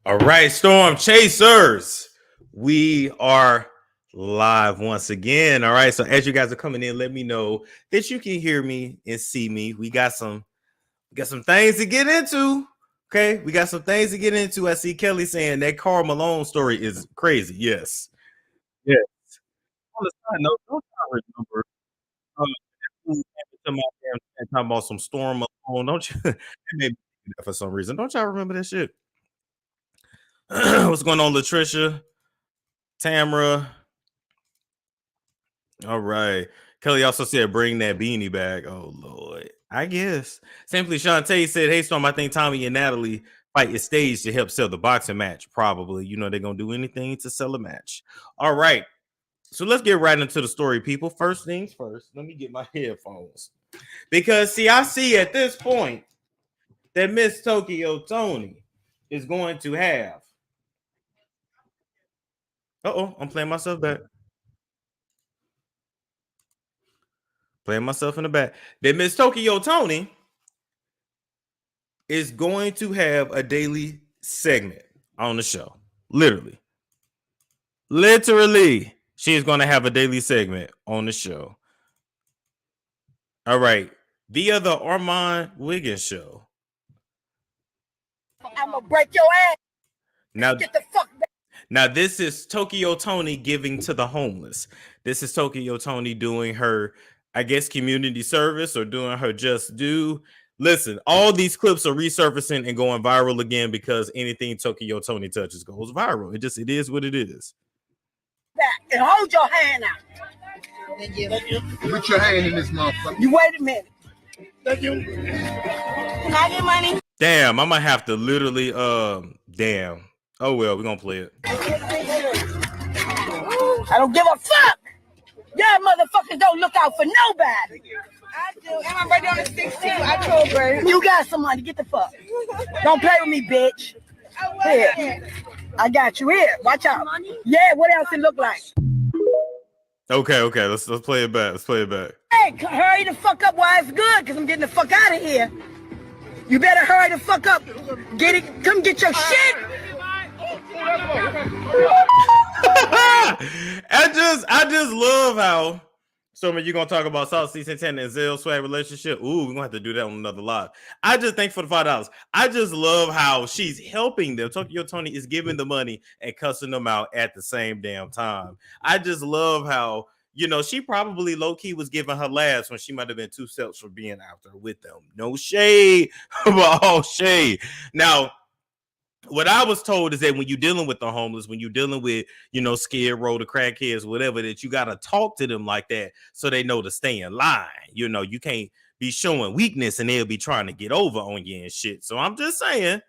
All right, Storm Chasers, we are live once again. All right, so as you guys are coming in, let me know that you can hear me and see me. We got some things to get into. Okay, we got some things to get into. I see Kelly saying that Karl Malone story is crazy. Yes, yes. On the side note, don't I remember to my damn talking about some Storm Malone? Don't you? It made me do that for some reason. Don't y'all remember that shit? What's going on, Latricia? Tamara. All right. Kelly also said, bring that beanie back. Oh, Lord. I guess. Simply Shantae said, hey, Storm, I think Tommy and Natalie fight is staged to help sell the boxing match. Probably. You know, they're going to do anything to sell a match. All right. So let's get right into the story, people. First things first, let me get my headphones. Because, see, I see at this point that Miss Tokyo Toni is going to have. Uh-oh, I'm playing myself back. Playing myself in the back. That Miss Tokyo Toni is going to have a daily segment on the show. Literally, she is going to have a daily segment on the show. All right, via the Armand Wiggins show. I'm gonna break your ass. Now, get the fuck back. Now, this is Tokyo Toni giving to the homeless. This is Tokyo Toni doing her, I guess, community service or doing her just due. Listen, all these clips are resurfacing and going viral again because anything Tokyo Toni touches goes viral. It is what it is. Back and hold your hand out. Thank you. Put your hand in this motherfucker. You wait a minute. Thank you. Can I get money? Damn, I might have to literally, damn. Oh, well, we're going to play it. I don't give a fuck. Y'all motherfuckers don't look out for nobody. I do. And my birthday on the 16th, October. You got some money. Get the fuck. Don't play with me, bitch. Here. I got you here. Watch out. Yeah, what else it look like? Okay. Let's play it back. Hey, hurry the fuck up while it's good, because I'm getting the fuck out of here. You better hurry the fuck up. Get it. Come get your shit. I just love how. So, you're going to talk about South C. Santana and Zell Swag relationship? Ooh, we're going to have to do that on another live. I just thank for the $5. I just love how she's helping them. Tokyo Toni is giving the money and cussing them out at the same damn time. I just love how, you know, she probably low-key was giving her laughs when she might have been too selfish for being out there with them. No shade, but all shade. Now, what I was told is that when you're dealing with the homeless, when you're dealing with, you know, Skid Row, the crackheads, whatever, that you got to talk to them like that so they know to stay in line. You know, you can't be showing weakness and they'll be trying to get over on you and shit. So I'm just saying,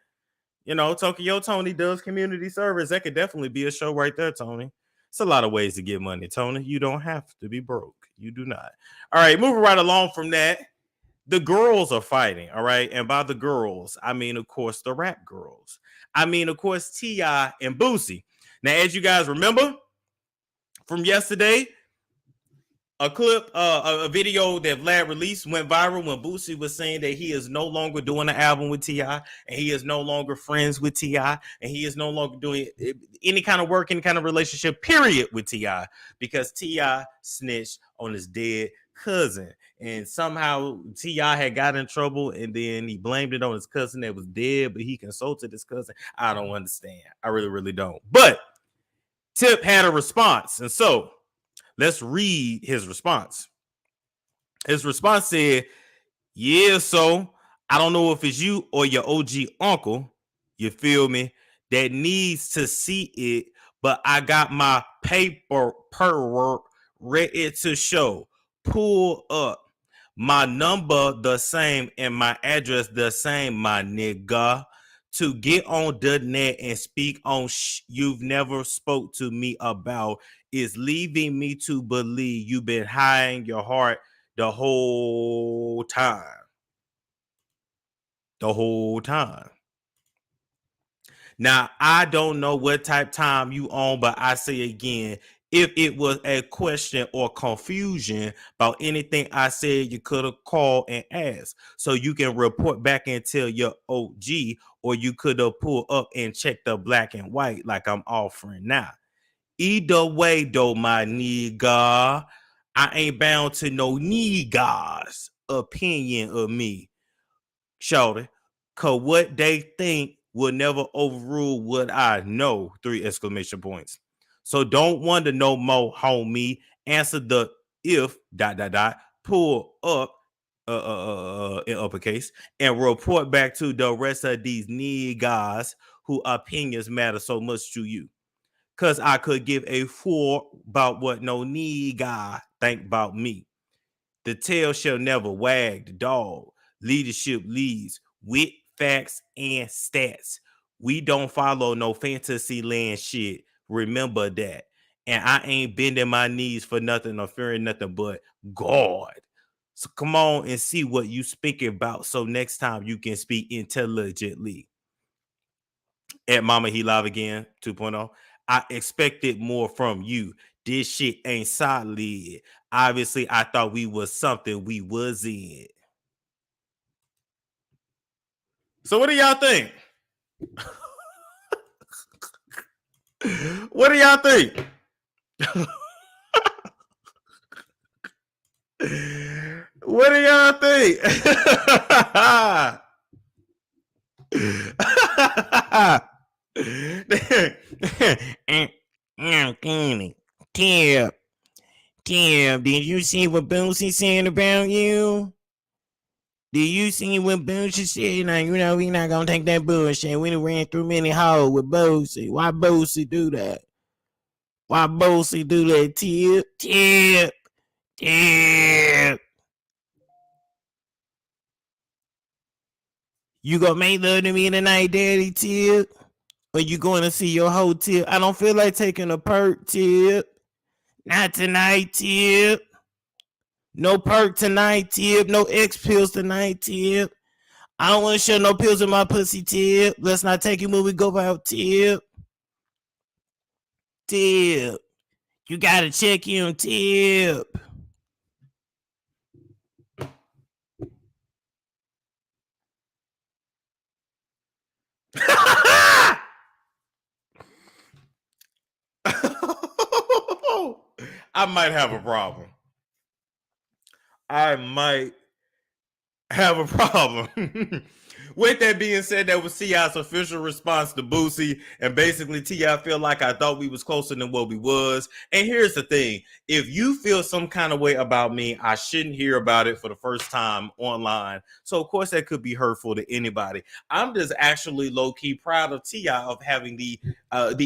you know, Tokyo Toni does community service. That could definitely be a show right there, Toni. It's a lot of ways to get money, Toni. You don't have to be broke. You do not. All right, moving right along from that. The girls are fighting, all right? And by the girls, I mean, of course, the rap girls. I mean, of course, T.I. and Boosie. Now, as you guys remember from yesterday, a clip, a video that Vlad released went viral when Boosie was saying that he is no longer doing an album with T.I. and he is no longer friends with T.I. and he is no longer doing any kind of work, any kind of relationship, period, with T.I. because T.I. snitched on his dead cousin. And somehow T.I. had got in trouble and then he blamed it on his cousin that was dead, but he consulted his cousin. I don't understand. I really, really don't. But Tip had a response. And so let's read his response. His response said, yeah, so I don't know if it's you or your OG uncle, you feel me, that needs to see it, but I got my paperwork ready to show. Pull up. My number the same and my address the same, my nigga. To get on the net and speak on you've never spoke to me about is leaving me to believe you've been hiding your heart the whole time. The whole time. Now, I don't know what type time you on, but I say again, If it was a question or confusion about anything I said, you could have called and asked. So you can report back and tell your OG, or you could have pulled up and checked the black and white like I'm offering now. Either way, though, my nigga, I ain't bound to no niggas' opinion of me, shorty. Cause what they think will never overrule what I know. 3 exclamation points. So don't wonder no more, homie. Answer the if ... pull up in uppercase and report back to the rest of these niggas who opinions matter so much to you. Cause I could give a fuck about what no nigga think about me. The tail shall never wag the dog. Leadership leads with facts and stats. We don't follow no fantasy land shit. Remember that. And I ain't bending my knees for nothing or fearing nothing but God. So come on and see what you speaking about, so next time you can speak intelligently. At Mama He Live Again 2.0. I expected more from you. This shit ain't solid. Obviously, I thought we was something we wasn't. So what do y'all think? What do y'all think? What do y'all think? Tim, did you see what Boosie said about you? Did you see what Boosie said? Like, you know, we not gonna take that bullshit. We done ran through many holes with Boosie. Why Boosie do that? Why Boosie do that, Tip? You gonna make love to me tonight, Daddy, Tip? Or you going to see your whole Tip? I don't feel like taking a perk, Tip. Not tonight, Tip. No perk tonight, Tip. No X pills tonight, Tip. I don't want to show no pills in my pussy, Tip. Let's not take it when we go out, Tip. Tip. You gotta check him, Tip. I might have a problem. With that being said, that was T.I.'s official response to Boosie, and basically T.I. feel like I thought we was closer than what we was. And here's the thing: if you feel some kind of way about me, I shouldn't hear about it for the first time online. So of course that could be hurtful to anybody. I'm just actually low-key proud of T.I. of having the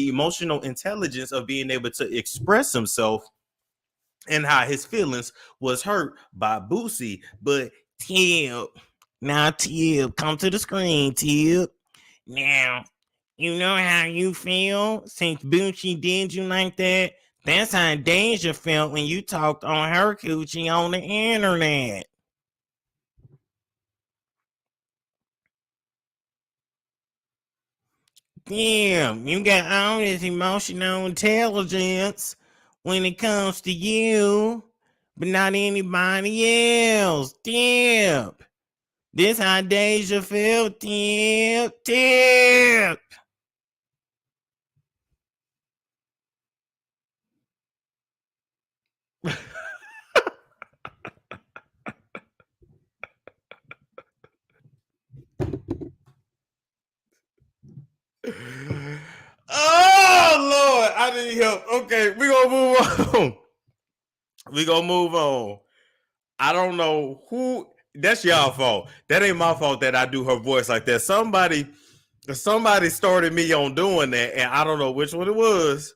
emotional intelligence of being able to express himself and how his feelings was hurt by Boosie. But Tip, now Tip, come to the screen, Tip. Now, you know how you feel since Boosie did you like that? That's how Deja felt when you talked on her coochie on the internet. Damn, you got all this emotional intelligence when it comes to you, but not anybody else. Tip. This how Deja felt, Tip. Oh Lord, I need help. Okay, we gonna move on. I don't know who. That's y'all fault. That ain't my fault that I do her voice like that. Somebody started me on doing that, and I don't know which one it was.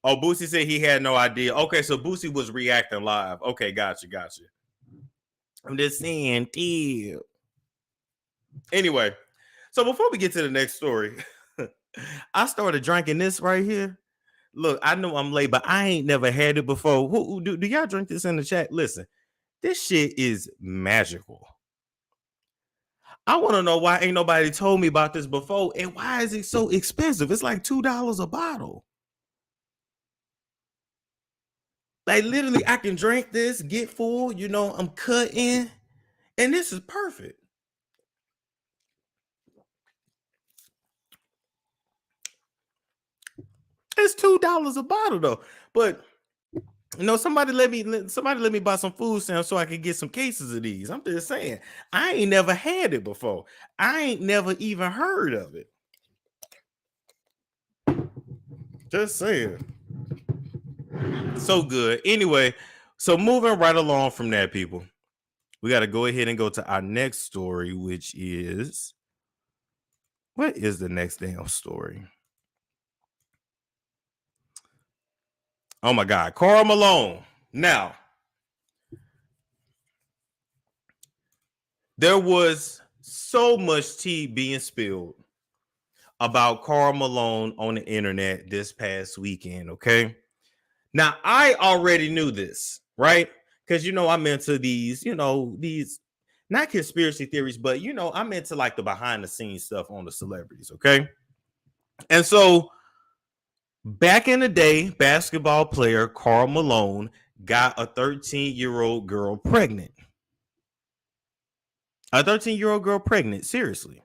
Oh, Boosie said he had no idea. Okay, so Boosie was reacting live. Okay, gotcha. I'm just saying, deal. Anyway, so before we get to the next story, I started drinking this right here. Look, I know I'm late, but I ain't never had it before. Who do y'all drink this in the chat? Listen, this shit is magical. I want to know why ain't nobody told me about this before, and why is it so expensive? It's like $2 a bottle. Like literally, I can drink this, get full, you know, I'm cutting, and this is perfect. It's $2 a bottle though. But you know, somebody let me buy some food stamps so I can get some cases of these. I'm just saying, I ain't never had it before. I ain't never even heard of it. Just saying. So good. Anyway, so moving right along from that, people, we got to go ahead and go to our next story, which is, what is the next damn story? Oh my God, Karl Malone. Now, there was so much tea being spilled about Karl Malone on the internet this past weekend, okay? Now, I already knew this, right? Because, you know, I'm into these, you know, these, not conspiracy theories, but, you know, I'm into like the behind the scenes stuff on the celebrities, okay? And so, back in the day, basketball player Karl Malone got a 13-year-old girl pregnant. A 13-year-old girl pregnant, seriously.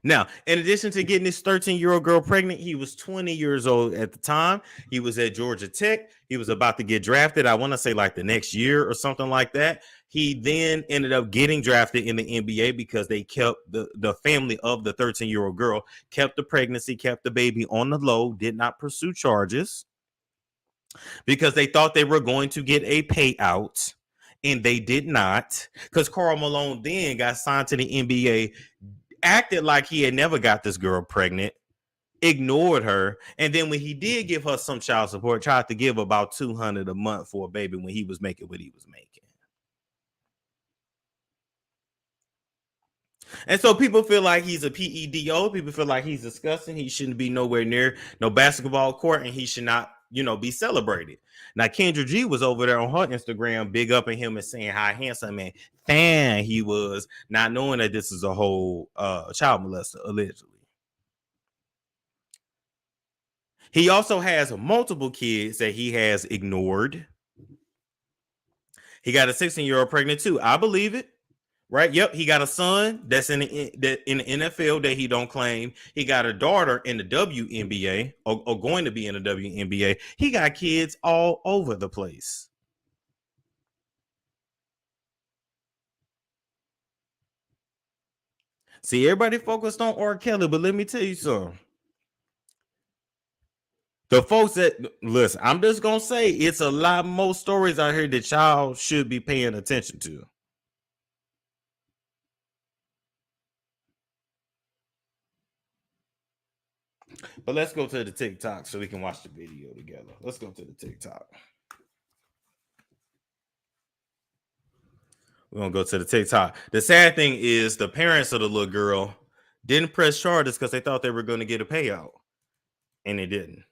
Now, in addition to getting this 13-year-old girl pregnant, he was 20 years old at the time. He was at Georgia Tech. He was about to get drafted, I want to say like the next year or something like that. He then ended up getting drafted in the NBA because they kept the family of the 13-year-old girl, kept the pregnancy, kept the baby on the low, did not pursue charges because they thought they were going to get a payout. And they did not, because Karl Malone then got signed to the NBA, acted like he had never got this girl pregnant, ignored her, and then when he did give her some child support, tried to give about $200 a month for a baby when he was making what he was making. And so people feel like he's a PEDO. People feel like he's disgusting. He shouldn't be nowhere near no basketball court, and he should not, you know, be celebrated. Now, Kendra G was over there on her Instagram, big upping him and saying how handsome and fan he was, not knowing that this is a whole child molester, allegedly. He also has multiple kids that he has ignored. He got a 16-year-old pregnant too. I believe it. Right? Yep. He got a son that's in the NFL that he don't claim. He got a daughter in the WNBA or going to be in the WNBA. He got kids all over the place. See, everybody focused on R. Kelly, but let me tell you something. The folks that listen, I'm just gonna say it's a lot more stories out here that y'all should be paying attention to. But let's go to the TikTok so we can watch the video together. Let's go to the TikTok. We're gonna go to the TikTok. The sad thing is the parents of the little girl didn't press charges because they thought they were going to get a payout, and they didn't.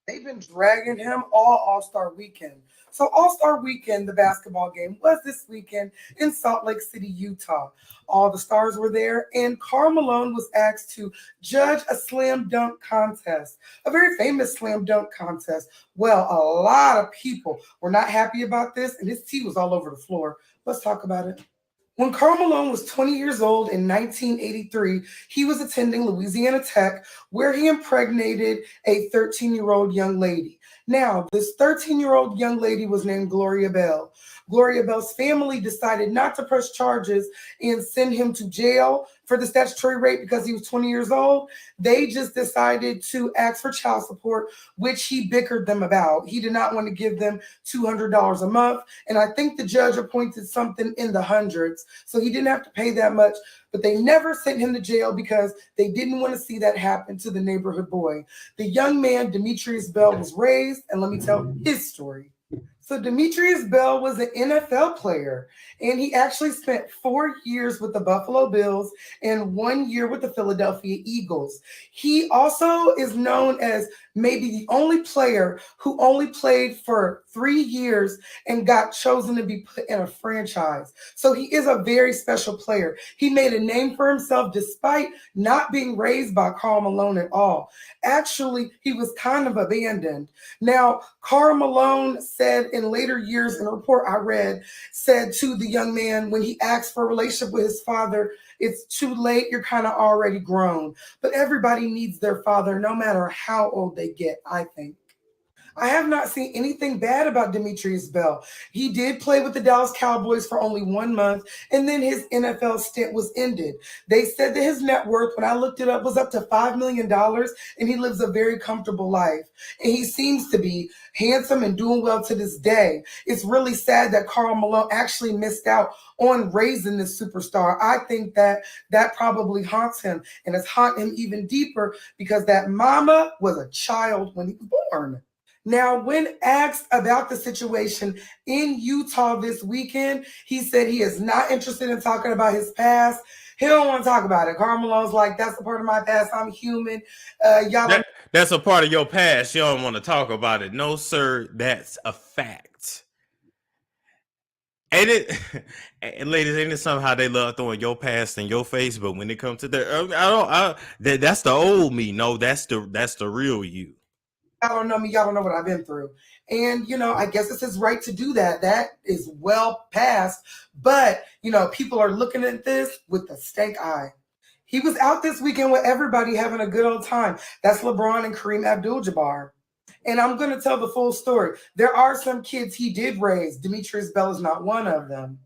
They've been dragging him all-Star weekend. So All-Star weekend, the basketball game, was this weekend in Salt Lake City, Utah. All the stars were there, and Karl Malone was asked to judge a slam dunk contest, a very famous slam dunk contest. Well, a lot of people were not happy about this, and his tea was all over the floor. Let's talk about it. When Karl Malone was 20 years old in 1983, he was attending Louisiana Tech, where he impregnated a 13-year-old young lady. Now, this 13-year-old young lady was named Gloria Bell. Gloria Bell's family decided not to press charges and send him to jail for the statutory rape because he was 20 years old. They just decided to ask for child support, which he bickered them about. He did not want to give them $200 a month. And I think the judge appointed something in the hundreds. So he didn't have to pay that much, but they never sent him to jail because they didn't want to see that happen to the neighborhood boy. The young man, Demetrius Bell, was raised, and let me tell his story. So Demetrius Bell was an NFL player, and he actually spent 4 years with the Buffalo Bills and 1 year with the Philadelphia Eagles. He also is known as maybe the only player who only played for 3 years and got chosen to be put in a franchise. So he is a very special player. He made a name for himself despite not being raised by Karl Malone at all. Actually, he was kind of abandoned. Now, Karl Malone said in later years, in a report I read, said to the young man when he asked for a relationship with his father, it's too late, you're kind of already grown. But everybody needs their father no matter how old they get, I think. I have not seen anything bad about Demetrius Bell. He did play with the Dallas Cowboys for only 1 month, and then his NFL stint was ended. They said that his net worth, when I looked it up, was up to $5 million, and he lives a very comfortable life. And he seems to be handsome and doing well to this day. It's really sad that Karl Malone actually missed out on raising this superstar. I think that probably haunts him, and it's haunting him even deeper because that mama was a child when he was born. Now, when asked about the situation in Utah this weekend, he said he is not interested in talking about his past. He don't want to talk about it. Karl Malone's like, that's a part of my past. I'm human. That's a part of your past. You don't want to talk about it. No, sir, that's a fact. Ain't it? And ladies, ain't it somehow they love throwing your past in your face? But when it comes to that's the old me. No, that's the real you. Y'all don't know me. Y'all don't know what I've been through. And, I guess it's his right to do that. That is well past. But, people are looking at this with a stank eye. He was out this weekend with everybody having a good old time. That's LeBron and Kareem Abdul-Jabbar. And I'm going to tell the full story. There are some kids he did raise. Demetrius Bell is not one of them.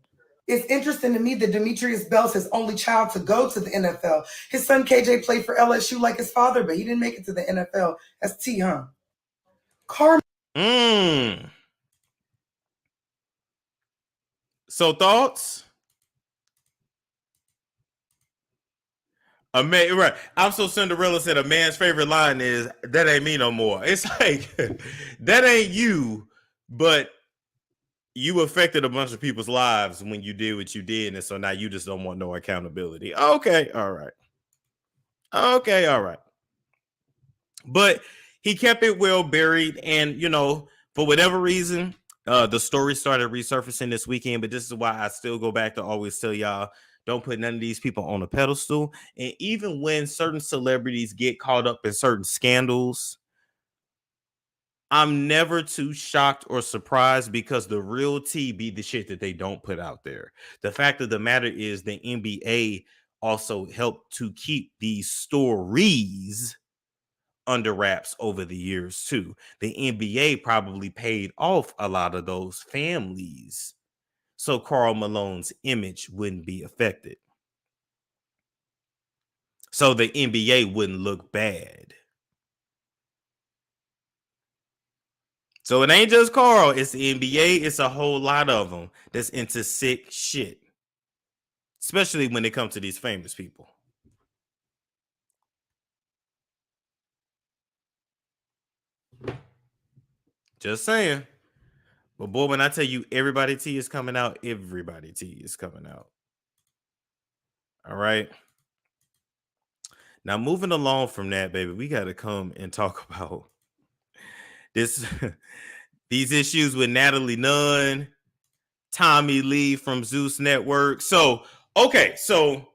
It's interesting to me that Demetrius Bell's his only child to go to the NFL. His son KJ played for LSU like his father, but he didn't make it to the NFL. That's T, huh? So thoughts? Right. I'm so Cinderella said a man's favorite line is, that ain't me no more. It's like, that ain't you, but you affected a bunch of people's lives when you did what you did. And so now you just don't want no accountability. Okay. All right. Okay. All right. But he kept it well buried. And, for whatever reason, the story started resurfacing this weekend. But this is why I still go back to always tell y'all, don't put none of these people on a pedestal. And even when certain celebrities get caught up in certain scandals, I'm never too shocked or surprised because the real tea be the shit that they don't put out there. The fact of the matter is the NBA also helped to keep these stories under wraps over the years too. The NBA probably paid off a lot of those families so Karl Malone's image wouldn't be affected. So the NBA wouldn't look bad. So it ain't just Karl, it's the NBA, it's a whole lot of them that's into sick shit. Especially when it comes to these famous people. Just saying. But boy, when I tell you everybody tea is coming out, everybody tea is coming out. All right. Now, moving along from that, baby, we got to come and talk about these issues with Natalie Nunn, Tommie Lee from Zeus Network. So, okay. So,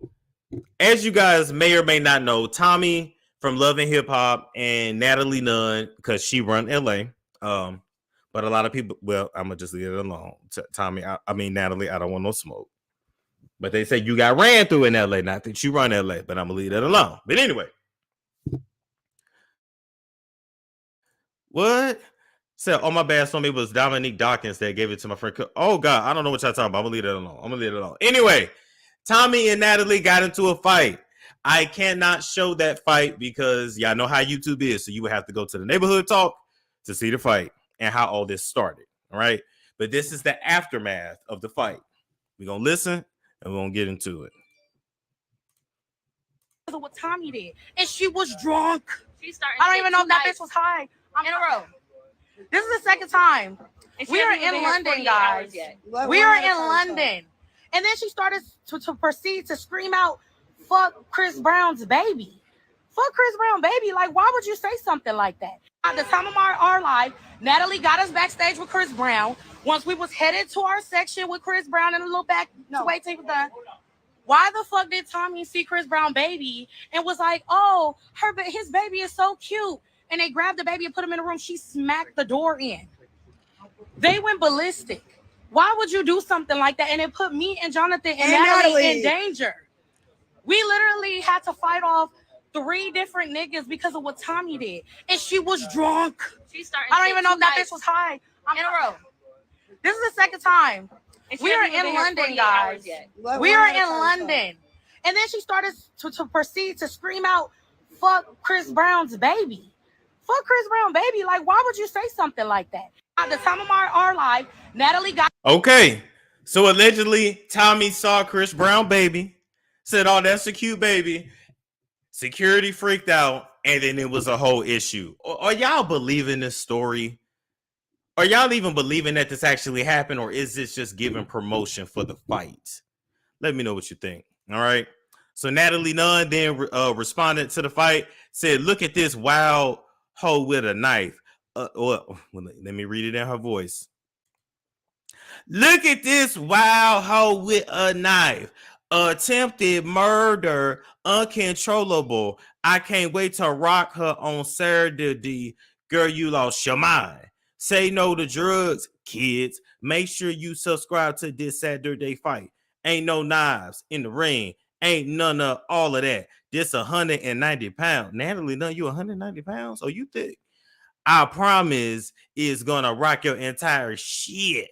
as you guys may or may not know, Tommie from Love and Hip Hop and Natalie Nunn, because she run LA. But a lot of people, well, I'm gonna just leave it alone. Natalie, I don't want no smoke. But they say you got ran through in LA, not that you run LA, but I'm gonna leave that alone. But anyway, what? Said, oh my bad, so it was Dominique Dawkins that gave it to my friend. Oh God, I don't know what y'all talking about. I'm gonna leave it alone. Anyway, Tommie and Natalie got into a fight. I cannot show that fight because y'all know how YouTube is, so you would have to go to the neighborhood talk to see the fight and how all this started. All right, but this is the aftermath of the fight. We're gonna listen and we're gonna get into it. What Tommie did, and she was drunk. I don't even know if that bitch was high. In a row. This is the second time. We are in London, guys. We are in London. And then she started to proceed to scream out, fuck Chris Brown's baby. Fuck Chris Brown, baby. Like, why would you say something like that? At the time of our life, Natalie got us backstage with Chris Brown. Once we was headed to our section with Chris Brown and a little back to wait till he was done. Why the fuck did Tommie see Chris Brown baby and was like, oh, his baby is so cute. And they grabbed the baby and put him in the room. She smacked the door in. They went ballistic. Why would you do something like that? And it put me and Jonathan and Natalie in danger. We literally had to fight off 3 different niggas because of what Tommie did. And she was drunk. I don't even know if that bitch was high. I'm in a row. This is the second time. We are in London, guys. We are in London. And then she started to proceed to scream out, fuck Chris Brown's baby. Fuck Chris Brown baby. Like, why would you say something like that? At the time of our life, Natalie got... Okay. So allegedly, Tommie saw Chris Brown baby, said, oh, that's a cute baby. Security freaked out, and then it was a whole issue. Are y'all believing this story? Are y'all even believing that this actually happened, or is this just giving promotion for the fight? Let me know what you think. All right. So Natalie Nunn then responded to the fight, said, look at this wild hoe with a knife. Let me read it in her voice. Look at this wild hoe with a knife. Attempted murder, uncontrollable. I can't wait to rock her on Saturday. Girl, you lost your mind. Say no to drugs, kids. Make sure you subscribe to this Saturday fight. Ain't no knives in the ring. Ain't none of all of that. This 190 pounds. Natalie Nunn, you 190 pounds? Oh, you thick. I promise is gonna rock your entire shit.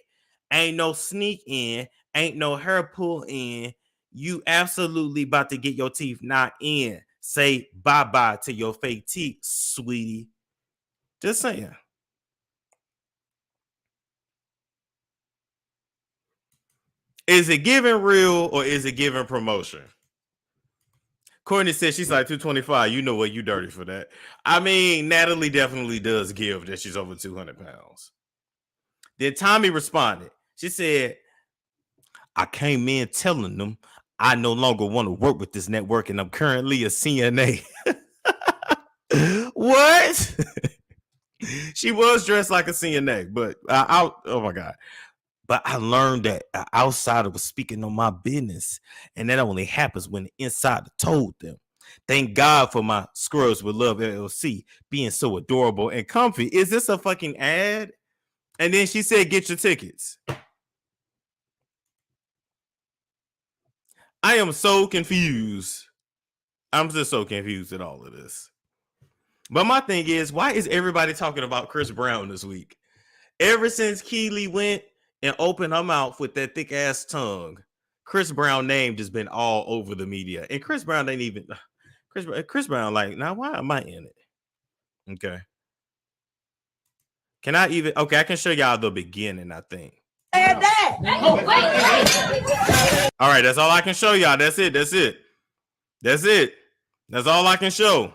Ain't no sneak in. Ain't no hair pull in. You absolutely about to get your teeth knocked in. Say bye-bye to your fake teeth, sweetie. Just saying. Is it giving real or is it giving promotion? Courtney said she's like 225. You know what? You dirty for that. I mean, Natalie definitely does give that she's over 200 pounds. Then Tommie responded. She said, I came in telling them I no longer want to work with this network and I'm currently a CNA. What? She was dressed like a CNA, but oh my God. But I learned that an outsider was speaking on my business, and that only happens when the insider told them. Thank God for my Scrubs with Love LLC being so adorable and comfy. Is this a fucking ad? And then she said, get your tickets. I am so confused. I'm just so confused at all of this. But my thing is, why is everybody talking about Chris Brown this week? Ever since Keely went and opened her mouth with that thick ass tongue, Chris Brown name just been all over the media. And Chris Brown ain't even Chris Brown like, now why am I in it? Okay. Can I even I can show y'all the beginning, I think. And that. All right, that's all I can show y'all. That's it. That's all I can show.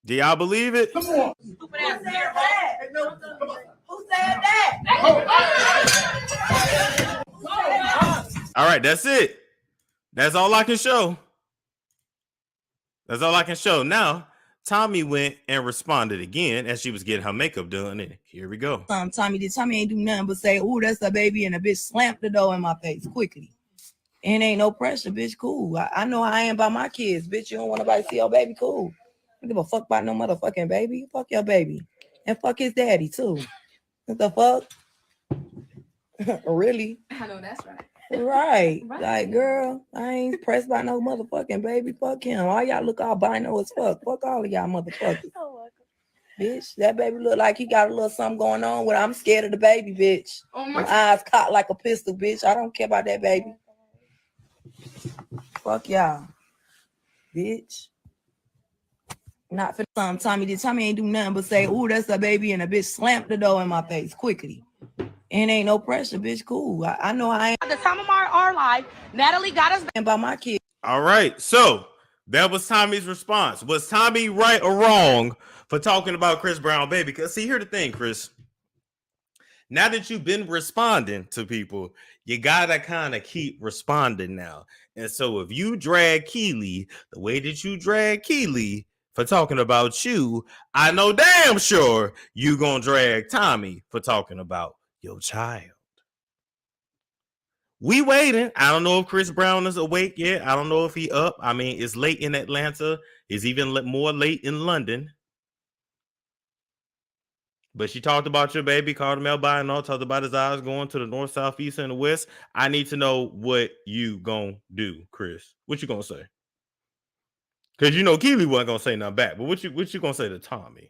Do y'all believe it? Who said that? All right, that's it. That's all I can show. That's all I can show. Now, Tommie went and responded again as she was getting her makeup done. And here we go. Tommie ain't do nothing but say, "Ooh, that's a baby," and a bitch slammed the door in my face quickly. And ain't no pressure, bitch. Cool. I know how I am about my kids, bitch. You don't want nobody to see your baby. Cool. I don't give a fuck about no motherfucking baby. Fuck your baby. And fuck his daddy, too. What the fuck? Really? I know that's right. Right. Like, girl, I ain't pressed by no motherfucking baby. Fuck him. All y'all look albino as fuck. Fuck all of y'all motherfuckers. Bitch, that baby look like he got a little something going on with I'm scared of the baby, bitch. Oh my eyes cocked like a pistol, bitch. I don't care about that baby. Fuck y'all. Bitch. Not for some Tommie ain't do nothing but say, "Ooh, that's a baby," and a bitch slammed the door in my face quickly. And ain't no pressure, bitch. Cool. I know how I am. At the time of our life, Natalie got us by my kids. All right. So that was Tommie's response. Was Tommie right or wrong for talking about Chris Brown baby? Because see, here's the thing, Chris. Now that you've been responding to people, you gotta kind of keep responding now. And so if you drag Keely the way that you drag Keely for talking about you, I know damn sure you gonna drag Tommie for talking about your child. We waiting. I don't know if Chris Brown is awake yet. I don't know if he up. I mean, it's late in Atlanta. It's even more late in London. But she talked about your baby, called him out by and all, talked about his eyes going to the north, south, east, and the west. I need to know what you gonna do, Chris. What you gonna say? Because you know Keely wasn't gonna say nothing back. But what you gonna say to Tommie?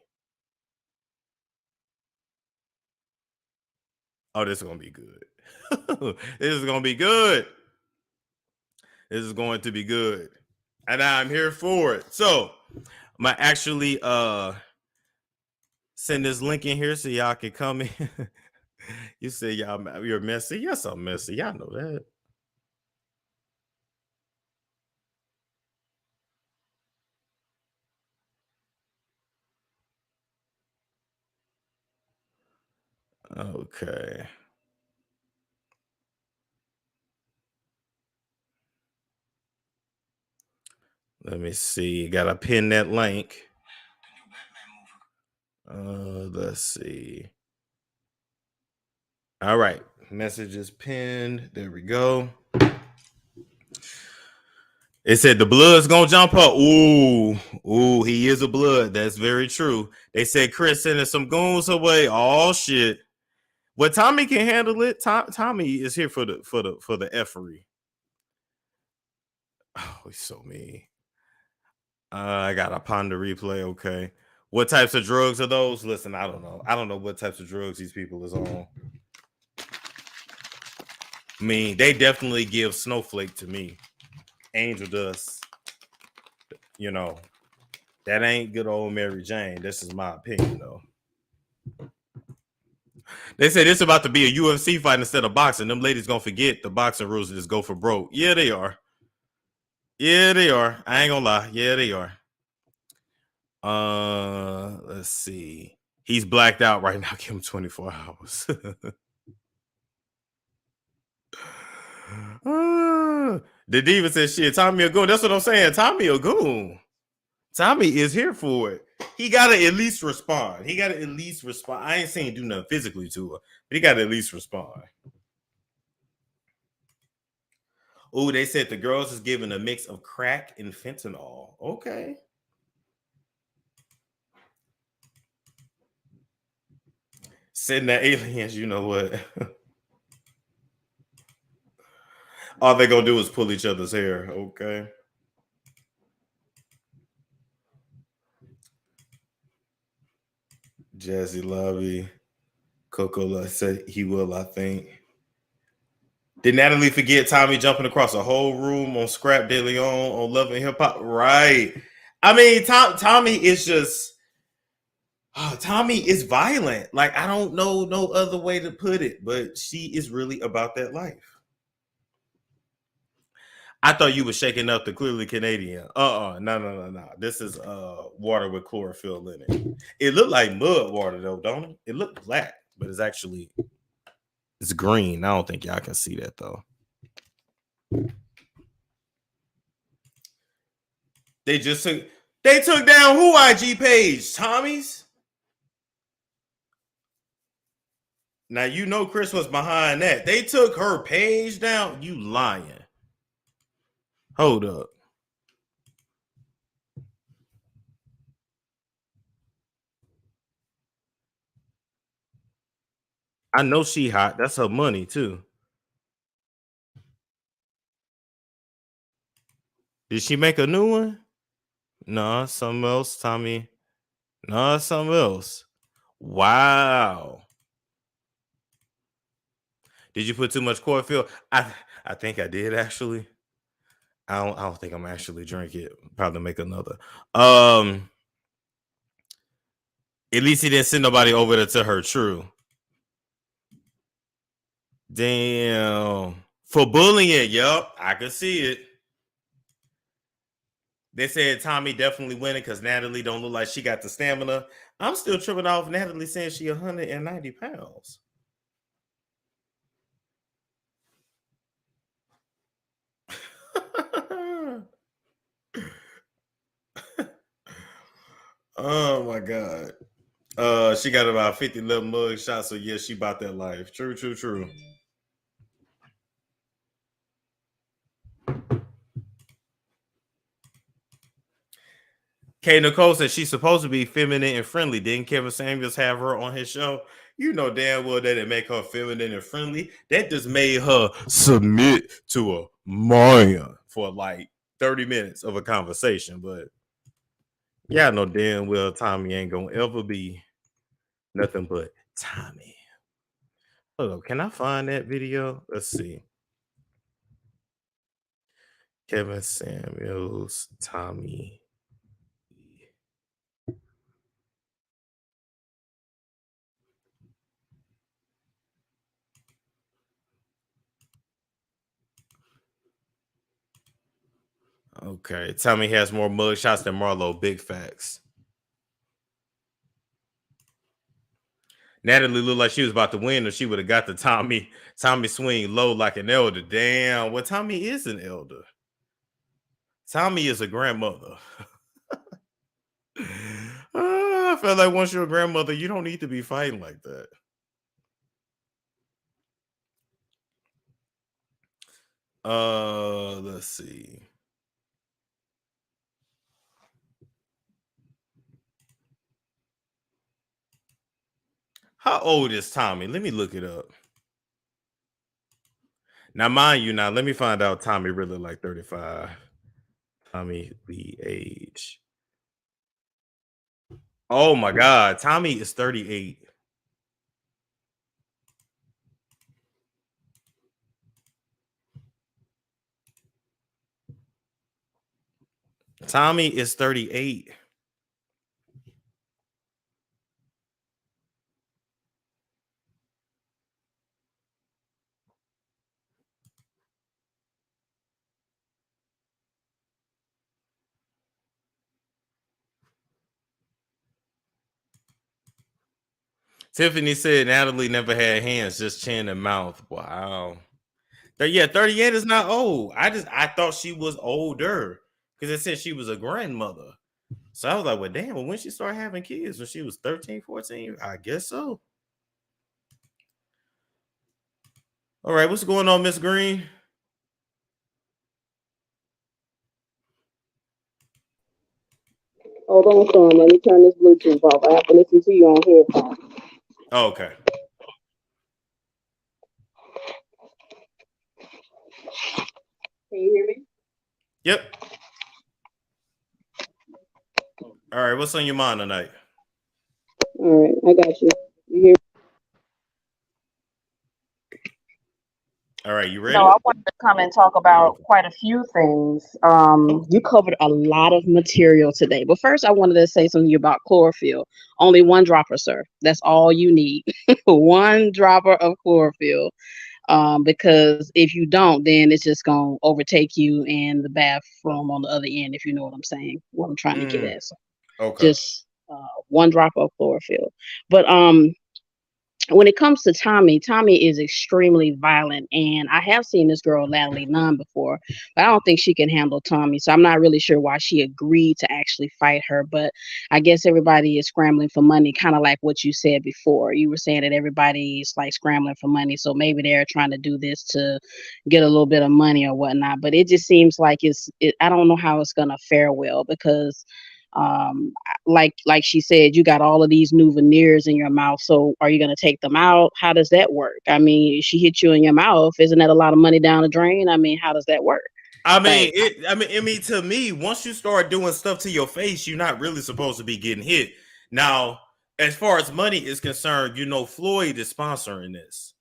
Oh, this is gonna be good. This is gonna be good. This is going to be good. And I'm here for it. So I'm gonna actually send this link in here so y'all can come in. You say you're messy. Yes, I'm messy. Y'all know that. Okay. Let me see. Gotta pin that link. Let's see. All right. Message is pinned. There we go. It said the blood's gonna jump up. Ooh, he is a blood. That's very true. They said Chris sending some goons away. Oh shit. Well, Tommie can handle it. Tommie is here for the effery. Oh, he's so mean. I got a ponder replay. Okay. What types of drugs are those? Listen, I don't know. I don't know what types of drugs these people is on. I mean, they definitely give Snowflake to me. Angel dust. You know, that ain't good old Mary Jane. This is my opinion, though. They say this about to be a UFC fight instead of boxing. Them ladies gonna forget the boxing rules and just go for broke. Yeah, they are. Yeah, they are. I ain't gonna lie. Yeah, they are. Let's see. He's blacked out right now. Give him 24 hours. The diva says shit. Tommie a goon. That's what I'm saying. Tommie a goon. Tommie is here for it. He gotta at least respond. I ain't saying do nothing physically to her, but he gotta at least respond. Oh, they said the girls is giving a mix of crack and fentanyl. Okay. Sending the aliens, you know what? All they gonna do is pull each other's hair. Okay. Jazzy Lobby. Coco said he will, I think. Did Natalie forget Tommie jumping across a whole room on Scrap De Leon on Love and Hip Hop? Right. I mean, Tommie is just... Tommie is violent. Like, I don't know no other way to put it, but she is really about that life. I thought you were shaking up the Clearly Canadian. No. This is water with chlorophyll in it. It looked like mud water though, don't it? It looked black, but it's green. I don't think y'all can see that though. They took down who IG page? Tommie's? Now you know Chris was behind that. They took her page down. You lying. Hold up. I know she hot. That's her money too. Did she make a new one? No, something else, Tommie. No, something else. Wow. Did you put too much chlorophyll? I think I did actually. I don't think I'm actually drink it. Probably make another. At least he didn't send nobody over there to her. True. Damn. For bullying, yup. I could see it. They said Tommie definitely winning because Natalie don't look like she got the stamina. I'm still tripping off Natalie saying she 190 pounds. Oh my god. She got about 50 little mug shots, so yeah, she bought that life. True, true, true. K. Nicole said she's supposed to be feminine and friendly. Didn't Kevin Samuels have her on his show? You know damn well that didn't make her feminine and friendly. That just made her submit to a man for like 30 minutes of a conversation. But yeah, I know damn well Tommy ain't gonna ever be nothing but Tommy. Hold up, can I find that video? Let's see. Kevin Samuels, Tommy. Okay, Tommy has more mug shots than Marlo. Big facts. Natalie looked like she was about to win, or she would have got the Tommy swing low like an elder. Damn, well, Tommy is an elder. Tommy is a grandmother. I feel like once you're a grandmother, you don't need to be fighting like that. Let's see. How old is Tommy? Let me look it up. Now, mind you, let me find out Tommy really like 35. Tommy, the age. Oh my God, Tommy is 38. Tommy is 38. Tiffany said Natalie never had hands, just chin and mouth. Wow. Yeah, 38 is not old. I thought she was older because it said she was a grandmother. So I was like, well, damn, well, when she started having kids? When she was 13, 14? I guess so. All right, what's going on, Miss Green? Hold on, son. Let me turn this Bluetooth off. I have to listen to you on headphones. Oh, okay. Can you hear me? Yep. All right, what's on your mind tonight? All right, I got you. You hear me? All right, you ready? So I wanted to come and talk about quite a few things. You covered a lot of material today, but first I wanted to say something about chlorophyll. Only one dropper, sir. That's all you need. One dropper of chlorophyll. Because if you don't, then it's just gonna overtake you in the bathroom on the other end. If you know what I'm saying, what I'm trying to get at. So Okay. just one drop of chlorophyll. But when it comes to Tommy is extremely violent, and I have seen this girl Natalie Nunn before, but I don't think she can handle Tommy, so I'm not really sure why she agreed to actually fight her. But I guess everybody is scrambling for money, kind of like what you said before. You were saying that everybody's like scrambling for money, so maybe they're trying to do this to get a little bit of money or whatnot. But it just seems like I don't know how it's gonna fare well, because like she said, you got all of these new veneers in your mouth, so are you going to take them out? How does that work? I mean, she hit you in your mouth, isn't that a lot of money down the drain? I mean, how does that work? I mean, to me, once you start doing stuff to your face, you're not really supposed to be getting hit. Now, as far as money is concerned, Floyd is sponsoring this.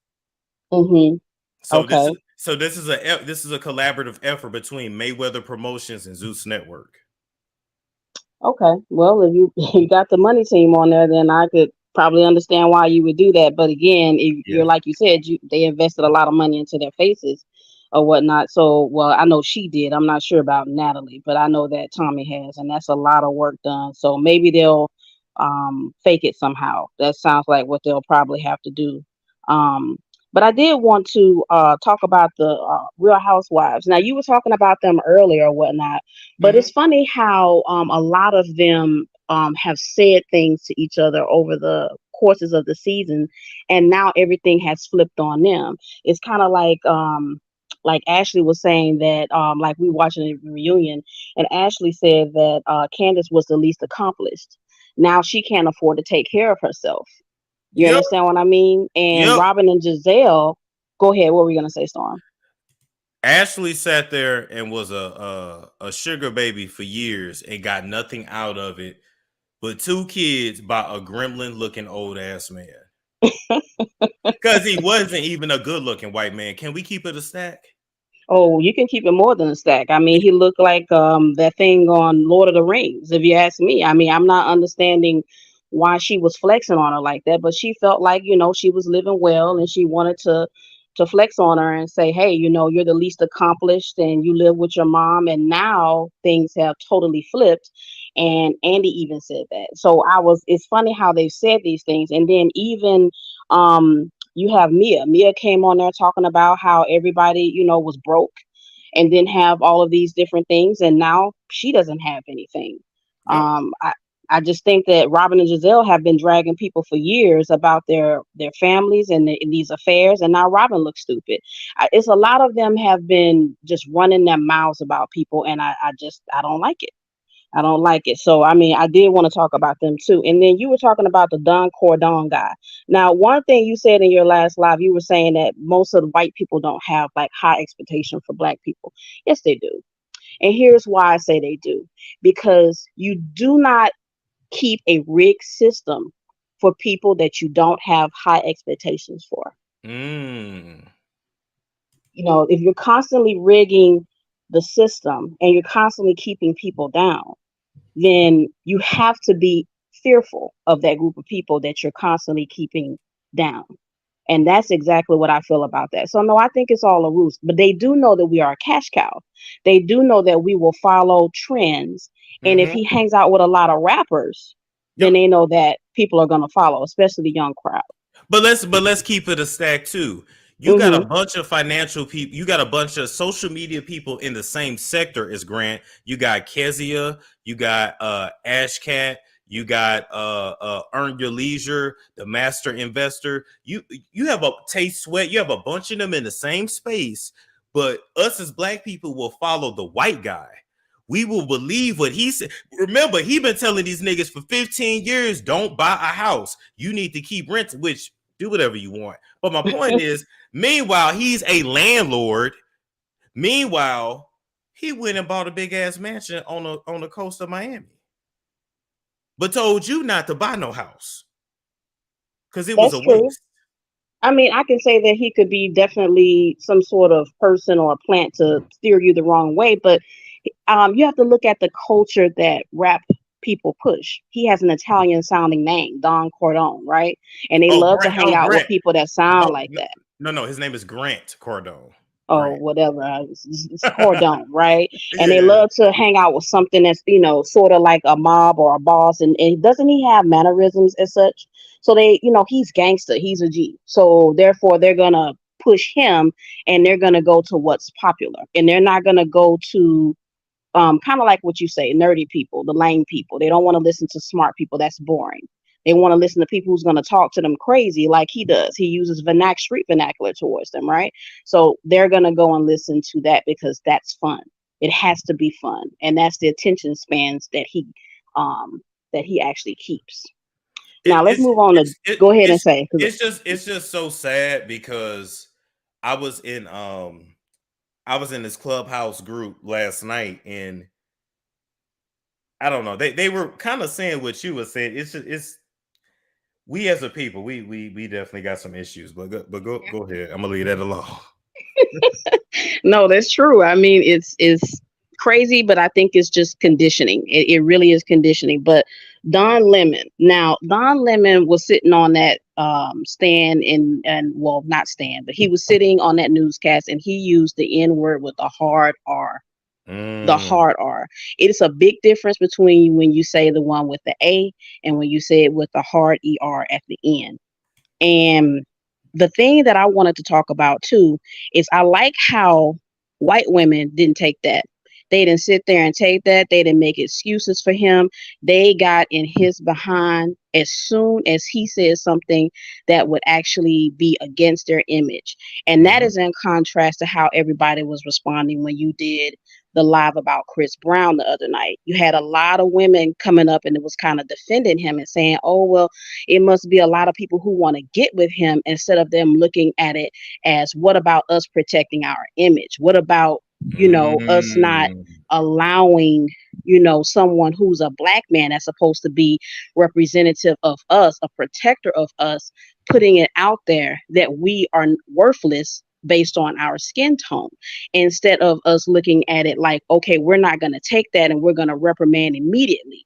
Mm-hmm. So okay. this is a collaborative effort between Mayweather Promotions and Zeus Network. Okay, well, if you got the money team on there, then I could probably understand why you would do that. But again, if you're like you said, they invested a lot of money into their faces or whatnot. So, well, I know she did. I'm not sure about Natalie, but I know that Tommy has, and that's a lot of work done. So maybe they'll fake it somehow. That sounds like what they'll probably have to do. But I did want to talk about the Real Housewives. Now, you were talking about them earlier or whatnot, but it's funny how a lot of them have said things to each other over the courses of the season, and now everything has flipped on them. It's kind of like Ashley was saying that like we watching a reunion, and Ashley said that Candace was the least accomplished. Now she can't afford to take care of herself. You Yep. understand what I mean? And Yep. Robin and Giselle, go ahead. What were you gonna say, Storm? Ashley sat there and was a sugar baby for years and got nothing out of it but 2 kids by a gremlin looking old ass man. Because he wasn't even a good looking white man. Can we keep it a stack? Oh, you can keep it more than a stack. I mean, he looked like that thing on Lord of the Rings, if you ask me. I mean, I'm not understanding why she was flexing on her like that, but she felt like, you know, she was living well and she wanted to flex on her and say, hey, you know, you're the least accomplished and you live with your mom, and now things have totally flipped. And Andy even said that. So it's funny how they said these things. And then even you have Mia. Mia came on there talking about how everybody, you know, was broke and didn't have all of these different things, and now she doesn't have anything. Yep. I just think that Robin and Giselle have been dragging people for years about their families and these affairs, and now Robin looks stupid. It's a lot of them have been just running their mouths about people, and I don't like it. I don't like it. So, I mean, I did want to talk about them too. And then you were talking about the Don Cordon guy. Now, one thing you said in your last live, you were saying that most of the white people don't have like high expectation for black people. Yes, they do. And here's why I say they do. Because you do not keep a rigged system for people that you don't have high expectations for. Mm. You know, if you're constantly rigging the system and you're constantly keeping people down, then you have to be fearful of that group of people that you're constantly keeping down. And that's exactly what I feel about that. So no, I think it's all a ruse, but they do know that we are a cash cow. They do know that we will follow trends. And if he hangs out with a lot of rappers, then they know that people are going to follow, especially the young crowd. But let's keep it a stack too. You got a bunch of financial people. You got a bunch of social media people in the same sector as Grant. You got Kezia. You got Ashcat. You got Earn Your Leisure, the Master Investor. You have a Taste Sweat. You have a bunch of them in the same space. But us as black people will follow the white guy. We will believe what he said. Remember, he been telling these niggas for 15 years, don't buy a house. You need to keep renting, which do whatever you want. But my point is, meanwhile, he's a landlord. Meanwhile, he went and bought a big ass mansion on the coast of Miami, but told you not to buy no house because it was a waste. I mean, I can say that he could be definitely some sort of person or a plant to steer you the wrong way, but you have to look at the culture that rap people push. He has an Italian sounding name, Don Cordon, right? And they love to hang out with people that sound like that. No, his name is Grant Cordon. Oh, whatever. It's Cordon, right? And they love to hang out with something that's, you know, sort of like a mob or a boss. And doesn't he have mannerisms as such? So they, you know, he's gangster. He's a G. So therefore, they're going to push him and they're going to go to what's popular. And they're not going to go to kind of like what you say, nerdy people, the lame people. They don't want to listen to smart people. That's boring. They want to listen to people who's going to talk to them crazy like he does. He uses street vernacular towards them, right? So they're going to go and listen to that because that's fun. It has to be fun. And that's the attention spans that he actually keeps. Now let's move on to go ahead and say. It's just so sad because I was in this Clubhouse group last night, and I don't know. They were kind of saying what you were saying. It's we as a people, we definitely got some issues. But go ahead. I'm gonna leave that alone. No, that's true. I mean, it's crazy, but I think it's just conditioning. It really is conditioning. But Don Lemon was sitting on that stand and well, not stand, but he was sitting on that newscast and he used the N word with a hard R. The hard R. It's a big difference between when you say the one with the A and when you say it with the hard ER at the end. And the thing that I wanted to talk about too is I like how white women didn't take that. They didn't sit there and take that. They didn't make excuses for him. They got in his behind as soon as he said something that would actually be against their image. And that is in contrast to how everybody was responding when you did the live about Chris Brown the other night. You had a lot of women coming up and it was kind of defending him and saying, oh, well, it must be a lot of people who want to get with him, instead of them looking at it as, what about us protecting our image? What about, us not allowing, someone who's a black man that's supposed to be representative of us, a protector of us, putting it out there that we are worthless based on our skin tone, instead of us looking at it like, okay, we're not going to take that and we're going to reprimand immediately,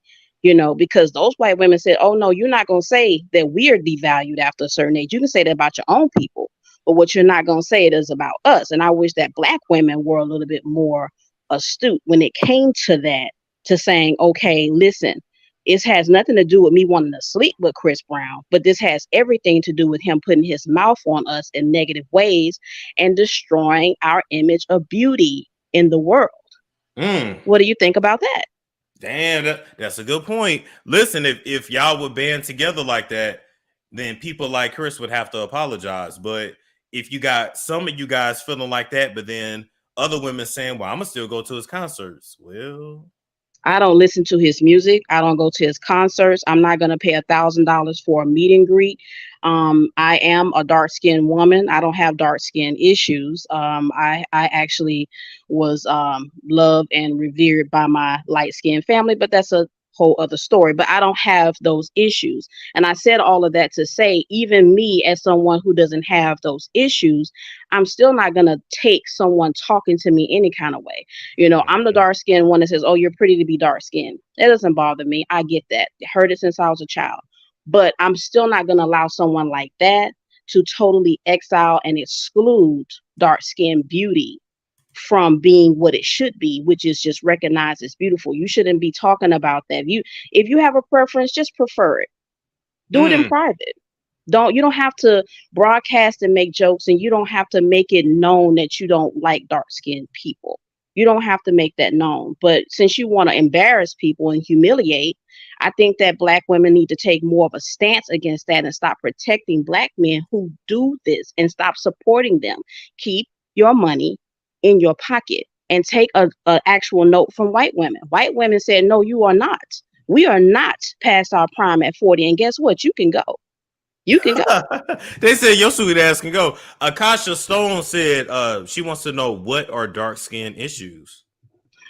because those white women said, oh no, you're not going to say that we are devalued after a certain age. You can say that about your own people, but what you're not going to say it is about us. And I wish that black women were a little bit more astute when it came to that, to saying, okay, listen, it has nothing to do with me wanting to sleep with Chris Brown, but this has everything to do with him putting his mouth on us in negative ways and destroying our image of beauty in the world. What do you think about that? Damn, that's a good point. Listen, if y'all would band together like that, then people like Chris would have to apologize. But if you got some of you guys feeling like that, but then other women saying, well, I'm going to still go to his concerts. Well, I don't listen to his music. I don't go to his concerts. I'm not going to pay $1,000 for a meet and greet. I am a dark-skinned woman. I don't have dark-skin issues. I actually was loved and revered by my light-skinned family, but that's a whole other story. But I don't have those issues. And I said all of that to say, even me as someone who doesn't have those issues, I'm still not going to take someone talking to me any kind of way. I'm the dark-skinned one that says, oh, you're pretty to be dark-skinned. That doesn't bother me. I get that. I heard it since I was a child. But I'm still not going to allow someone like that to totally exile and exclude dark-skinned beauty from being what it should be, which is just recognized as beautiful. You shouldn't be talking about that. If you have a preference, just prefer it. Do it in private. You don't have to broadcast and make jokes, and you don't have to make it known that you don't like dark-skinned people. You don't have to make that known. But since you want to embarrass people and humiliate, I think that black women need to take more of a stance against that and stop protecting black men who do this and stop supporting them. Keep your money in your pocket and take a actual note from white women. White women said, no, you are not. We are not past our prime at 40. And guess what? You can go. You can go. They said your sweet ass can go. Akasha Stone said she wants to know, what are dark skin issues?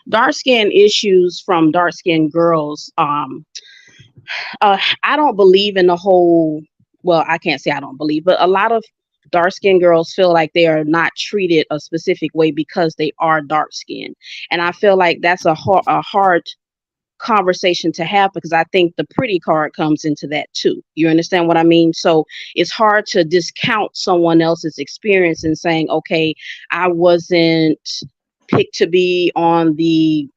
Dark skin issues from dark skinned girls. I don't believe in the whole, well, I can't say I don't believe, but a lot of dark skinned girls feel like they are not treated a specific way because they are dark skinned. And I feel like that's a hard conversation to have, because I think the pretty card comes into that too. You understand what I mean? So it's hard to discount someone else's experience and saying, okay, I wasn't picked to be on the,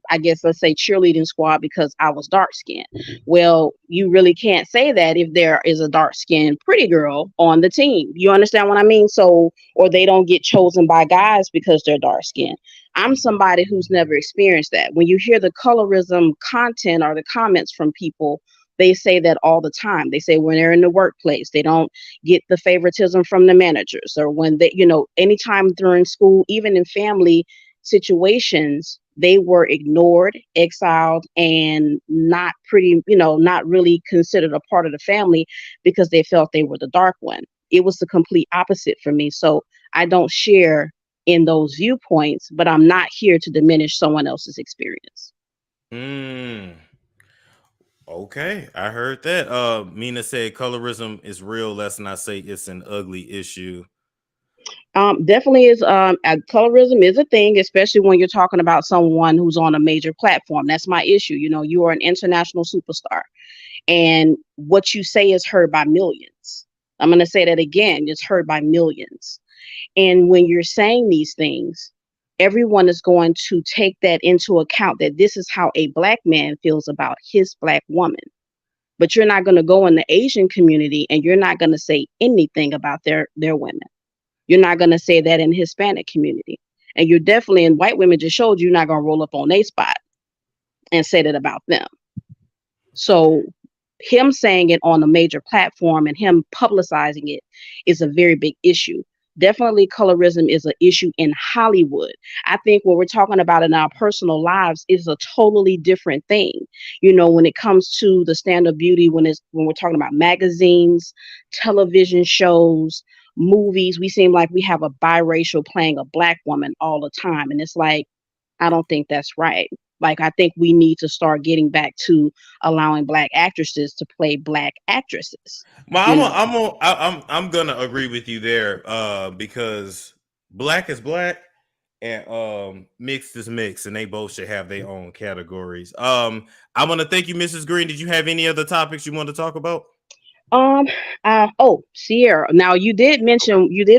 I guess let's say cheerleading squad because I was dark skinned. Well, you really can't say that if there is a dark skinned pretty girl on the team. You understand what I mean? So, or they don't get chosen by guys because they're dark skinned. I'm somebody who's never experienced that. When you hear the colorism content or the comments from people, they say that all the time. They say when they're in the workplace, they don't get the favoritism from the managers, or when they, anytime during school, even in family situations, they were ignored, exiled, and not really considered a part of the family because they felt they were the dark one. It was the complete opposite for me. So I don't share in those viewpoints, but I'm not here to diminish someone else's experience. Okay, I heard that. Mina said colorism is real. Let's not say it's an ugly issue. Definitely is. Colorism is a thing, especially when you're talking about someone who's on a major platform. That's my issue. You are an international superstar, and what you say is heard by millions. I'm going to say that again. It's heard by millions. And when you're saying these things, everyone is going to take that into account, that this is how a black man feels about his black woman. But you're not going to go in the Asian community and you're not going to say anything about their women. You're not going to say that in the Hispanic community. And you're definitely, and white women just showed you're not going to roll up on their spot and say that about them. So him saying it on a major platform and him publicizing it is a very big issue. Definitely colorism is an issue in Hollywood. I think what we're talking about in our personal lives is a totally different thing. You know, when it comes to the standard beauty, when we're talking about magazines, television shows, movies, we seem like we have a biracial playing a black woman all the time. And it's like, I don't think that's right. Like, I think we need to start getting back to allowing black actresses to play black actresses. Well, I'm gonna agree with you there, because black is black and mixed is mixed, and they both should have their own categories. I want to thank you, Mrs. Green. Did you have any other topics you want to talk about? Sierra. Now you did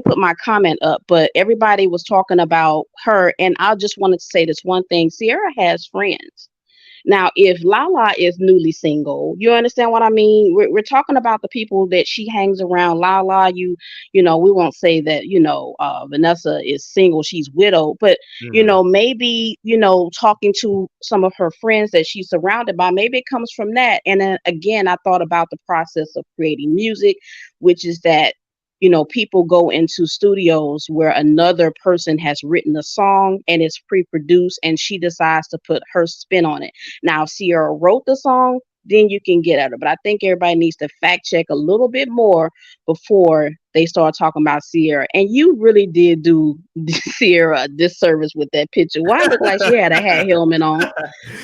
put my comment up, but everybody was talking about her, and I just wanted to say this one thing. Sierra has friends. Now, if Lala is newly single, you understand what I mean? We're talking about the people that she hangs around. Lala, you know, we won't say that, Vanessa is single, she's widowed, but, maybe, talking to some of her friends that she's surrounded by, maybe it comes from that. And then again, I thought about the process of creating music, which is that, people go into studios where another person has written a song and it's pre-produced and she decides to put her spin on it. Now, if Sierra wrote the song, then you can get at her. But I think everybody needs to fact check a little bit more before they start talking about Sierra. And you really did do Sierra a disservice with that picture. Why look like she had a hat helmet on?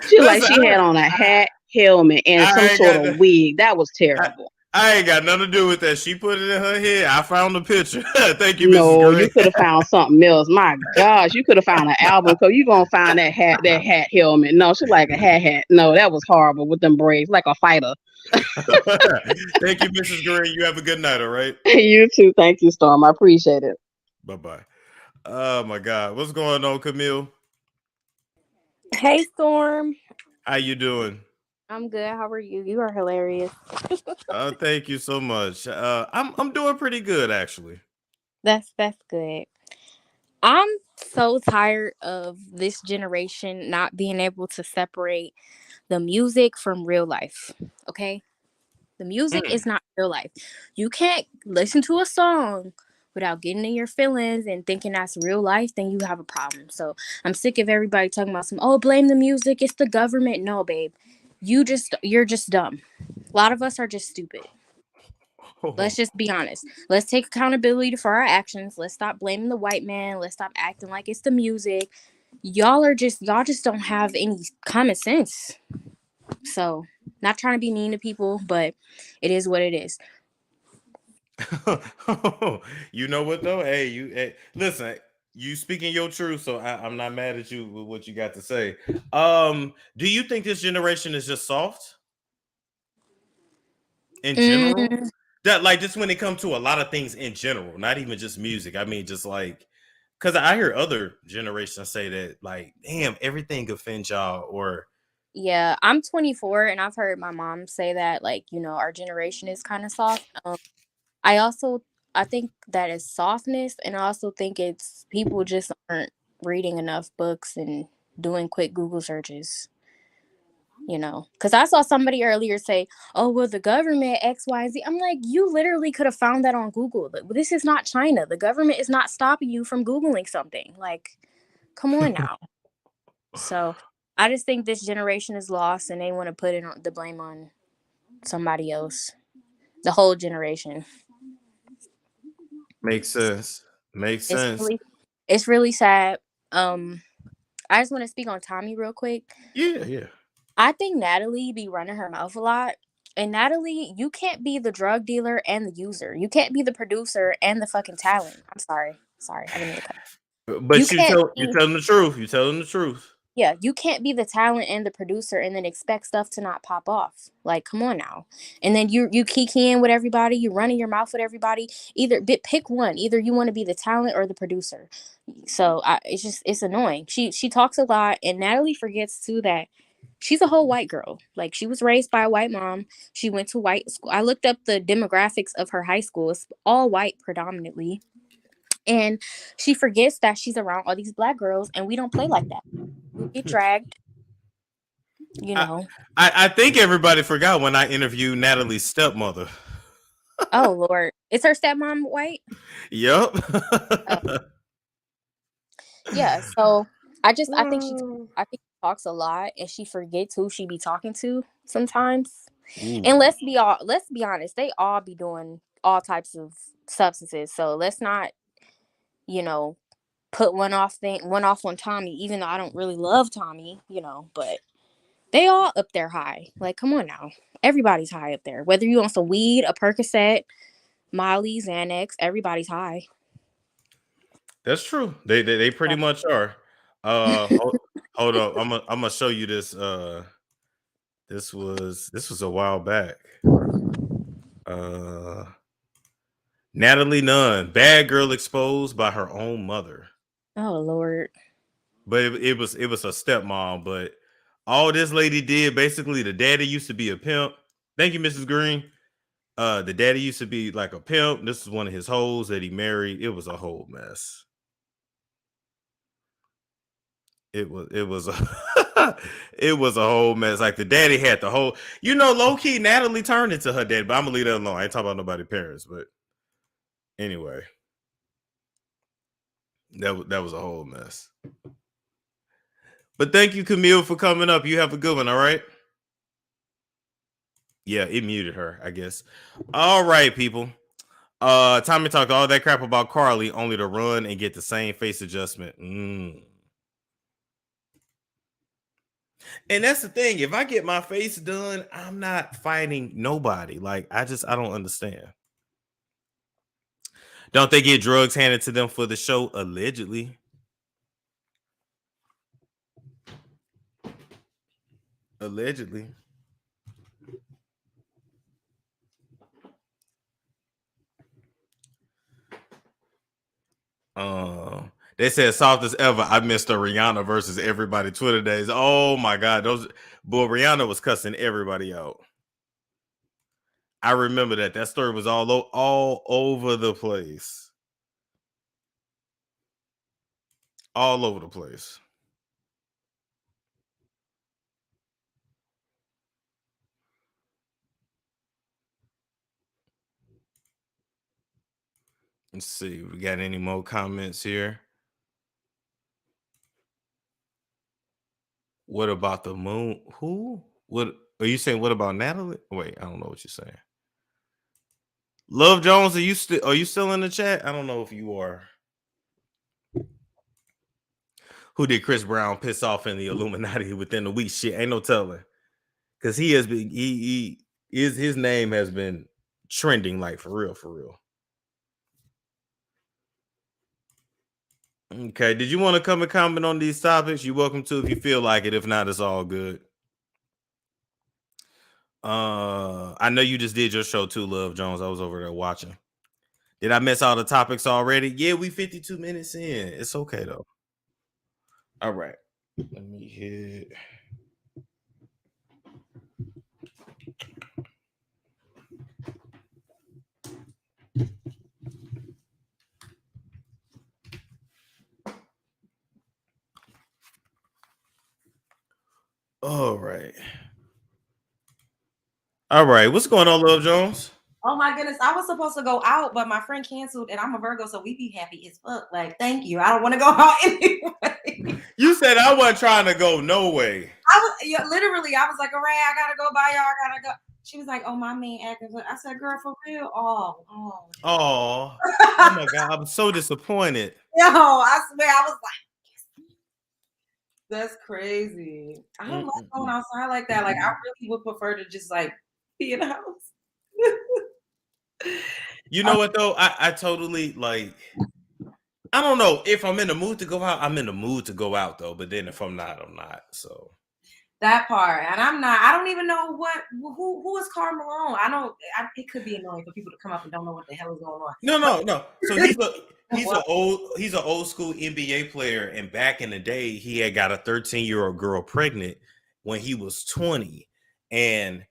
She like she had on a hat, helmet, and some sort of wig. That was terrible. I ain't got nothing to do with that. She put it in her head. I found the picture. Thank you, Mrs. No, Gray. you could have found something else. My gosh, you could have found an album cover. You gonna find that hat helmet. No, she like a hat. No, that was horrible with them braids, like a fighter. Thank you, Mrs. Gray. You have a good night, all right? You too. Thank you, Storm. I appreciate it. Bye-bye. Oh my God. What's going on, Camille? Hey, Storm. How you doing? I'm good. How are you? You are hilarious. Thank you so much. I'm doing pretty good, actually. That's good. I'm so tired of this generation not being able to separate the music from real life. Okay? The music is not real life. You can't listen to a song without getting in your feelings and thinking that's real life, then you have a problem. So I'm sick of everybody talking about blame the music, it's the government. No, babe. You're just dumb. A lot of us are just stupid. Let's just be honest. Let's take accountability for our actions. Let's stop blaming the white man. Let's stop acting like it's the music. Y'all just don't have any common sense. So, not trying to be mean to people, but it is what it is. You know what though? Hey, listen. You speaking your truth, so I'm not mad at you with what you got to say. Do you think this generation is just soft in general? That like just when it comes to a lot of things in general, not even just music. I mean, just like because I hear other generations say that, like, damn, everything offends y'all, or yeah, I'm 24 and I've heard my mom say that, like, our generation is kind of soft. I think that is softness, and I also think it's people just aren't reading enough books and doing quick Google searches. Because I saw somebody earlier say, oh, well, the government X, Y, and Z. I'm like, you literally could have found that on Google. This is not China. The government is not stopping you from Googling something. Like, come on now. So I just think this generation is lost and they want to put the blame on somebody else. The whole generation. Makes sense. It's really sad. I just want to speak on Tommie real quick. Yeah. I think Natalie be running her mouth a lot. And Natalie, you can't be the drug dealer and the user. You can't be the producer and the fucking talent. I'm sorry. I didn't mean to cut. But you're telling the truth. You're telling the truth. Yeah, you can't be the talent and the producer and then expect stuff to not pop off. Like, come on now. And then you kikiing with everybody. You running your mouth with everybody. Pick one. Either you want to be the talent or the producer. So it's annoying. She talks a lot, and Natalie forgets too that she's a whole white girl. Like, she was raised by a white mom. She went to white school. I looked up the demographics of her high school. It's all white predominantly. And she forgets that she's around all these black girls, and we don't play like that. We get dragged, you know. I think everybody forgot when I interviewed Natalie's stepmother. Oh Lord, is her stepmom white? Yep. Yeah. So I think she talks a lot, and she forgets who she be talking to sometimes. Ooh. And let's be honest, they all be doing all types of substances. So let's not, you know, put one off on Tommie, even though I don't really love Tommie, you know, but they all up there high. Like, come on now. Everybody's high up there. Whether you on some weed, a Percocet, Molly, Xanax, everybody's high. That's true. They pretty much are. Hold up. I'm gonna show you this. This was a while back. Natalie Nunn, bad girl exposed by her own mother. Oh Lord. But it was a stepmom. But all this lady did, basically, the daddy used to be a pimp. Thank you, Mrs. Green. The daddy used to be like a pimp. This is one of his hoes that he married. It was a whole mess. It was it was a whole mess. Like the daddy had the whole, low key Natalie turned into her dad, but I'm gonna leave that alone. I ain't talking about nobody's parents, but anyway, that was a whole mess. But thank you, Camille, for coming up. You have a good one, all right? Yeah, it muted her, I guess. All right, people. Tommy talked all that crap about Carly only to run and get the same face adjustment. And that's the thing. If I get my face done, I'm not fighting nobody. Like, I don't understand. Don't they get drugs handed to them for the show? Allegedly. Allegedly. They said soft as ever. I missed a Rihanna versus everybody Twitter days. Oh my God. Rihanna was cussing everybody out. I remember that. That story was all over the place. All over the place. Let's see. We got any more comments here? What about the moon? Who? What are you saying? What about Natalie? Wait, I don't know what you're saying. Love Jones, are you still in the chat? I don't know if you are. Who did Chris Brown piss off in the Illuminati within a week? Shit, ain't no telling. Because he has been his name has been trending like for real, for real. Okay, did you want to come and comment on these topics? You're welcome to if you feel like it. If not, it's all good. I know you just did your show too, Love Jones. I was over there watching. Did I miss all the topics already? Yeah, we 52 minutes in. It's okay though. All right. Let me hit. All right. All right. What's going on, Love Jones? Oh my goodness, I was supposed to go out, but my friend canceled, and I'm a Virgo, so we be happy as fuck. Like, thank you. I don't want to go out anyway. You said I wasn't trying to go no way. Literally, I was like, all right, I gotta go by y'all. I gotta go. She was like, oh, my man acting. I said, girl, for real? Oh my God, I'm so disappointed. Yo, I swear, I was like, that's crazy. I don't like going outside like that. Like, I really would prefer to just like be in the house. You know what though? I totally like. I don't know if I'm in the mood to go out. I'm in the mood to go out though, but then if I'm not, I'm not. So that part, and I'm not. I don't even know who is Karl Malone. It could be annoying for people to come up and don't know what the hell is going on. No. So he's an old school NBA player, and back in the day, he had got a 13-year-old girl pregnant when he was 20, and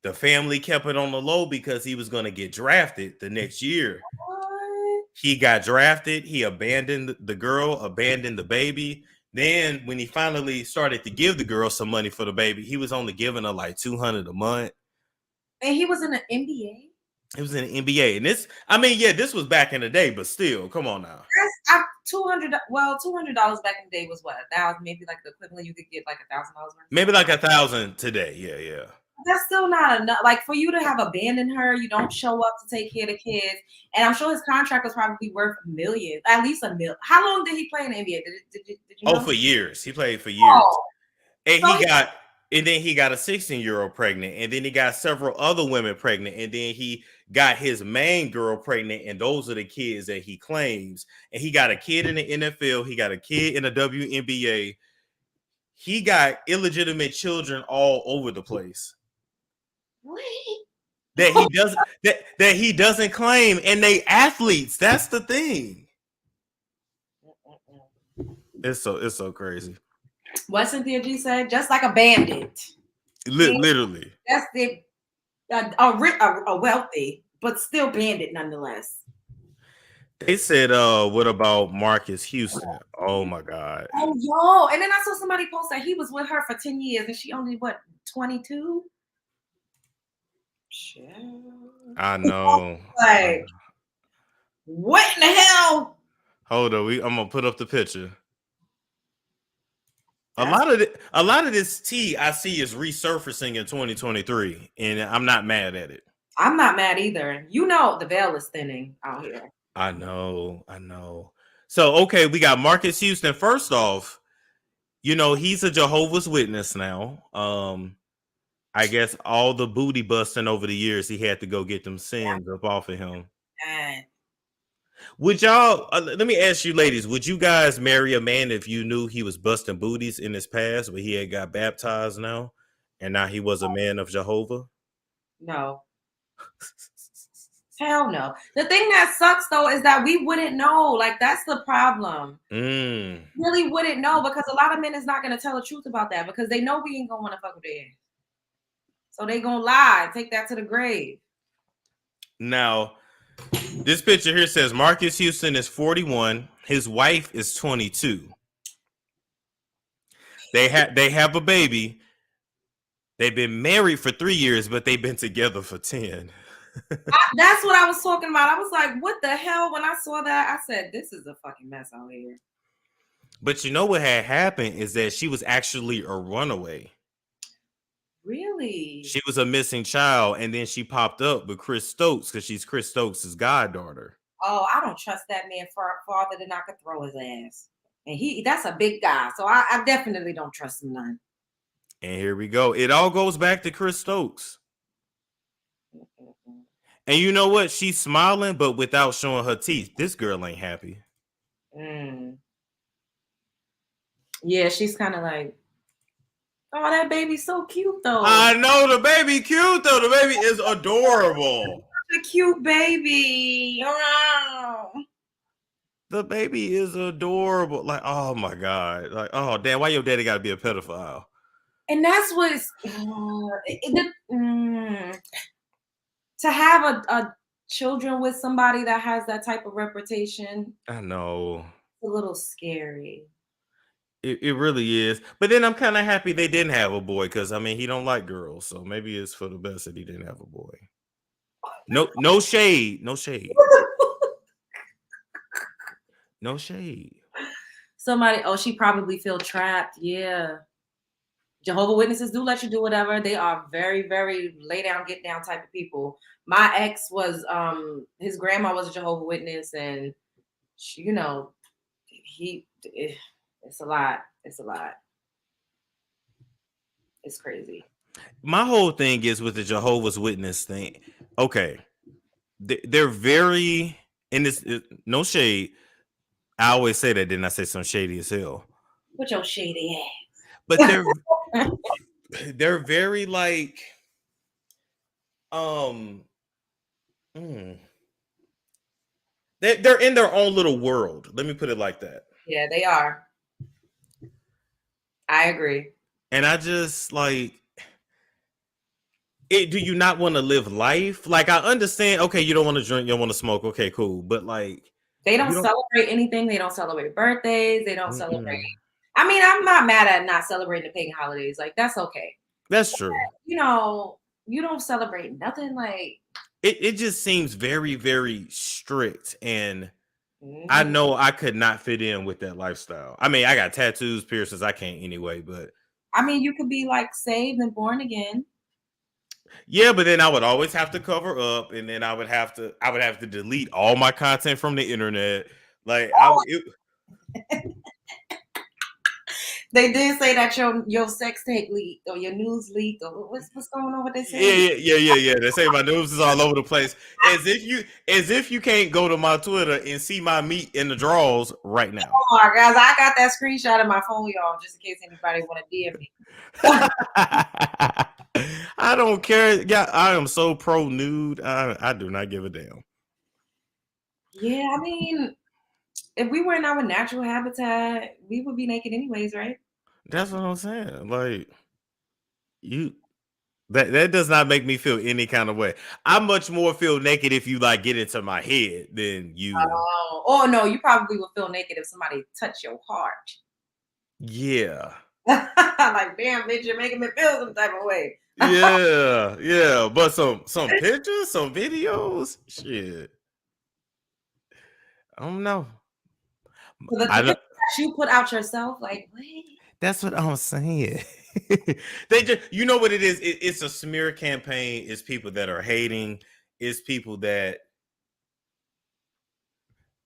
the family kept it on the low because he was going to get drafted the next year. What? He got drafted. He abandoned the girl, abandoned the baby. Then when he finally started to give the girl some money for the baby, he was only giving her like $200 a month. And he was in the NBA. It was in the NBA, and this, I mean, yeah, this was back in the day, but still, come on now. That's $200. Well, $200 back in the day was what, 1,000? Maybe like the equivalent, you could get like $1,000. Maybe like 1,000 today. Yeah. That's still not enough. Like for you to have abandoned her, you don't show up to take care of the kids, and I'm sure his contract was probably worth $1 million, at least $1 million. How long did he play in the NBA? Did you know? Oh, for years. He played for years, and So then he got a 16-year-old pregnant, and then he got several other women pregnant, and then he got his main girl pregnant, and those are the kids that he claims. And he got a kid in the NFL, he got a kid in the WNBA. He got illegitimate children all over the place. What? That he doesn't claim, and they athletes. That's the thing. It's so crazy. What Cynthia G said, just like a bandit. Literally. That's the a wealthy, but still bandit nonetheless. They said, what about Marcus Houston? Oh my God. Oh, yo. And then I saw somebody post that he was with her for 10 years and she only, what, 22? Shit. I know. Like, what in the hell? Hold on, I'm gonna put up the picture. A lot of this tea I see is resurfacing in 2023, and I'm not mad at it. I'm not mad either. You know the veil is thinning out here. I know. So, okay, we got Marcus Houston. First off, you know, he's a Jehovah's Witness now. I guess all the booty busting over the years, he had to go get them sins up off of him. Would y'all, let me ask you ladies, would you guys marry a man if you knew he was busting booties in his past, but he had got baptized now, and now he was a man of Jehovah? No. Hell no. The thing that sucks though is that we wouldn't know. Like that's the problem. Really wouldn't know because a lot of men is not going to tell the truth about that because they know we ain't going to want to fuck with their ass. So they going to lie, take that to the grave. Now, this picture here says Marcus Houston is 41. His wife is 22. They have a baby. They've been married for 3 years, but they've been together for 10. That's what I was talking about. I was like, what the hell? When I saw that, I said, this is a fucking mess out here. But you know what had happened is that she was actually a runaway. Really? She was a missing child, and then she popped up with Chris Stokes because she's Chris Stokes' goddaughter. Oh, I don't trust that man farther than I could throw his ass. And that's a big guy, so I definitely don't trust him none. And here we go. It all goes back to Chris Stokes. And you know what? She's smiling, but without showing her teeth. This girl ain't happy. Yeah, she's kind of like, oh, that baby's so cute, though. I know the baby cute, though. The baby is adorable. Such a cute baby. Oh. The baby is adorable. Like, oh my God. Like, oh damn, why your daddy gotta be a pedophile? And that's what's to have a children with somebody that has that type of reputation. I know. It's a little scary. It really is. But then I'm kind of happy they didn't have a boy because I mean he don't like girls, so maybe it's for the best that he didn't have a boy. No shade. No shade. No shade. Somebody, she probably feel trapped. Yeah. Jehovah's Witnesses do let you do whatever. They are very, very lay down, get down type of people. My ex was, his grandma was a Jehovah's Witness, and she, you know, it's a lot. It's a lot. It's crazy. My whole thing is with the Jehovah's Witness thing. Okay, they're very, and this no shade. I always say that, then I say some shady as hell. With your shady ass. But they're very like they're in their own little world. Let me put it like that. Yeah, they are. I agree. And I just like it. Do you not want to live life? Like I understand, okay, you don't want to drink, you don't want to smoke, okay, cool. But like They don't celebrate anything. They don't celebrate birthdays. They don't Mm-mm. celebrate. I mean, I'm not mad at not celebrating the pagan holidays. Like, that's okay. That's true. You know, you don't celebrate nothing. Like, it just seems very, very strict. And I know I could not fit in with that lifestyle. I mean, I got tattoos, piercings. I can't anyway, but I mean, you could be like saved and born again. yeah, but then I would always have to cover up, and then I would have to delete all my content from the internet. Like They did say that your sex tape leaked or your news leaked or what's going on? What they say? Yeah. They say my news is all over the place. As if you can't go to my Twitter and see my meat in the draws right now. Oh my guys, I got that screenshot of my phone, y'all, just in case anybody want to DM me. I don't care. Yeah, I am so pro nude. I do not give a damn. Yeah, I mean, if we were in our natural habitat, we would be naked anyways, right? That's what I'm saying. Like that does not make me feel any kind of way. I much more feel naked if you like get into my head than you. Oh no, you probably would feel naked if somebody touched your heart. Yeah. Like, damn, bitch, you're making me feel some type of way. Yeah. But some pictures, some videos, shit. I don't know. So the picture that you put out yourself, like, wait. That's what I'm saying. They just, you know what it is? It's a smear campaign. It's people that are hating. It's people that.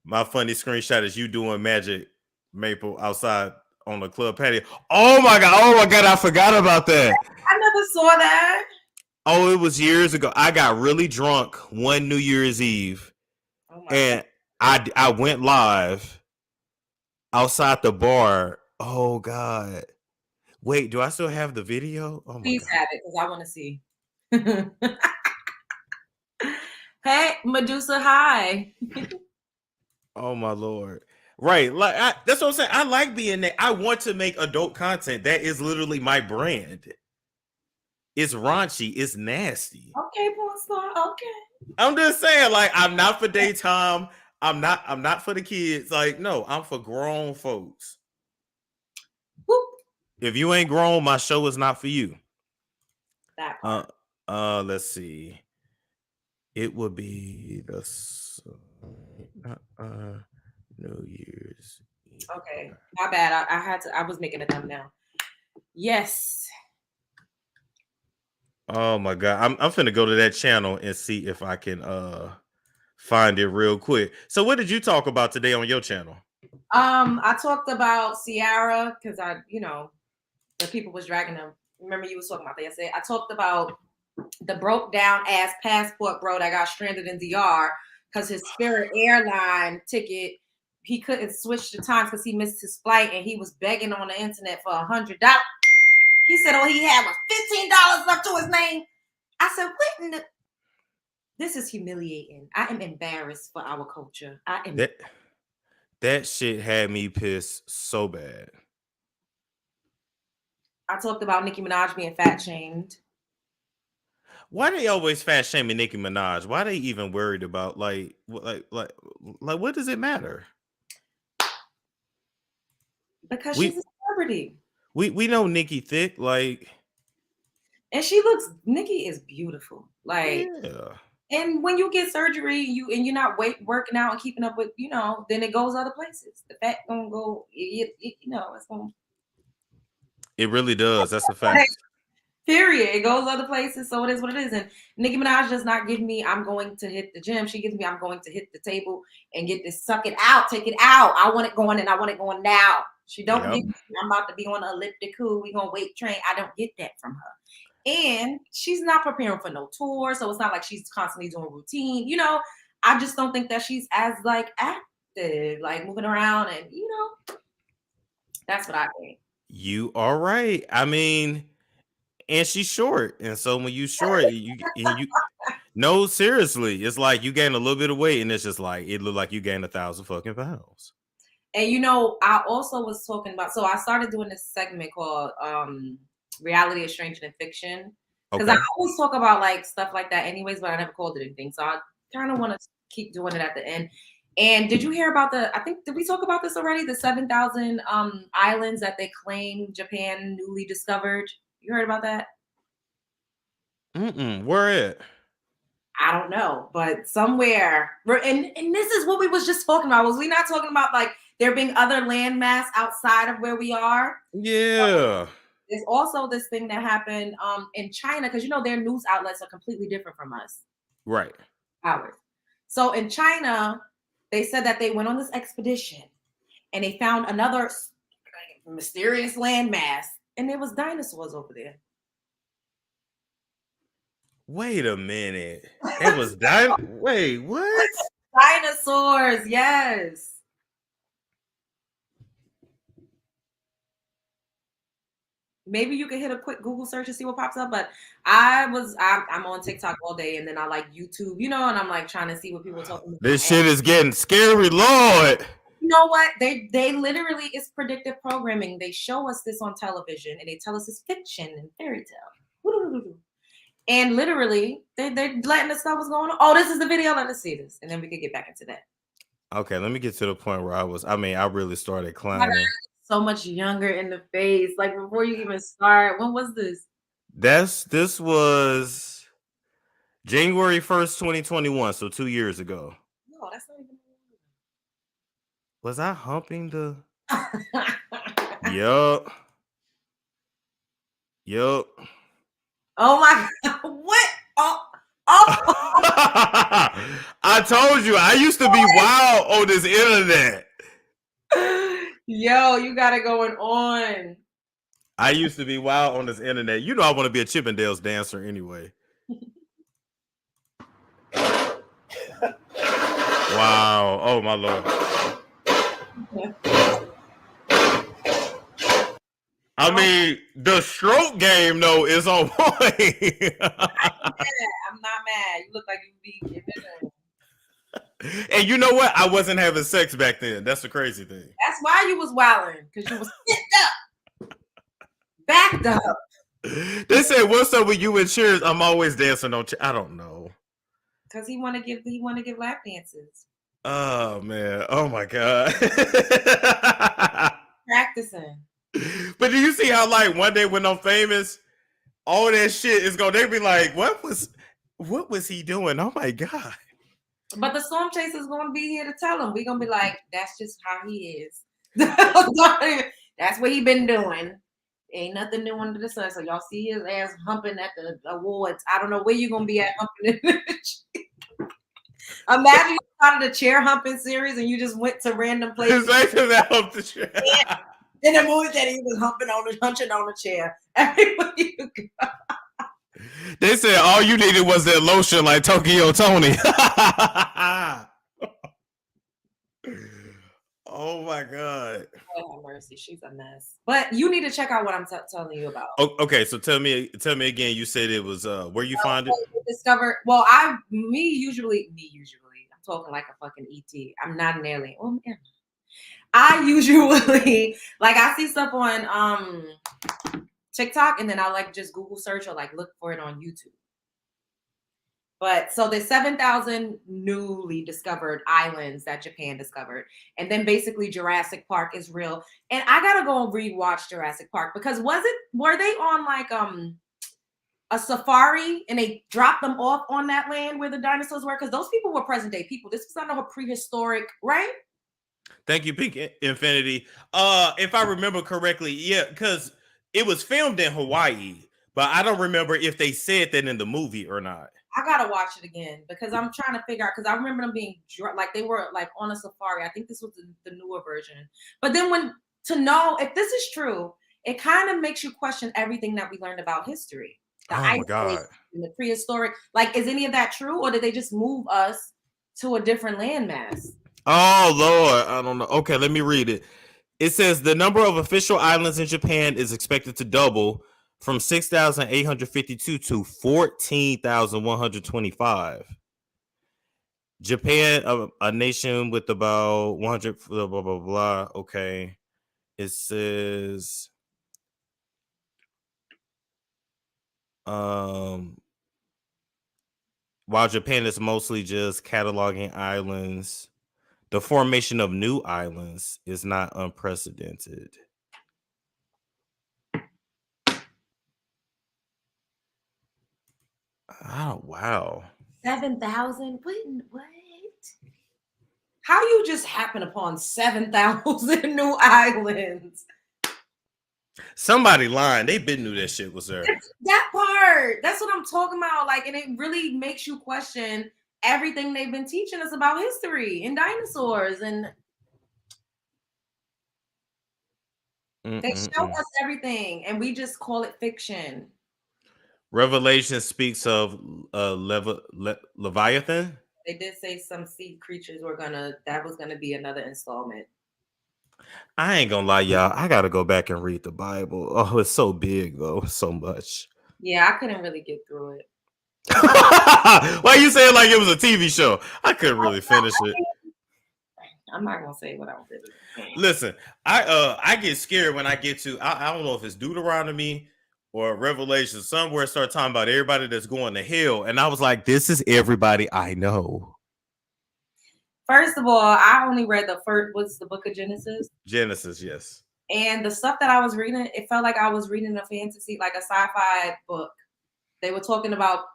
My funny screenshot is you doing magic maple outside on the club patio. Oh my god! I forgot about that. I never saw that. Oh, it was years ago. I got really drunk one New Year's Eve, and I went live outside the bar. Oh god. Wait, do I still have the video? Oh my Please god. have it because I want to see. Hey, Medusa, hi. Oh my lord. Right. Like that's what I'm saying. I like being there. I want to make adult content. That is literally my brand. It's raunchy. It's nasty. Okay, porn star. Okay. I'm just saying, like, I'm not for daytime. I'm not for the kids. Like, no, I'm for grown folks. Whoop. If you ain't grown, my show is not for you. That part. Let's see. It would be the New Year's Eve. Okay, my bad. I was making a thumbnail. Yes. Oh my god. I'm finna go to that channel and see if I can find it real quick. So what did you talk about today on your channel? I talked about Ciara because the people was dragging them. Remember you was talking about that yesterday. I talked about the broke down ass passport bro that got stranded in DR because his Spirit airline ticket, he couldn't switch the times because he missed his flight and he was begging on the internet for $100. He said all he had was $15 left to his name. I said, what in the... This is humiliating. I am embarrassed for our culture. I am. That shit had me pissed so bad. I talked about Nicki Minaj being fat shamed. Why they always fat shaming Nicki Minaj? Why they even worried about like what does it matter? Because she's a celebrity. We know Nicki thick, like, and Nicki is beautiful. Like, yeah. And when you get surgery, you're not working out and keeping up with, then it goes other places. The fat gonna go, it's gonna. It really does. That's a fact. Period. It goes other places, so it is what it is. And Nicki Minaj does not give me, I'm going to hit the gym. She gives me, I'm going to hit the table and get this, suck it out, take it out. I want it going and I want it going now. She don't give me, I'm about to be on an elliptical. We gonna weight train. I don't get that from her. And she's not preparing for no tour, so it's not like she's constantly doing routine. I just don't think that she's as like active, like moving around, and that's what I think. You are right. I mean, and she's short, and so when you short, you no, seriously, it's like you gain a little bit of weight, and it's just like it looked like you gained 1,000 fucking pounds. And I also was talking about. So I started doing this segment called Reality is Stranger Than Fiction, because I always talk about like stuff like that, anyways, but I never called it anything. So I kind of want to keep doing it at the end. And did you hear about did we talk about this already? The 7,000 islands that they claim Japan newly discovered. You heard about that? Where at? I don't know, but somewhere. And this is what we was just talking about. Was we not talking about like there being other landmass outside of where we are? Yeah. There's also this thing that happened in China, because their news outlets are completely different from us. Right. Ours. So in China, they said that they went on this expedition and they found another mysterious landmass, and there was dinosaurs over there. Wait a minute. It was Wait, what? Dinosaurs, yes. Maybe you can hit a quick Google search and see what pops up. But I'm on TikTok all day, and then I like YouTube, and I'm like trying to see what people are talking about. This shit is getting scary, Lord. You know what? They literally, it's predictive programming. They show us this on television, and they tell us it's fiction and fairy tale. And literally, they're letting us know what's going on. Oh, this is the video. Let us see this, and then we can get back into that. Okay, let me get to the point where I really started climbing. So much younger in the face, like before you even start. When was this? This was January 1st, 2021, so 2 years ago. No, that's not even. Was I humping the? Yup. Oh my God! What? Oh. I told you I used to be wild on this internet. Yo, you got it going on. I used to be wild on this internet. I want to be a Chippendales dancer anyway. Wow. Oh my Lord. I mean, the stroke game though is on point. I'm not mad. You look like you be. And you know what? I wasn't having sex back then. That's the crazy thing. That's why you was wilding, because you was backed up. They said, "What's up with you and Cheers?" I'm always dancing on. I don't know. Because he want to give lap dances. Oh man! Oh my God! Practicing. But do you see how like one day when I'm famous, all that shit is gonna? They be like, what was he doing? Oh my God! But the storm chaser is gonna be here to tell him. We're gonna be like, that's just how he is. That's what he been doing. Ain't nothing new under the sun. So y'all see his ass humping at the awards. I don't know where you're gonna be at humping it. Imagine you started a chair humping series and you just went to random places. The chair. Yeah. In the movie that he was hunching on the chair. Everywhere you go. They said all you needed was that lotion like Tokyo Toni. Oh my God. Oh, have mercy. She's a mess. But you need to check out what I'm telling you about. Okay, so tell me again. You said it was where you find it? Discover. Well, usually. I'm talking like a fucking ET. I'm not an alien. Oh, yeah. I usually I see stuff on TikTok, and then I'll just Google search or look for it on YouTube. But so there's 7,000 newly discovered islands that Japan discovered. And then basically Jurassic Park is real. And I gotta go and rewatch Jurassic Park, because were they on a safari and they dropped them off on that land where the dinosaurs were? Because those people were present day people. This was not a prehistoric, right? Thank you, Pink Infinity. If I remember correctly, yeah, because it was filmed in Hawaii, but I don't remember if they said that in the movie or not. I gotta watch it again, because I'm trying to figure out, because I remember them being they were on a safari. I think this was the newer version. But then to know if this is true, it kind of makes you question everything that we learned about history. Oh my God. And the prehistoric, is any of that true, or did they just move us to a different landmass? Oh Lord, I don't know. Okay, let me read it. It says the number of official islands in Japan is expected to double from 6,852 to 14,125. Japan, a nation with about 100, blah, blah, blah, blah. Okay. It says, while Japan is mostly just cataloging islands, The formation of new islands is not unprecedented. Oh, wow. 7,000? What? How you just happen upon 7,000 new islands? Somebody lying. They been knew that shit was there. That part. That's what I'm talking about. Like, and it really makes you question everything they've been teaching us about history and dinosaurs. And they show us everything, and we just call it fiction. Revelation speaks of Leviathan. They did say some sea creatures that was gonna be another installment. I ain't gonna lie, y'all. I gotta go back and read the Bible. Oh, it's so big though, so much. Yeah, I couldn't really get through it. Why you saying like it was a TV show? I couldn't really finish it. I'm not gonna say what I was doing. Listen, I get scared when I get to I don't know if it's Deuteronomy or Revelation, somewhere start talking about everybody that's going to hell. And I was like, this is everybody I know. First of all, I only read the first, what's the book of Genesis? Genesis, yes. And the stuff that I was reading, it felt like I was reading a fantasy, like a sci-fi book. They were talking about,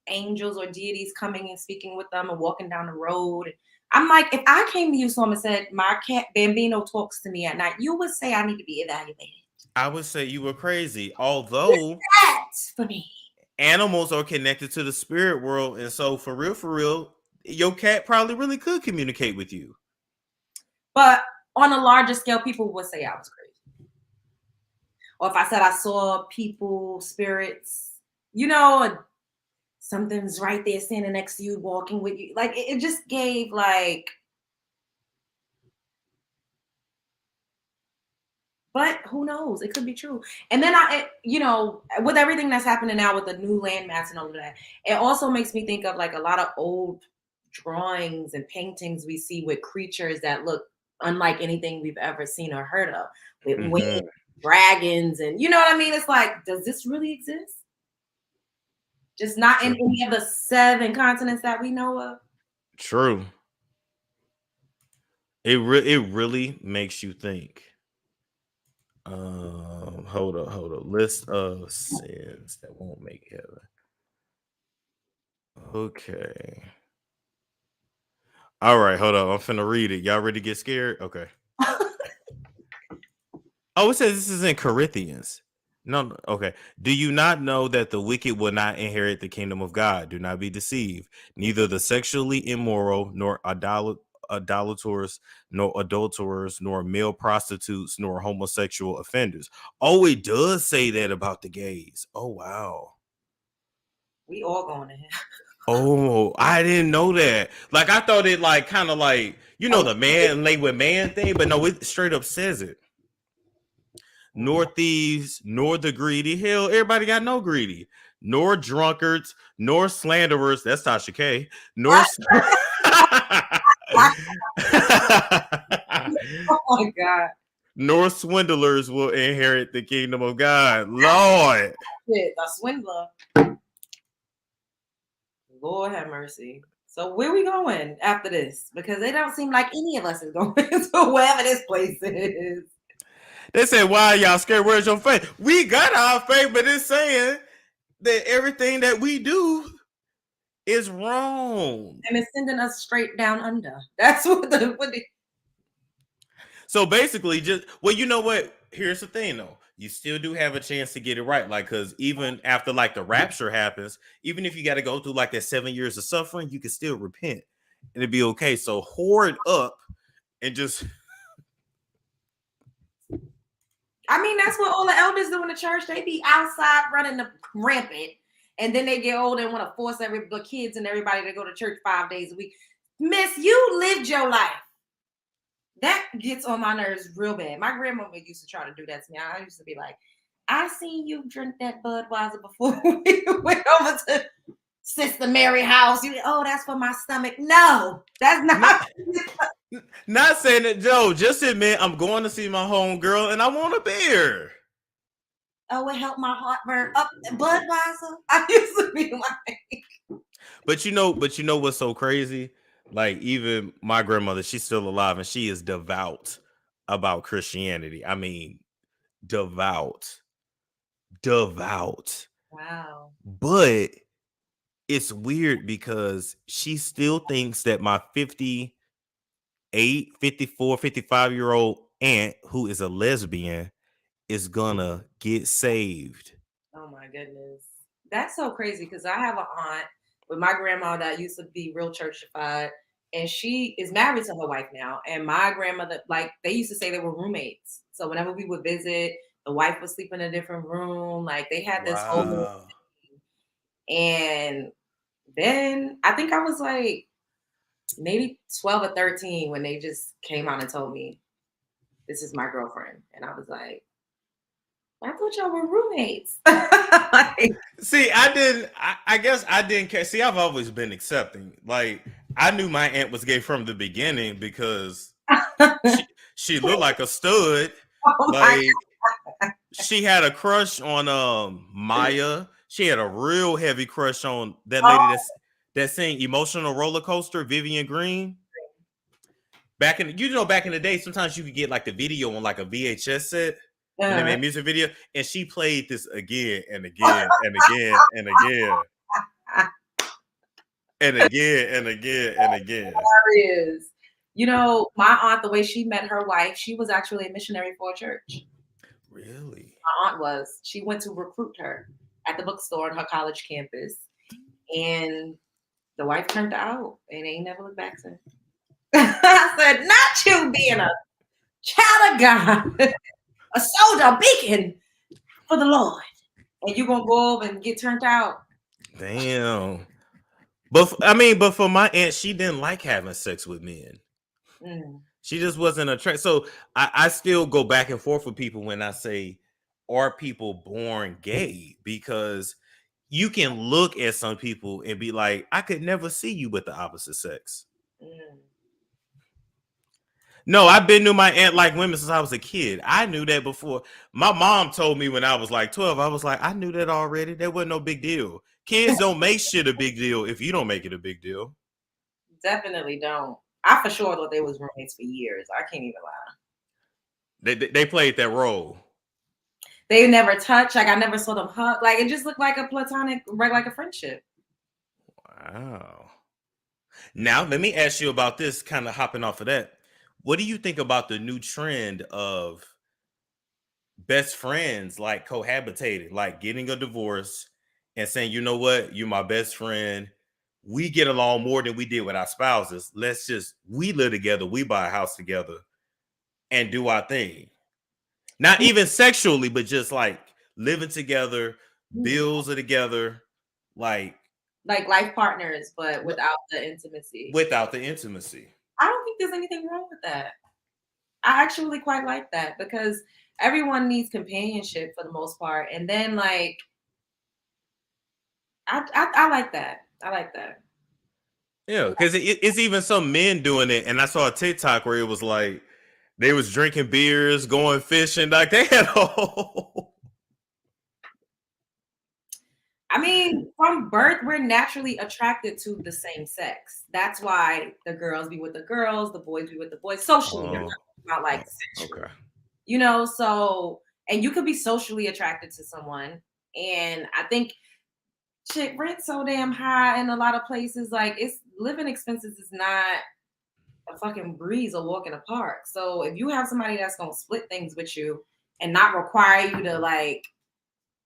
angels or deities coming and speaking with them and walking down the road. I'm like, if I came to you, someone said, my cat Bambino talks to me at night, you would say I need to be evaluated. I would say you were crazy. Although that's for me. Animals are connected to the spirit world. And so for real, your cat probably really could communicate with you. But on a larger scale, people would say I was crazy. Or if I said I saw people, spirits, something's right there standing next to you, walking with you. Like it just gave like, but who knows? It could be true. And then with everything that's happening now with the new landmass and all of that, it also makes me think of like a lot of old drawings and paintings we see with creatures that look unlike anything we've ever seen or heard of, with winged dragons, and you know what I mean? It's like, does this really exist? Just not in any of the 7 continents that we know of. True. It really makes you think. Hold up. List of sins that won't make heaven. Okay. All right, hold up. I'm finna read it. Y'all ready to get scared? Okay. Oh, it says this is in Corinthians. No, okay. Do you not know that the wicked will not inherit the kingdom of God? Do not be deceived. Neither the sexually immoral, nor idolaters, nor adulterers, nor male prostitutes, nor homosexual offenders. Oh, it does say that about the gays. Oh, wow. We all going to hell. Oh, I didn't know that. Like, I thought it like kind of like, the man lay with man thing, but no, it straight up says it. Nor thieves, nor the greedy. Hell, everybody got no greedy. Nor drunkards, nor slanderers. That's Tasha K. Nor oh my God. Nor swindlers will inherit the kingdom of God. Lord. A swindler. Lord have mercy. So where we going after this? Because they don't seem like any of us is going to wherever this place is. They say, why are y'all scared? Where's your faith? We got our faith, but it's saying that everything that we do is wrong. And it's sending us straight down under. That's what So basically, you know what? Here's the thing, though. You still do have a chance to get it right. Like, because even after like the rapture happens, even if you got to go through like that 7 years of suffering, you can still repent and it'd be okay. So hoard up and just... I mean, that's what all the elders do in the church. They be outside running the rampant, and then they get older and want to force the kids and everybody to go to church 5 days a week. Miss, you lived your life. That gets on my nerves real bad. My grandmother used to try to do that to me. I used to be like, I seen you drink that Budweiser before we went over to Sister Mary house. That's for my stomach. No, that's not. Not saying that, Joe. Just admit I'm going to see my home girl and I want a beer. Oh, it helped my heartburn up. Budweiser. I used to be like. But you know what's so crazy? Like even my grandmother, she's still alive and she is devout about Christianity. I mean, devout. Wow. But it's weird because she still thinks that my 58, 54, 55-year-old aunt who is a lesbian is gonna get saved. Oh my goodness. That's so crazy because I have an aunt with my grandma that used to be real churchified, and she is married to her wife now. And my grandmother, like, they used to say they were roommates. So whenever we would visit, the wife would sleep in a different room. Like, they had this whole, Wow. and then I think I was like maybe 12 or 13 when they just came out and told me, this is my girlfriend. And I was like, I thought y'all were roommates. Like, See, I guess I didn't care. See, I've always been accepting. Like, I knew my aunt was gay from the beginning because she looked like a stud. oh my Like, she had a crush on Maya. She had a real heavy crush on that lady that sang Emotional Roller Coaster, Vivian Green. Back in the day, sometimes you could get like the video on like a VHS set. And they made music video, and she played this again and again and again and again and again and again and again. hilarious. You know, my aunt, the way she met her wife, she was actually a missionary for a church. Really? My aunt was. She went to recruit her at the bookstore on her college campus, and the wife turned her out, and they ain't never looked back since. I said, not you being a child of God, a soldier, a beacon for the Lord, and you gonna go over and get turned out. Damn. But for my aunt, she didn't like having sex with men. She just wasn't attracted. So I still go back and forth with people when I say, are people born gay? Because you can look at some people and be like, I could never see you with the opposite sex. No, I've been to my aunt like women since I was a kid. I knew that before. My mom told me when I was like 12. I was like, I knew that already. That wasn't no big deal. Kids don't make shit a big deal if you don't make it a big deal. Definitely don't. I for sure thought they was roommates for years. I can't even lie. They played that role. They never touched. Like, I never saw them hug. Like, it just looked like a platonic, like a friendship. Wow. Now, let me ask you about this, kind of hopping off of that. What do you think about the new trend of best friends like cohabitating, like getting a divorce and saying, you know what, you're my best friend. We get along more than we did with our spouses. We live together. We buy a house together and do our thing. Not even sexually, but just like living together, bills are together, like life partners, but without the intimacy. I don't think there's anything wrong with that. I actually quite like that because everyone needs companionship for the most part. And then like, I like that. I like that. Yeah, because it's even some men doing it. And I saw a TikTok where it was like, they was drinking beers, going fishing. Like they had a whole... I mean, from birth, we're naturally attracted to the same sex. That's why the girls be with the girls, the boys be with the boys. Socially, they're not like sexually. Okay. You know, so, and you could be socially attracted to someone. And I think shit, rent's so damn high in a lot of places. Like, it's living expenses is not a fucking breeze or walk in the park. So if you have somebody that's gonna split things with you and not require you to like,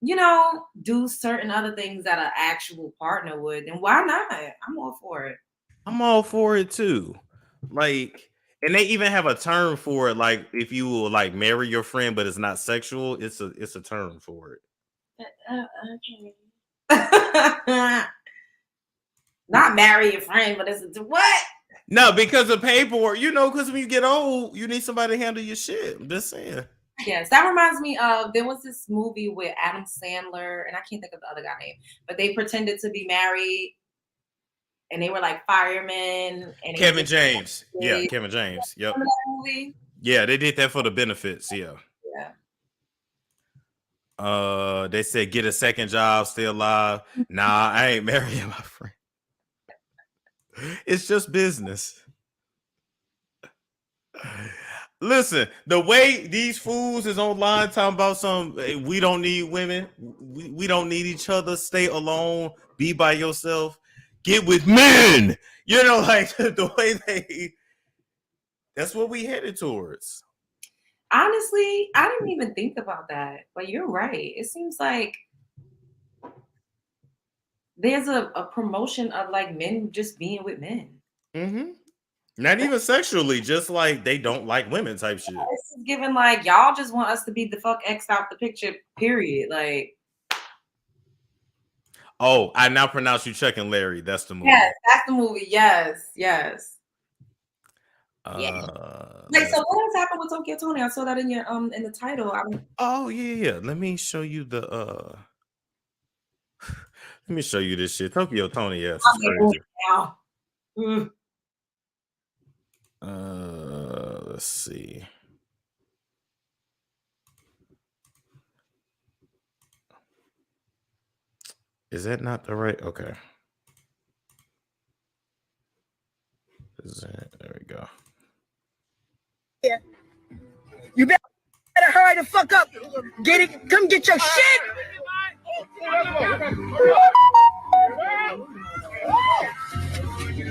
you know, do certain other things that an actual partner would, then why not? I'm all for it. I'm all for it too. Like, and they even have a term for it. Like, if you will like marry your friend, but it's not sexual, it's a term for it. Okay. Not marry your friend, but it's what? No, because of paperwork, you know, because when you get old, you need somebody to handle your shit. I'm just saying. Yes, that reminds me of, there was this movie with Adam Sandler, and I can't think of the other guy's name, but they pretended to be married, and they were like firemen. And Kevin James. Yeah, Kevin James. Yep. Remember that movie? Yeah, they did that for the benefits. Yeah. Yeah. They said get a second job, stay alive. Nah, I ain't marrying my friend. It's just business. Listen, the way these fools is online talking about some, we don't need women, we don't need each other, stay alone, be by yourself, get with men. You know, like the way that's what we headed towards. Honestly, I didn't even think about that, but you're right. It seems like there's a promotion of like men just being with men. Mm-hmm. Not even sexually, just like they don't like women type shit. This is given like y'all just want us to be the fuck X'd out the picture, period. Like, oh, I now pronounce you Chuck and Larry. That's the movie. Yes, that's the movie. Yes. Yeah. Like, so what has happened with Tokyo Toni? I saw that in your in the title. Oh yeah. Let me show you the let me show you this shit. Tokyo Toni, yes, it's crazy. Let's see. Is that not the right? Okay. There we go. Yeah. You better hurry the fuck up. Get it. Come get your shit.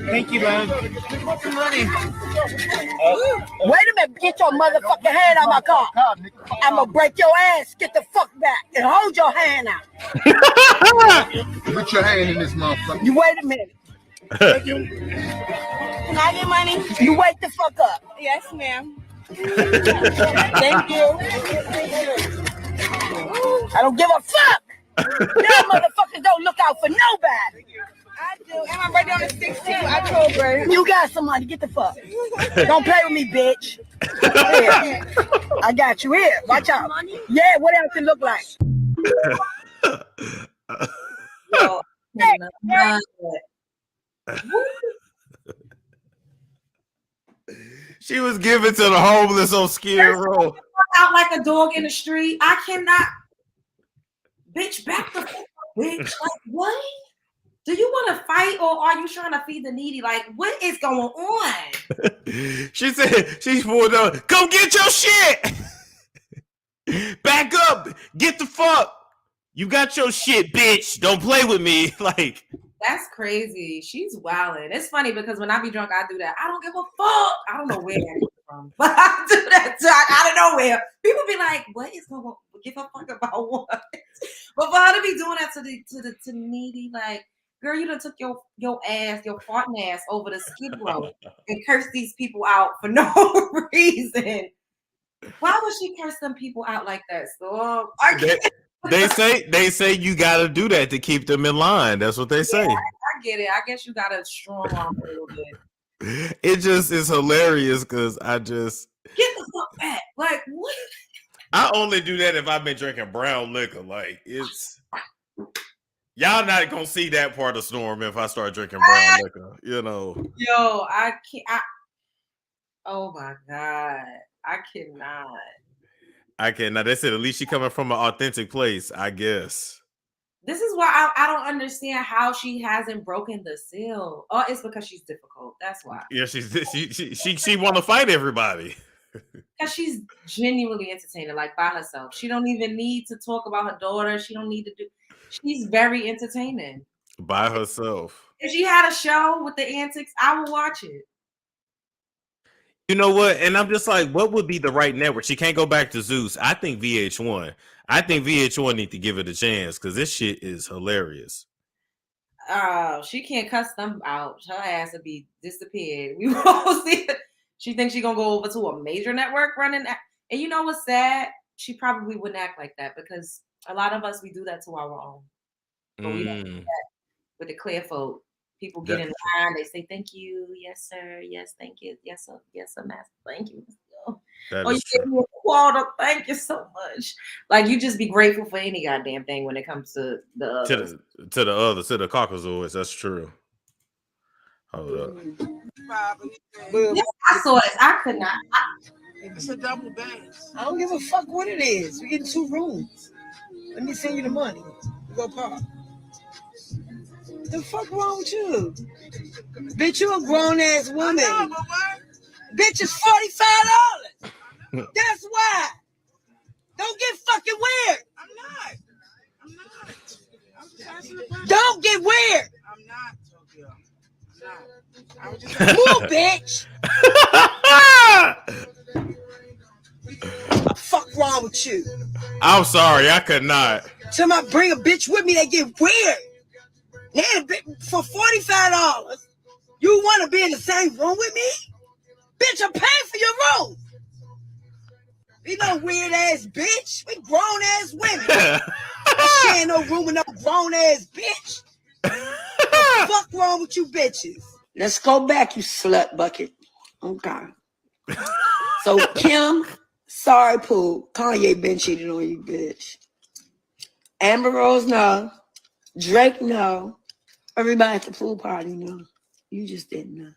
Thank you, love. Money. Wait a minute. Get your motherfucking hand out my car. I'm gonna break your ass. Get the fuck back and hold your hand out. Put your hand in this motherfucker. You wait a minute. Thank you. Can I get money? You wait the fuck up. Yes, ma'am. Thank you. I don't give a fuck. Y'all motherfuckers don't look out for nobody. I do. And my birthday on the 16th of October. You got somebody. Get the fuck. Don't play with me, bitch. Here. I got you here. Watch out. Yeah, what else it look like? Yo, She was given to the homeless on Skid Row. Out like a dog in the street. I cannot. Bitch, back the fuck up, bitch. Like, what? Do you want to fight or are you trying to feed the needy? Like, what is going on? She said, she's pulled up. Come get your shit. Back up. Get the fuck. You got your shit, bitch. Don't play with me. Like, that's crazy. She's wilding. It's funny because when I be drunk, I do that. I don't give a fuck. I don't know where that is from, but I do that out of nowhere. People be like, "What is going on? Give a fuck about what?" But for her to be doing that to the needy, like, girl, you done took your ass, your farting ass over the Skid Row and cursed these people out for no reason. Why would she curse them people out like that? So they say you got to do that to keep them in line. That's what they say. I get it. I guess you got to strong arm a little bit. It just is hilarious because I just get the fuck back. Like, what? I only do that if I've been drinking brown liquor. Like, it's y'all not gonna see that part of Storm if I start drinking brown liquor. You know. Yo, I can't. Oh my god, I cannot. I cannot. They said at least she coming from an authentic place, I guess. This is why I don't understand how she hasn't broken the seal. Oh, it's because she's difficult. That's why. Yeah, she want to fight everybody. Because she's genuinely entertaining, like by herself. She don't even need to talk about her daughter. She don't need to do. She's very entertaining by herself. If she had a show with the antics, I would watch it. You know what? And I'm just like, what would be the right network? She can't go back to Zeus. I think VH1. I think VH1 need to give it a chance because this shit is hilarious. Oh, she can't cuss them out. Her ass would be disappeared. We won't see it. She thinks she's gonna go over to a major network running that. And you know what's sad? She probably wouldn't act like that because a lot of us, we do that to our own. But we don't do that with the clear folk. People get in line, they say, thank you, yes, sir, yes, thank you, yes, sir, master, thank you. Oh, you gave me a quarter, thank you so much. Like, you just be grateful for any goddamn thing when it comes to the others. To the Caucasoids, that's true. Hold up. Yeah, I saw this. I could not. It's a double base. I don't give a fuck what it is. We're getting 2 rooms. Let me send you the money. We go park. The fuck wrong with you? Bitch, you a grown ass woman. Bitch, it's $45. That's why. Don't get fucking weird. Don't get weird. Move, bitch. Fuck wrong with you? I'm sorry, I could not. Till I bring a bitch with me, they get weird. For $45, you want to be in the same room with me? Bitch, I'm paying for your room. You know, weird ass bitch. We grown ass women. She ain't no room with no grown ass bitch. What the fuck wrong with you bitches? Let's go back, you slut bucket. Okay. So Kim, sorry, Pooh. Kanye been cheating on you, bitch. Amber Rose, no. Drake, no. Everybody at the pool party, no. You just didn't know.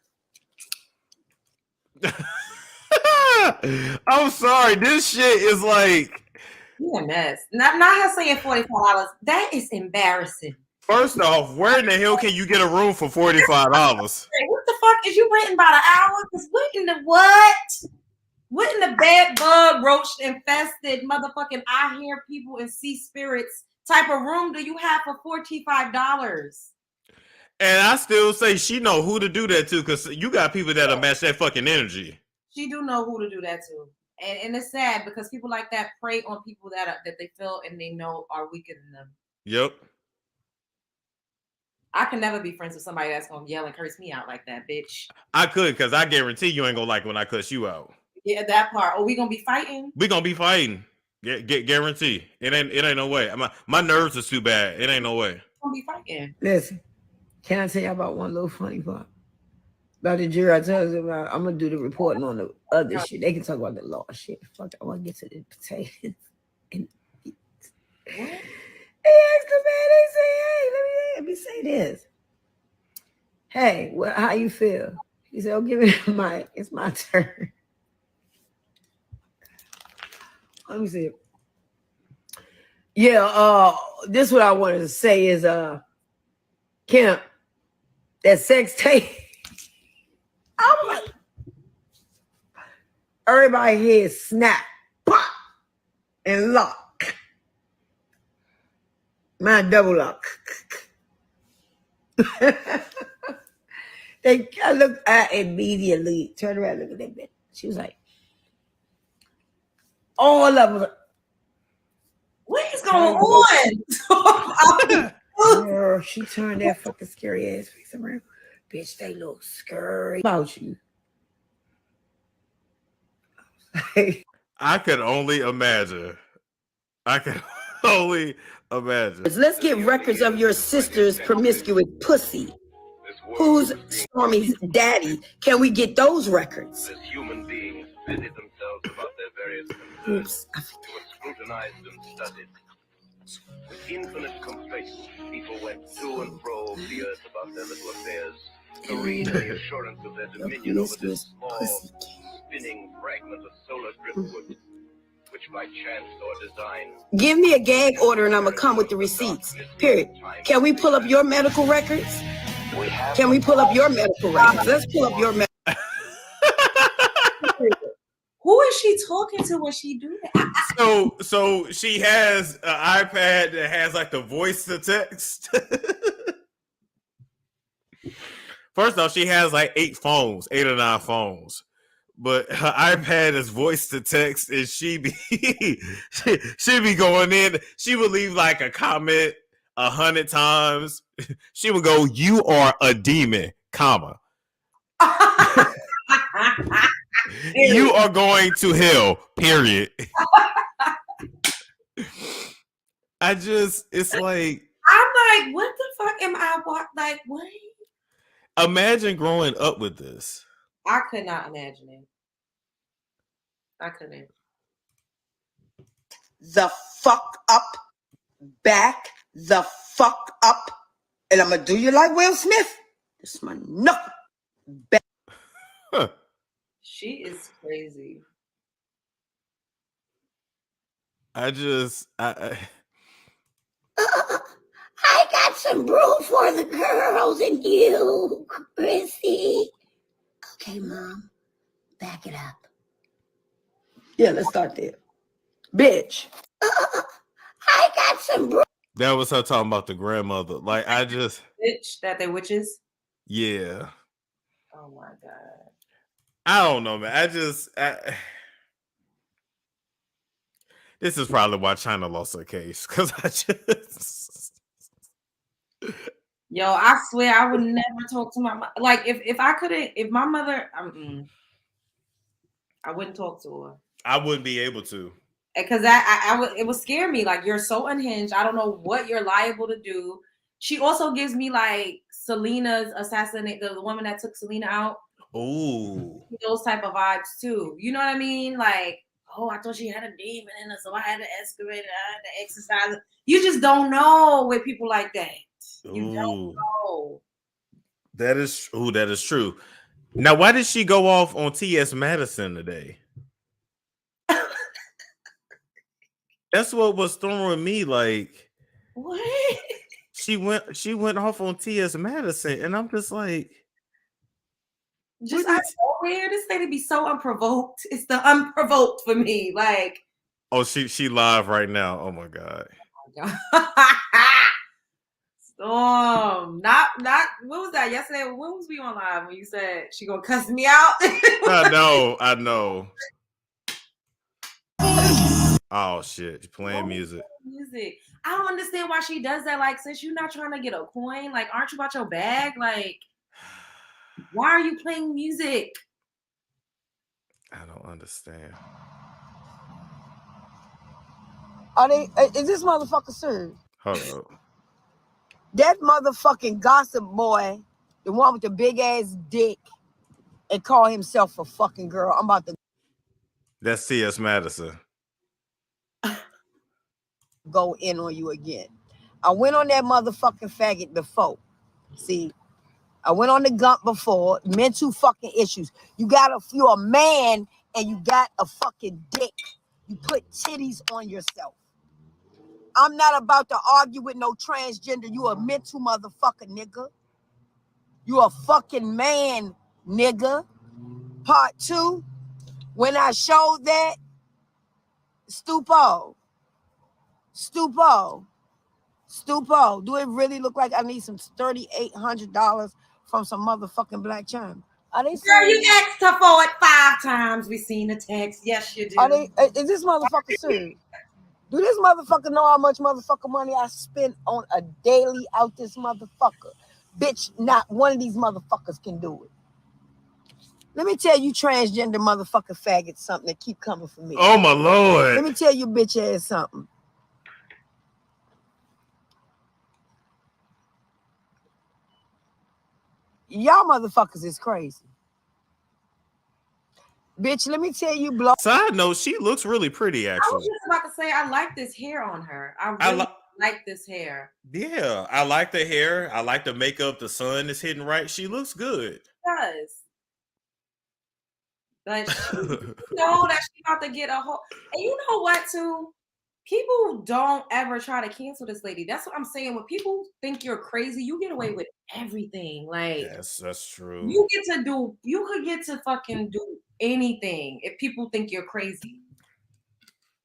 I'm sorry. This shit is like. You a mess. Not her saying $45. That is embarrassing. First off, where in the hell can you get a room for $45? What the fuck is you renting by the hour? Cause what in the what? What in the bed bug roach infested motherfucking I hear people and see spirits type of room do you have for $45? And I still say she know who to do that to, because you got people that'll match that fucking energy. She do know who to do that to. And it's sad because people like that prey on people that they feel and they know are weaker than them. Yep. I can never be friends with somebody that's gonna yell and curse me out like that, bitch. I could, because I guarantee you ain't gonna like when I cuss you out. Yeah, that part. Oh, we gonna be fighting? We gonna be fighting. Guarantee. It ain't no way. My nerves are too bad. It ain't no way. We're gonna be fighting. Listen, can I tell you about one little funny part? About the jury, I told you about. I'm gonna do the reporting on the other shit. They can talk about the law shit. Fuck, I want to get to the potatoes and eat. They asked the man. They say, "Hey, let me say this. Hey, how you feel?" He said, "Oh, give me the mic. It's my turn." Let me see. Yeah, this is what I wanted to say is Kim, that sex tape. I'm like, everybody here snap, pop, and lock. Mine double lock. I looked at immediately, turned around, look at that bitch. She was like, all of them. What is going on? Girl, she turned that fucking scary ass face around. Bitch, they look scary about you. I could only imagine. Let's get records of your sister's promiscuous pussy. Who's Stormy's daddy? Can we get those records? As human beings busy themselves about their various Oops. concerns, scrutinized and studied. With infinite complacency, people went to and fro the earth about their little affairs, serene in the assurance of their dominion over this small, spinning fragment of solar driftwood, which by chance or design... Give me a gag order and I'm gonna come with the receipts. Period. Can we pull up your medical records? Can we pull up your medical records? Let's pull up your medical. Who is she talking to when she do that? So she has an iPad that has like the voice to text. First off, she has like 8 or 9 phones. But her iPad is voice to text, and she be going in. She would leave like a comment 100 times. She would go, "You are a demon, comma. You are going to hell, period." It's like, I'm like, what the fuck am I like? What? Imagine growing up with this. I could not imagine it. I couldn't. The fuck up, back the fuck up, and I'm gonna do you like Will Smith. This is my knuckle back. Huh. She is crazy. I got some brew for the girls and you, Chrissy. Okay, Mom, back it up. Yeah, let's start there. Bitch. I got some brew. That was her talking about the grandmother. Like, I just. Bitch, that they witches? Yeah. Oh my God. I don't know, man. This is probably why China lost her case. Because I just. Yo, I swear I would never talk to my mother. Like, if I couldn't, if my mother, I wouldn't talk to her. I wouldn't be able to. Because I would, it would scare me. Like, you're so unhinged. I don't know what you're liable to do. She also gives me like Selena's assassinate, the woman that took Selena out. Ooh. Those type of vibes too. You know what I mean? Like, oh, I thought she had a demon in her, so I had to excavate it, I had to exercise it. You just don't know with people like that. You don't know. That is true. Now, why did she go off on T.S. Madison today? That's what was throwing me. Like, what? She went off on T.S. Madison, and I'm just like, just out of nowhere. This lady be so unprovoked. It's the unprovoked for me. Like, oh, she live right now. Oh my God. Storm. Not what was that yesterday? When was we on live when you said she gonna cuss me out? I know. Oh shit, you're playing music. I don't understand why she does that. Like, since you're not trying to get a coin, like, aren't you about your bag? Like, why are you playing music? I don't understand. Is this motherfucker serious? Hold up. That motherfucking gossip boy, the one with the big ass dick, and call himself a fucking girl. I'm about to. That's T.S. Madison. Go in on you again. I went on that motherfucking faggot before. See, I went on the gump before. Mental fucking issues. You're a man and you got a fucking dick. You put titties on yourself. I'm not about to argue with no transgender. You a mental motherfucker, nigga. You a fucking man, nigga. Part 2, when I showed that, Stupo. Do it really look like I need some $3,800 from some motherfucking black china? Are they Girl, you asked her for it 5 times. We seen the text. Yes, you do. Is this motherfucker serious? Do this motherfucker know how much motherfucker money I spend on a daily out this motherfucker? Bitch, not one of these motherfuckers can do it. Let me tell you transgender motherfucker faggots something that keep coming for me. Oh my Lord. Let me tell you bitch ass something. Y'all motherfuckers is crazy. Bitch, let me tell you, blow. Side note, she looks really pretty, actually. I was just about to say, I like this hair on her. I really like this hair. Yeah, I like the hair. I like the makeup. The sun is hitting right. She looks good. It does. But she know that she's about to get a whole. And you know what, too? People don't ever try to cancel this lady. That's what I'm saying. When people think you're crazy, you get away with everything. Like, yes, that's true. You could get to fucking do anything if people think you're crazy.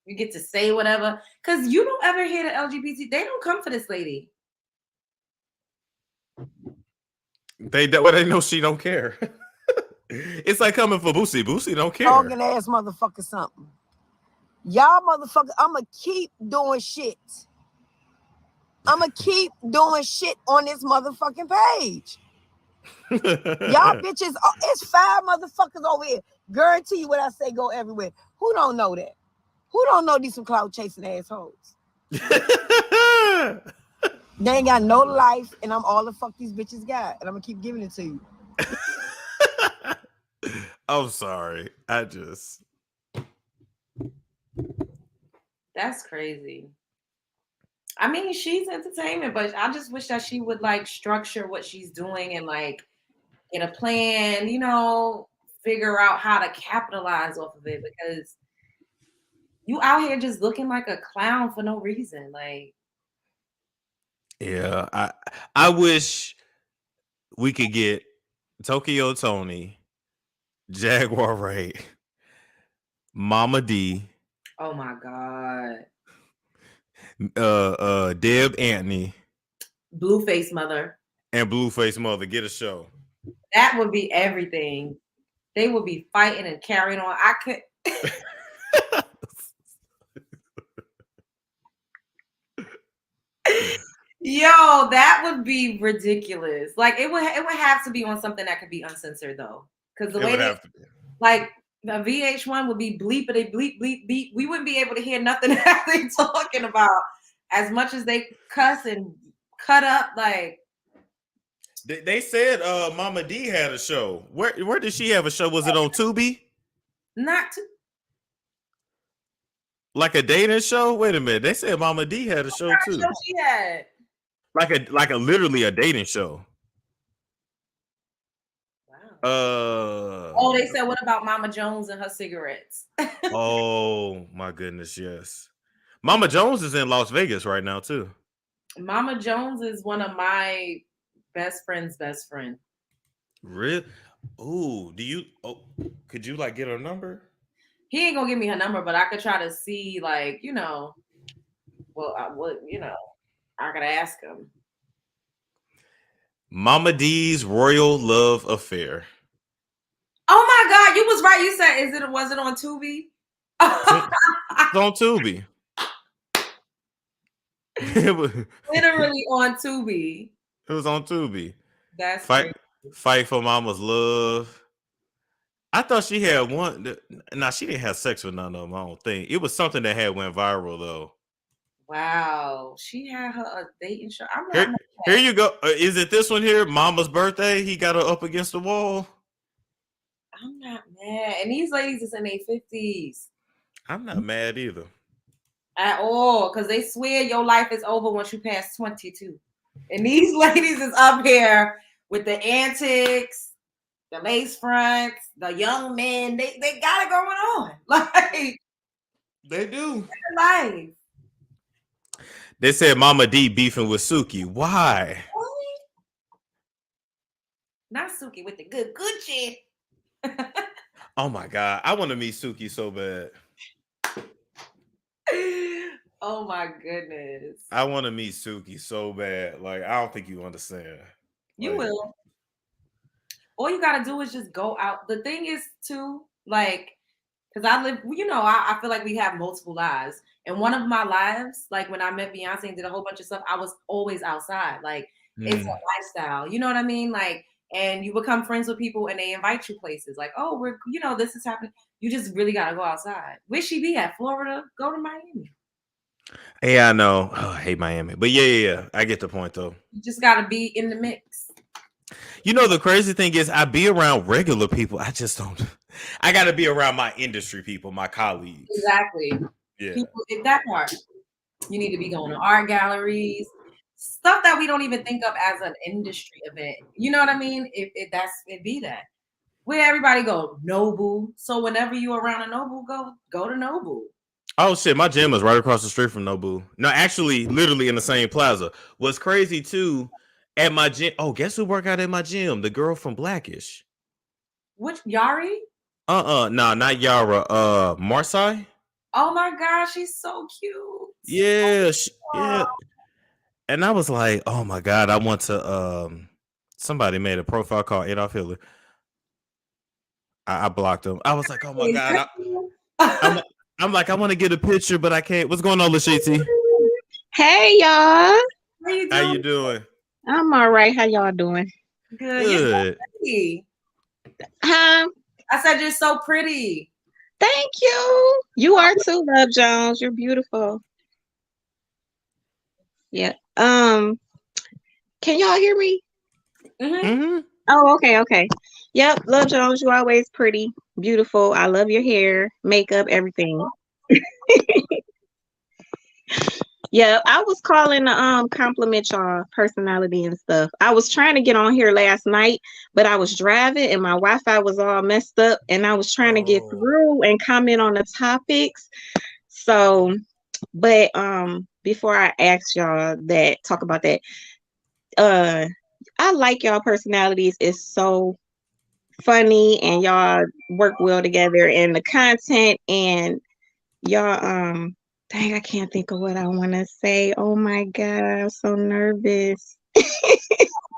You get to say whatever. Because you don't ever hear the LGBT. They don't come for this lady. They know she don't care. It's like coming for Boosie. Boosie don't care. Talking ass motherfucker something. Y'all motherfucker, I'ma keep doing shit. I'ma keep doing shit on this motherfucking page. Y'all bitches, it's 5 motherfuckers over here. Guarantee you what I say go everywhere. Who don't know that? Who don't know these some clout chasing assholes? They ain't got no life, and I'm all the fuck these bitches got, and I'm gonna keep giving it to you. I'm sorry. That's crazy. I mean, she's entertainment, but I just wish that she would like structure what she's doing and like get a plan, you know, figure out how to capitalize off of it, because you out here just looking like a clown for no reason. Like, Yeah, I wish we could get Tokyo Toni, Jaguar Ray, Mama D, Oh my God. Deb Anthony, Blueface mother. and Blueface Mother get a show. That would be everything. They would be fighting and carrying on. I could. Yo, that would be ridiculous. Like it would have to be on something that could be uncensored though, because the way they, like the VH1 would be bleepity bleep bleep beep. We wouldn't be able to hear nothing that they talking about as much as they cuss and cut up. Like they said, Mama D had a show. Where did she have a show? Was it on Tubi? Not to. Like a dating show? Wait a minute. They said Mama D had a show too. Show she had. Like a literally a dating show. Wow. Oh, they said, what about Mama Jones and her cigarettes? Oh my goodness, yes. Mama Jones is in Las Vegas right now too. Mama Jones is one of my best friend's best friend. Really? Ooh, could you like get her number? He ain't gonna give me her number, but I could try to see, like, you know, I could ask him. Mama D's Royal Love Affair. Oh my God, you was right. You said, was it on Tubi? It's on Tubi. It was literally on Tubi. It was on Tubi. That's Fight for Mama's Love. I thought she had one. Nah, she didn't have sex with none of them. I don't think it was something that had went viral though. Wow, she had her a dating show. I'm not here you go. Is it this one here? Mama's Birthday. He got her up against the wall. I'm not mad, and these ladies is in their 50s. I'm not mad either at all, because they swear your life is over once you pass 22. And these ladies is up here with the antics, the lace fronts, the young men. They got it going on. Like they do. Life. They said Mama D beefing with Suki. Why? Not Suki with the good Gucci. Oh my God. I want to meet Suki so bad. Oh my goodness. I want to meet Suki so bad. Like, I don't think you understand. You will. All you got to do is just go out. The thing is too, like, because I live, you know, I feel like we have multiple lives. And one of my lives, like when I met Beyonce and did a whole bunch of stuff, I was always outside. Like, it's a lifestyle. You know what I mean? Like, and you become friends with people and they invite you places. Like, oh, we're, you know, this is happening. You just really got to go outside. Where she be at? Florida? Go to Miami. Yeah, I know. Oh, I hate Miami. But yeah. I get the point though. You just got to be in the mix. You know, the crazy thing is I be around regular people. I just don't. I got to be around my industry people, my colleagues. Exactly. Yeah. People, in that part, you need to be going to art galleries, stuff that we don't even think of as an industry event. You know what I mean? It be that. Where everybody go, Nobu. So whenever you're around a Nobu, go to Nobu. Oh shit, my gym is right across the street from Nobu. No, actually, literally in the same plaza. What's crazy too, at my gym. Oh, guess who work out at my gym? The girl from Blackish. Which Yari? No, not Yara. Marseille. Oh my gosh, she's so cute. Yeah, yeah. And I was like, oh my God, I want to. Somebody made a profile called Adolf Hitler. I blocked him. I was like, oh my God. I'm like, I want to get a picture, but I can't. What's going on, Lashiti? Hey, y'all. How you doing? I'm all right. How y'all doing? Good. Huh? I said you're so pretty. Thank you. You are too, Love Jones. You're beautiful. Yeah. Can y'all hear me? Mm-hmm. Oh, okay. Yep, Love Jones, you're always pretty, beautiful. I love your hair, makeup, everything. Yeah, I was calling to compliment y'all personality and stuff. I was trying to get on here last night, but I was driving and my Wi-Fi was all messed up and I was trying to get through and comment on the topics. So But before I ask y'all that, talk about that, I like y'all personalities. It's so funny and y'all work well together, and the content, and y'all dang, I can't think of what I want to say. Oh my god, I'm so nervous.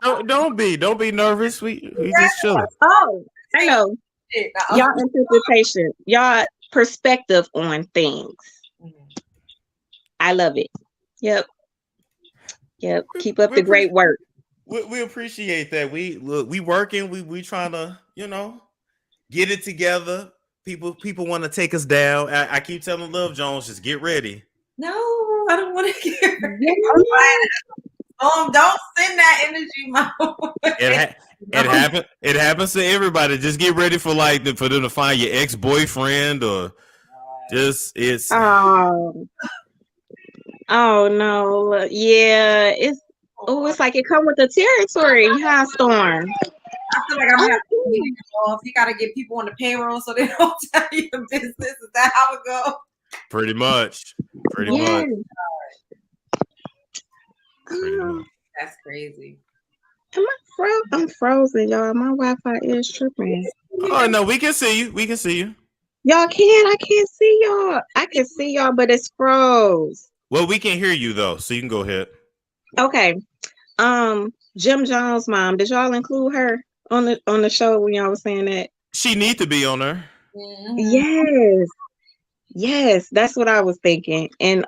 Don't be nervous. We just chilling. Oh, I know. Y'all interpretation, y'all perspective on things. I love it. Yep. Keep up the great work. We appreciate that. We working. We trying to, get it together. People want to take us down. I keep telling Love Jones, just get ready. No, I don't want to get ready. Don't send that energy my way. It happens to everybody. Just get ready for for them to find your ex-boyfriend, or just it's. Oh no! Yeah, it's like it come with the territory. Huh, Storm? I feel like I'm gonna have to get off. You gotta get people on the payroll so they don't tell you the business. Is that how it goes? Pretty much. Pretty much. That's crazy. I'm frozen, y'all. My Wi-Fi is tripping. Oh no, we can see you. We can see you. Y'all can. I can't see y'all. I can see y'all, but it's froze. Well, we can hear you though, so you can go ahead. Okay. Jim Jones' mom. Did y'all include her on the show when y'all was saying that? She need to be on there. Mm-hmm. Yes, that's what I was thinking. And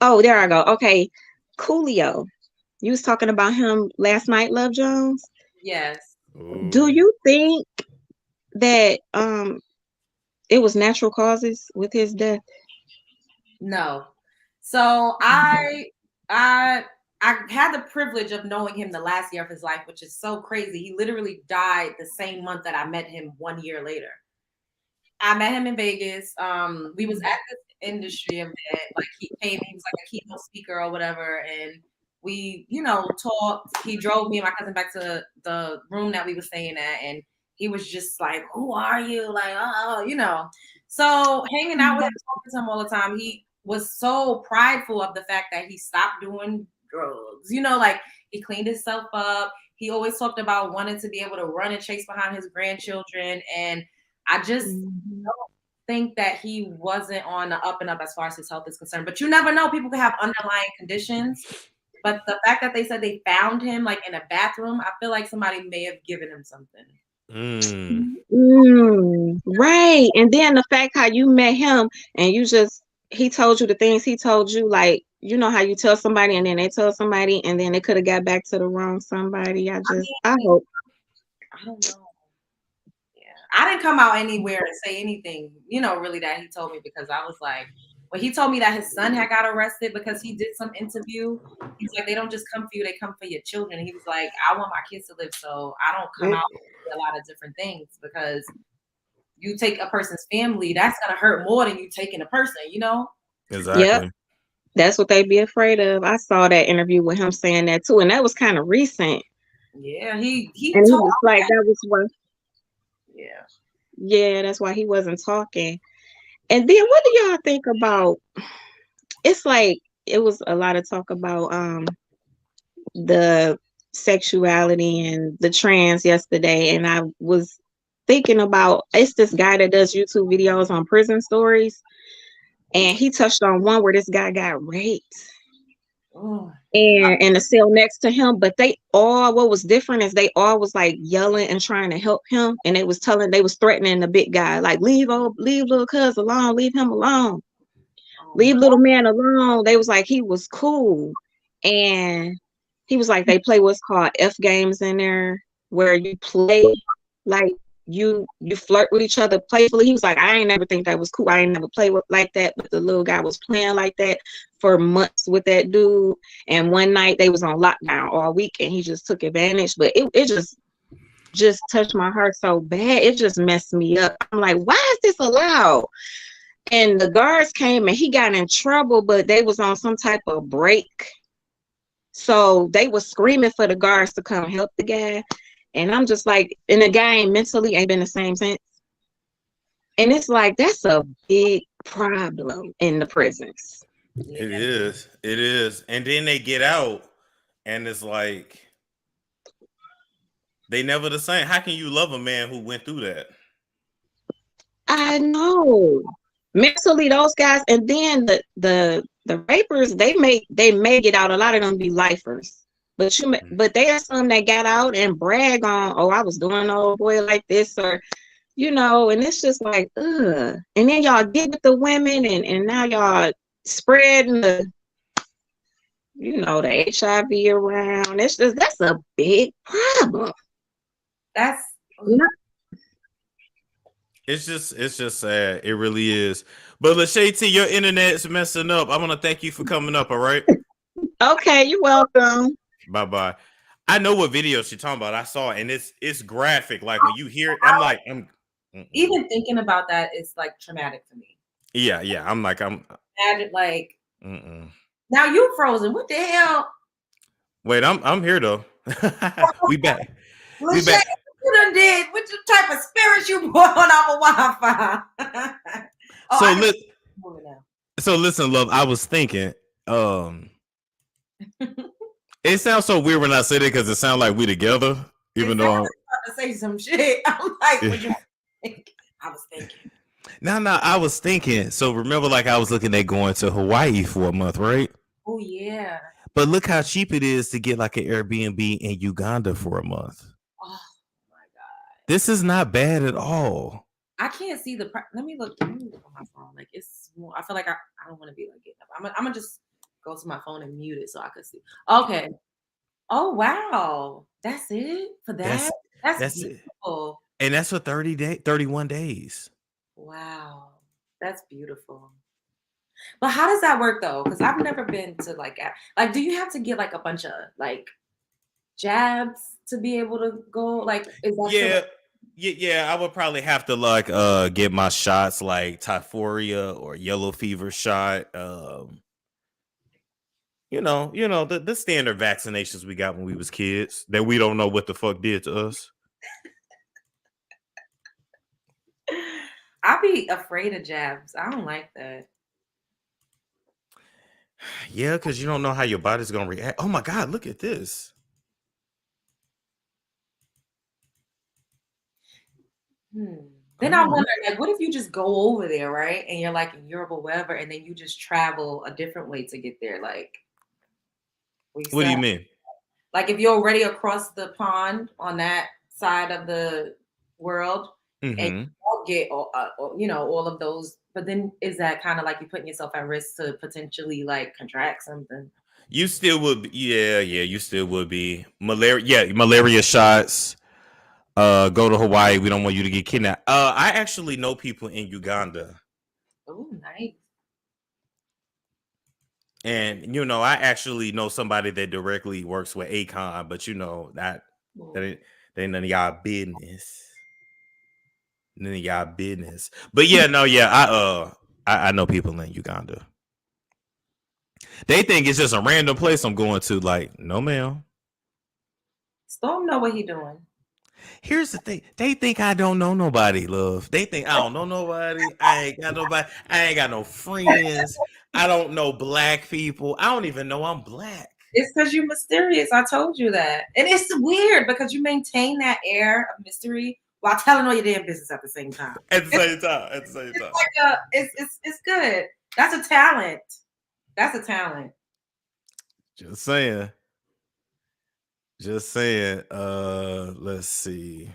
oh, there I go. Okay, Coolio. You was talking about him last night, Love Jones. Yes. Ooh. Do you think that it was natural causes with his death? No. So I had the privilege of knowing him the last year of his life, which is so crazy. He literally died the same month that I met him 1 year later. I met him in Vegas. We was at this industry event. Like he came, he was like a keynote speaker or whatever, and we, talked. He drove me and my cousin back to the room that we were staying at, and he was just like, "Who are you?" Like, So hanging out with him, talking to him all the time, he was so prideful of the fact that he stopped doing drugs. Like he cleaned himself up. He always talked about wanting to be able to run and chase behind his grandchildren. And I just don't think that he wasn't on the up and up as far as his health is concerned. But you never know. People can have underlying conditions. But the fact that they said they found him like in a bathroom, I feel like somebody may have given him something. Right. And then the fact how you met him and he told you the things he told you, like, how you tell somebody and then they tell somebody and then they could have got back to the wrong somebody. I hope. I don't know. Yeah. I didn't come out anywhere and say anything, really that he told me, because I was like, when he told me that his son had got arrested because he did some interview, he's like, they don't just come for you, they come for your children. He was like, I want my kids to live, so I don't come out with a lot of different things, because you take a person's family, that's gonna hurt more than you taking a person, Exactly. Yep. That's what they be afraid of. I saw that interview with him saying that too, and that was kind of recent. Yeah, he was like that was what. Yeah, that's why he wasn't talking. And then what do y'all think about? It's like it was a lot of talk about the sexuality and the trans yesterday, and I was thinking about, it's this guy that does YouTube videos on prison stories, and he touched on one where this guy got raped and in the cell next to him, but what was different is they all was like yelling and trying to help him, and they was threatening the big guy, like, leave little cuz alone, leave him alone, leave little man alone. They was like, he was cool, and he was like, they play what's called F games in there, where you play like you flirt with each other playfully. He was like, I ain't never think that was cool. I ain't never played like that, but the little guy was playing like that for months with that dude. And one night they was on lockdown all week, and he just took advantage. But it just touched my heart so bad. It just messed me up. I'm like, why is this allowed? And the guards came and he got in trouble, but they was on some type of break. So they was screaming for the guards to come help the guy. And I'm just like, and the guy mentally ain't been the same since. And it's like, that's a big problem in the prisons. It is. It is. And then they get out and it's like they never the same. How can you love a man who went through that? I know. Mentally, those guys, and then the rapers, they may get out. A lot of them be lifers. But but there are some that got out and brag on, oh, I was doing old boy like this, or and it's just like, ugh. And then y'all get with the women and now y'all spreading the HIV around. That's a big problem. That's It's just sad. It really is. But Lachey T, your internet's messing up. I want to thank you for coming up. All right. Okay, you're welcome. Bye. I know what video she's talking about. I saw it, and it's graphic. Like when you hear it, I'm like, even thinking about that is like traumatic for me. Yeah. I'm Imagine like now you frozen. What the hell? Wait, I'm here though. We back. We back. You done did. What type of spirits you brought on our Wi-Fi? So listen, love. I was thinking, it sounds so weird when I said it because it sounds like we together, even though I'm about to say some shit. I'm like, what you think? I was thinking. No, I was thinking. So remember, like I was looking at going to Hawaii for a month, right? Oh yeah. But look how cheap it is to get like an Airbnb in Uganda for a month. Oh my god. This is not bad at all. I can't see the. Let me look on my phone. Like it's. I feel like I don't want to be like getting up. I'm gonna just go to my phone and mute it so I can see. Okay. Oh wow, that's it for that. That's beautiful. It. And that's for 31 days. Wow, that's beautiful. But how does that work though? Because I've never been to like do you have to get like a bunch of like jabs to be able to go? Like is that Yeah, I would probably have to like get my shots like typhoria or yellow fever shot. The standard vaccinations we got when we was kids that we don't know what the fuck did to us. I'd be afraid of jabs. I don't like that. Yeah, because you don't know how your body's gonna react. Oh my god, look at this. Then I wonder, like, what if you just go over there, right? And you're like in Europe or wherever, and then you just travel a different way to get there. Like, what do you mean? Like, if you're already across the pond on that side of the world, and you don't get, all of those. But then is that kind of like you putting yourself at risk to potentially like contract something? You still would be, yeah, you still would be. Malaria shots. Go to Hawaii. We don't want you to get kidnapped. I actually know people in Uganda. Oh, nice. And I actually know somebody that directly works with Akon, but that ain't none of y'all business. None of y'all business. But I know people in Uganda. They think it's just a random place I'm going to. Like, no, ma'am. Storm know what he doing. Here's the thing. They think I don't know nobody, love. They think I don't know nobody. I ain't got nobody. I ain't got no friends. I don't know black people. I don't even know I'm black. It's because you're mysterious. I told you that. And it's weird because you maintain that air of mystery while telling all your damn business at the same time. At the same time. It's like it's good. That's a talent. Just saying. Let's see.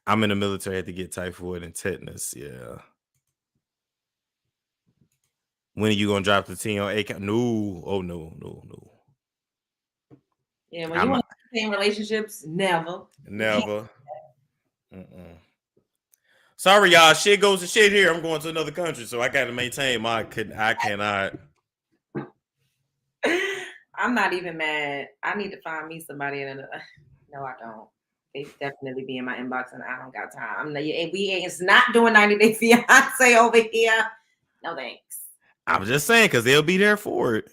I'm in the military. I had to get typhoid and tetanus. Yeah. When are you gonna drop the T on Akon? No. Oh no. Yeah, when you want to stay in relationships, never. Sorry, y'all. Shit goes to shit here. I'm going to another country, so I got to maintain I cannot. I'm not even mad. I need to find me somebody in another. No, I don't. They definitely be in my inbox, and I don't got time. It's not doing 90 Day Fiance over here. No thanks. I'm just saying because they'll be there for it.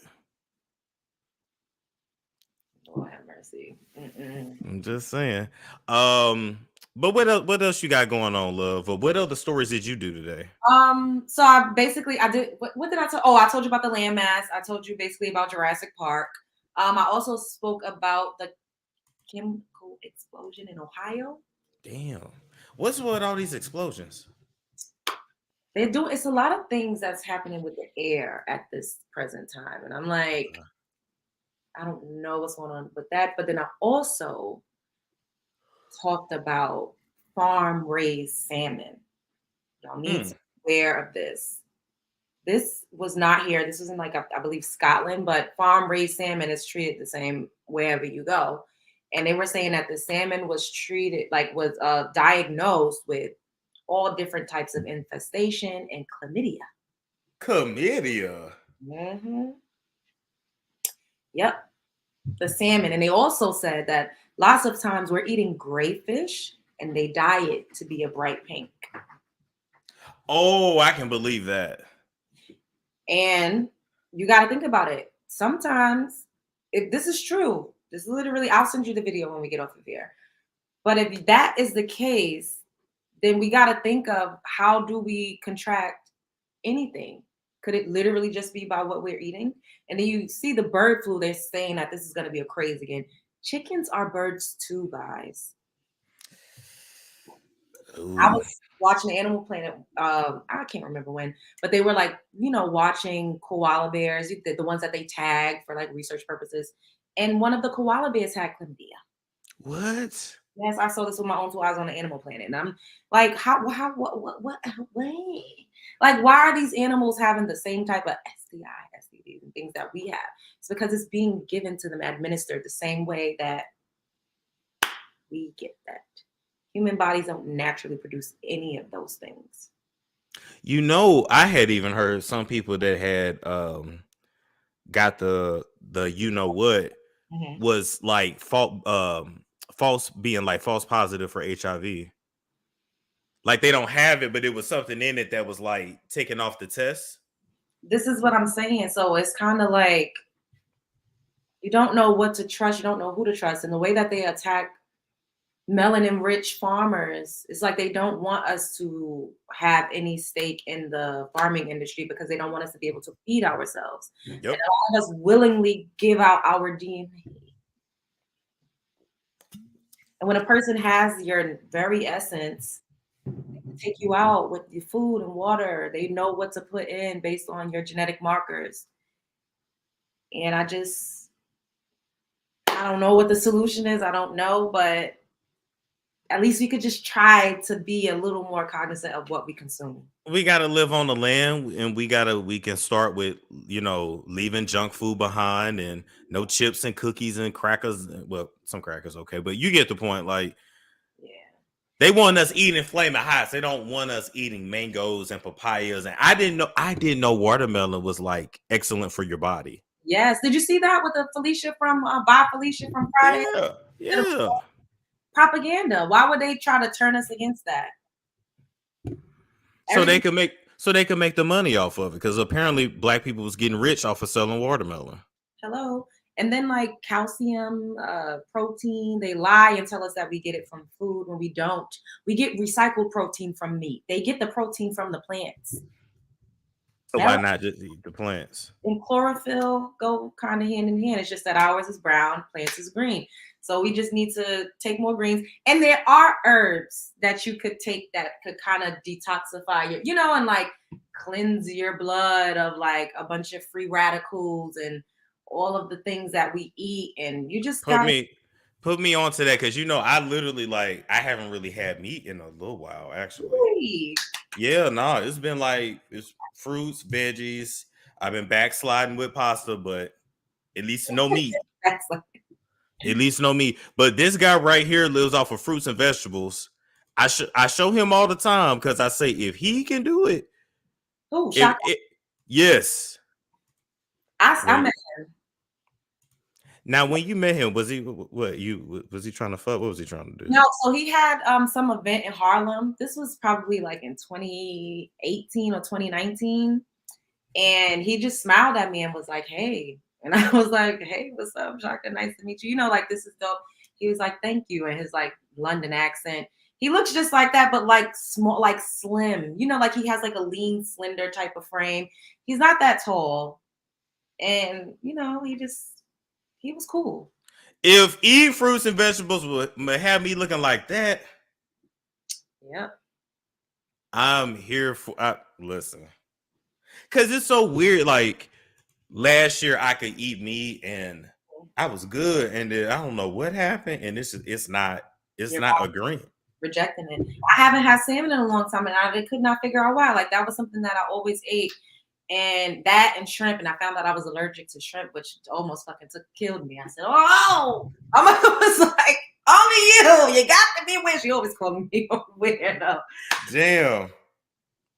Lord have mercy. I'm just saying. But what else you got going on, love? Or what other stories did you do today? So I did. What did I tell? Oh, I told you about the landmass. I told you basically about Jurassic Park. I also spoke about the chemical explosion in Ohio. Damn. What's with all these explosions? It's a lot of things that's happening with the air at this present time. And I'm like, I don't know what's going on with that. But then I also talked about farm raised salmon. Y'all need to be aware of this. This was not here. This was in like, I believe Scotland, but farm raised salmon is treated the same wherever you go. And they were saying that the salmon was treated, was diagnosed with all different types of infestation and chlamydia. Chlamydia? Mm-hmm. Yep. The salmon. And they also said that lots of times we're eating gray fish and they dye it to be a bright pink. Oh, I can believe that. And you got to think about it. Sometimes, if this is true, this is literally, I'll send you the video when we get off of here. But if that is the case, then we got to think of how do we contract anything? Could it literally just be by what we're eating? And then you see the bird flu, they're saying that this is going to be a craze again. Chickens are birds too, guys. Ooh. I was watching Animal Planet, I can't remember when, but they were watching koala bears, the ones that they tag for research purposes. And one of the koala bears had chlamydia. What? Yes, I saw this with my own 2 eyes on the Animal Planet. And I'm like, what way? Why are these animals having the same type of STI, STDs, and things that we have? It's because it's being given to them, administered the same way that we get that. Human bodies don't naturally produce any of those things. I had even heard some people that had got the was false positive for HIV. They don't have it, but it was something in it that was taken off the test. This is what I'm saying. So it's kind of like you don't know what to trust. You don't know who to trust. And the way that they attack melanin-rich farmers, it's like they don't want us to have any stake in the farming industry because they don't want us to be able to feed ourselves. Yep. And a lot of us willingly give out our DNA. And when a person has your very essence, they can take you out with your food and water. They know what to put in based on your genetic markers. And I don't know what the solution is. I don't know, but at least we could just try to be a little more cognizant of what we consume. We got to live on the land, and we can start with, leaving junk food behind and no chips and cookies and crackers. Well, some crackers, okay, but you get the point. They want us eating Flaming Hots. They don't want us eating mangoes and papayas. And I didn't know watermelon was excellent for your body. Yes. Did you see that with the Felicia from Felicia from Friday? Yeah. Propaganda. Why would they try to turn us against that? So they can make the money off of it, because apparently Black people was getting rich off of selling watermelon. Hello. And then calcium, protein, they lie and tell us that we get it from food when we don't. We get recycled protein from meat. They get the protein from the plants. So why not just eat the plants? And chlorophyll go kind of hand in hand. It's just that ours is brown, plants is green. So we just need to take more greens. And there are herbs that you could take that could kind of detoxify your, and cleanse your blood of a bunch of free radicals and all of the things that we eat. And you just put me onto that, because I literally I haven't really had meat in a little while, actually. Really? Yeah, no, it's been it's fruits, veggies. I've been backsliding with pasta, but at least no meat. At least no meat. But this guy right here lives off of fruits and vegetables. I show him all the time, because I say, if he can do it. Oh, yes. I met him. Now, when you met him, was he trying to fuck? What was he trying to do? No, so he had some event in Harlem. This was probably in 2018 or 2019. And he just smiled at me and was like, hey. And I was like, hey, what's up, Shaka? Nice to meet you. This is dope. He was like, thank you. And his London accent. He looks just like that, but like small, like slim. You know, like he has like a lean, slender type of frame. He's not that tall. And, you know, he was cool. If eating fruits and vegetables would have me looking like that, yep, I'm here for. Listen, because it's so weird. Like last year, I could eat meat and I was good, and then I don't know what happened, and it's not agreeing. Rejecting it. I haven't had salmon in a long time, and I could not figure out why. Like that was something that I always ate. And that and shrimp, and I found out I was allergic to shrimp, which almost fucking killed me. I said, "Oh," I was like, "Only you got to be weird." She always called me weirdo. Damn.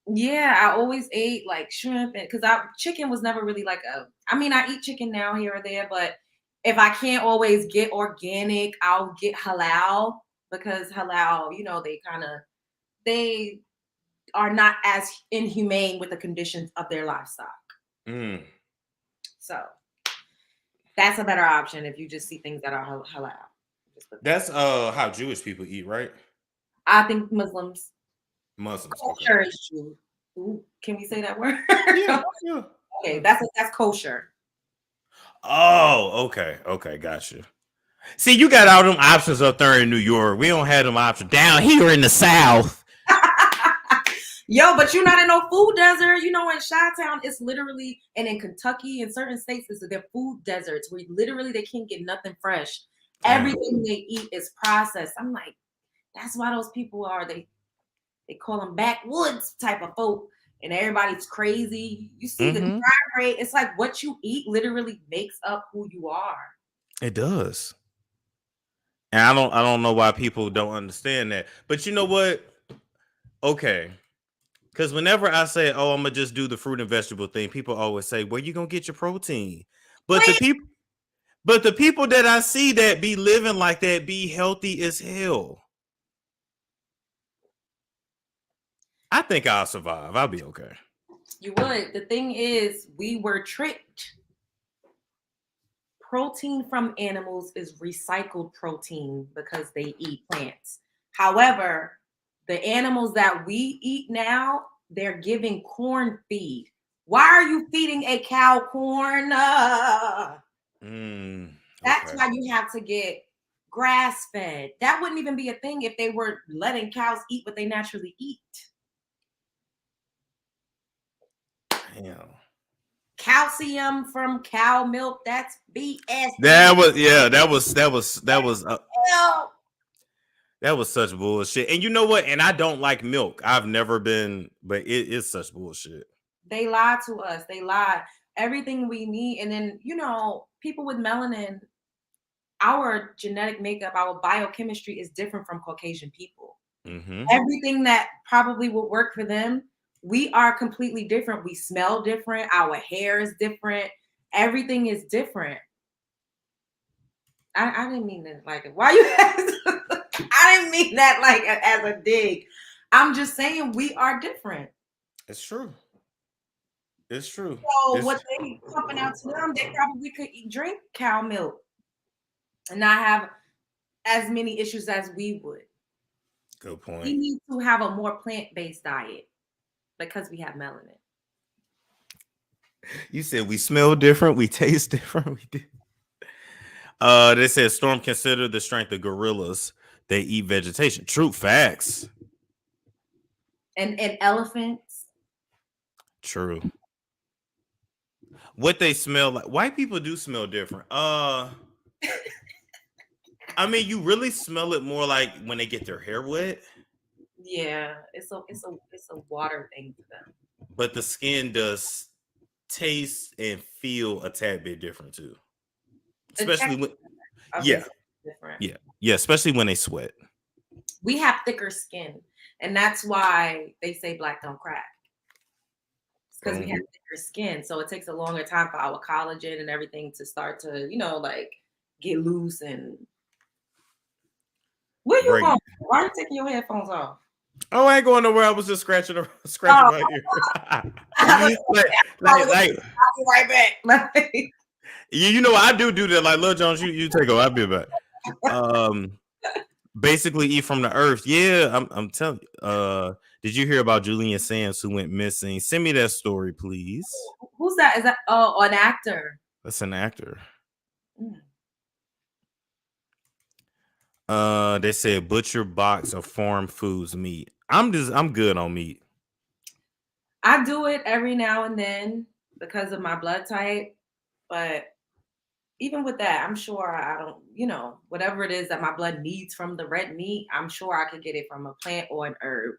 Yeah, I always ate like shrimp, and because chicken was never really like I mean, I eat chicken now here or there, but if I can't always get organic, I'll get halal because halal, you know, they are not as inhumane with the conditions of their livestock. So that's a better option if you just see things that are halal. That's how Jewish people eat, right? I think Muslims. Okay. Kosher is Jew. Ooh, can we say that word? Yeah. Okay, that's kosher. Oh, okay, gotcha. See, you got all them options up there in New York. We don't have them options down here in the South. Yo, but you're not in no food desert. You know, in Chi-Town, it's literally, and in Kentucky and certain states, they're food deserts where literally they can't get nothing fresh. Everything they eat is processed. I'm like, that's why those people are, they call them backwoods type of folk, and everybody's crazy. You see the crime rate. It's like what you eat literally makes up who you are. It does. And I don't know why people don't understand that. But you know what? Okay. Because whenever I say, "Oh, I'm gonna just do the fruit and vegetable thing," people always say, "Where you gonna get your protein?" But the people that I see that be living like that be healthy as hell. I think I'll survive. I'll be okay. You would. The thing is, we were tricked. Protein from animals is recycled protein because they eat plants. However, the animals that we eat now, they're giving corn feed. Why are you feeding a cow corn? That's why you have to get grass fed. That wouldn't even be a thing if they were letting cows eat what they naturally eat. Damn. Calcium from cow milk, that's BS. That was such bullshit. And you know what? And I don't like milk. I've never been, but it is such bullshit. They lie to us. They lie. Everything we need. And then, you know, people with melanin, our genetic makeup, our biochemistry is different from Caucasian people. Everything that probably would work for them, we are completely different. We smell different. Our hair is different. Everything is different. I didn't mean that like it. Why you I didn't mean that like as a dig. I'm just saying we are different. It's true. It's true. So what they pumping out to them, they probably could drink cow milk and not have as many issues as we would. Good point. We need to have a more plant-based diet because we have melanin. You said we smell different, we taste different. We did. They said Storm considered the strength of gorillas. They eat vegetation. True facts. And elephants. True. What they smell like? White people do smell different. I mean, you really smell it more like when they get their hair wet. Yeah, it's a water thing for them. But the skin does taste and feel a tad bit different too. Especially when different. Yeah, especially when they sweat. We have thicker skin, and that's why they say black don't crack. Because we have thicker skin, so it takes a longer time for our collagen and everything to start to, you know, like get loose. And where you going? Why are you taking your headphones off? Oh, I ain't going nowhere. I was just scratching my ear. I'll be right back. You know, I do that. Like, Lil Jones, you take over. I'll be back. basically eat from the earth. Yeah, I'm telling you. Did you hear about Julian Sands who went missing? Send me that story, please. Who's that? Is that an actor? That's an actor. Mm. They said butcher box of farm foods meat. I'm good on meat. I do it every now and then because of my blood type, but even with that, I'm sure I don't, whatever it is that my blood needs from the red meat, I'm sure I could get it from a plant or an herb.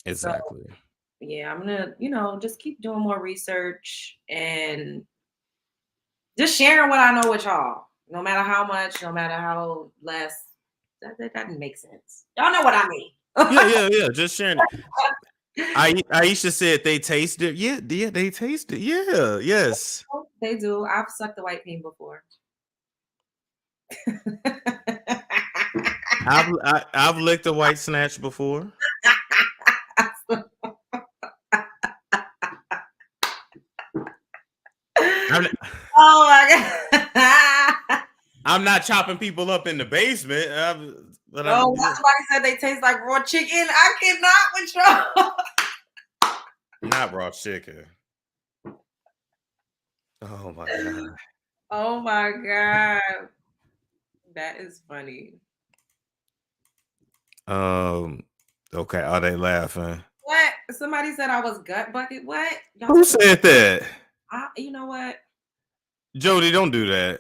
Exactly. So, yeah, I'm gonna, just keep doing more research and just sharing what I know with y'all. No matter how much, no matter how less. That doesn't make sense. Y'all know what I mean. Yeah. Just sharing it. Aisha said they taste it. Yeah, they taste it. Yeah, yes. They do. I've sucked the white bean before. I've licked a white snatch before. Oh my god! I'm not chopping people up in the basement. Somebody said they taste like raw chicken. I cannot with y'all. Not raw chicken. Oh my god. Oh my god. That is funny. Okay, are they laughing? What? Somebody said I was gut bucket. What? Who said that? You know what? Jody, don't do that.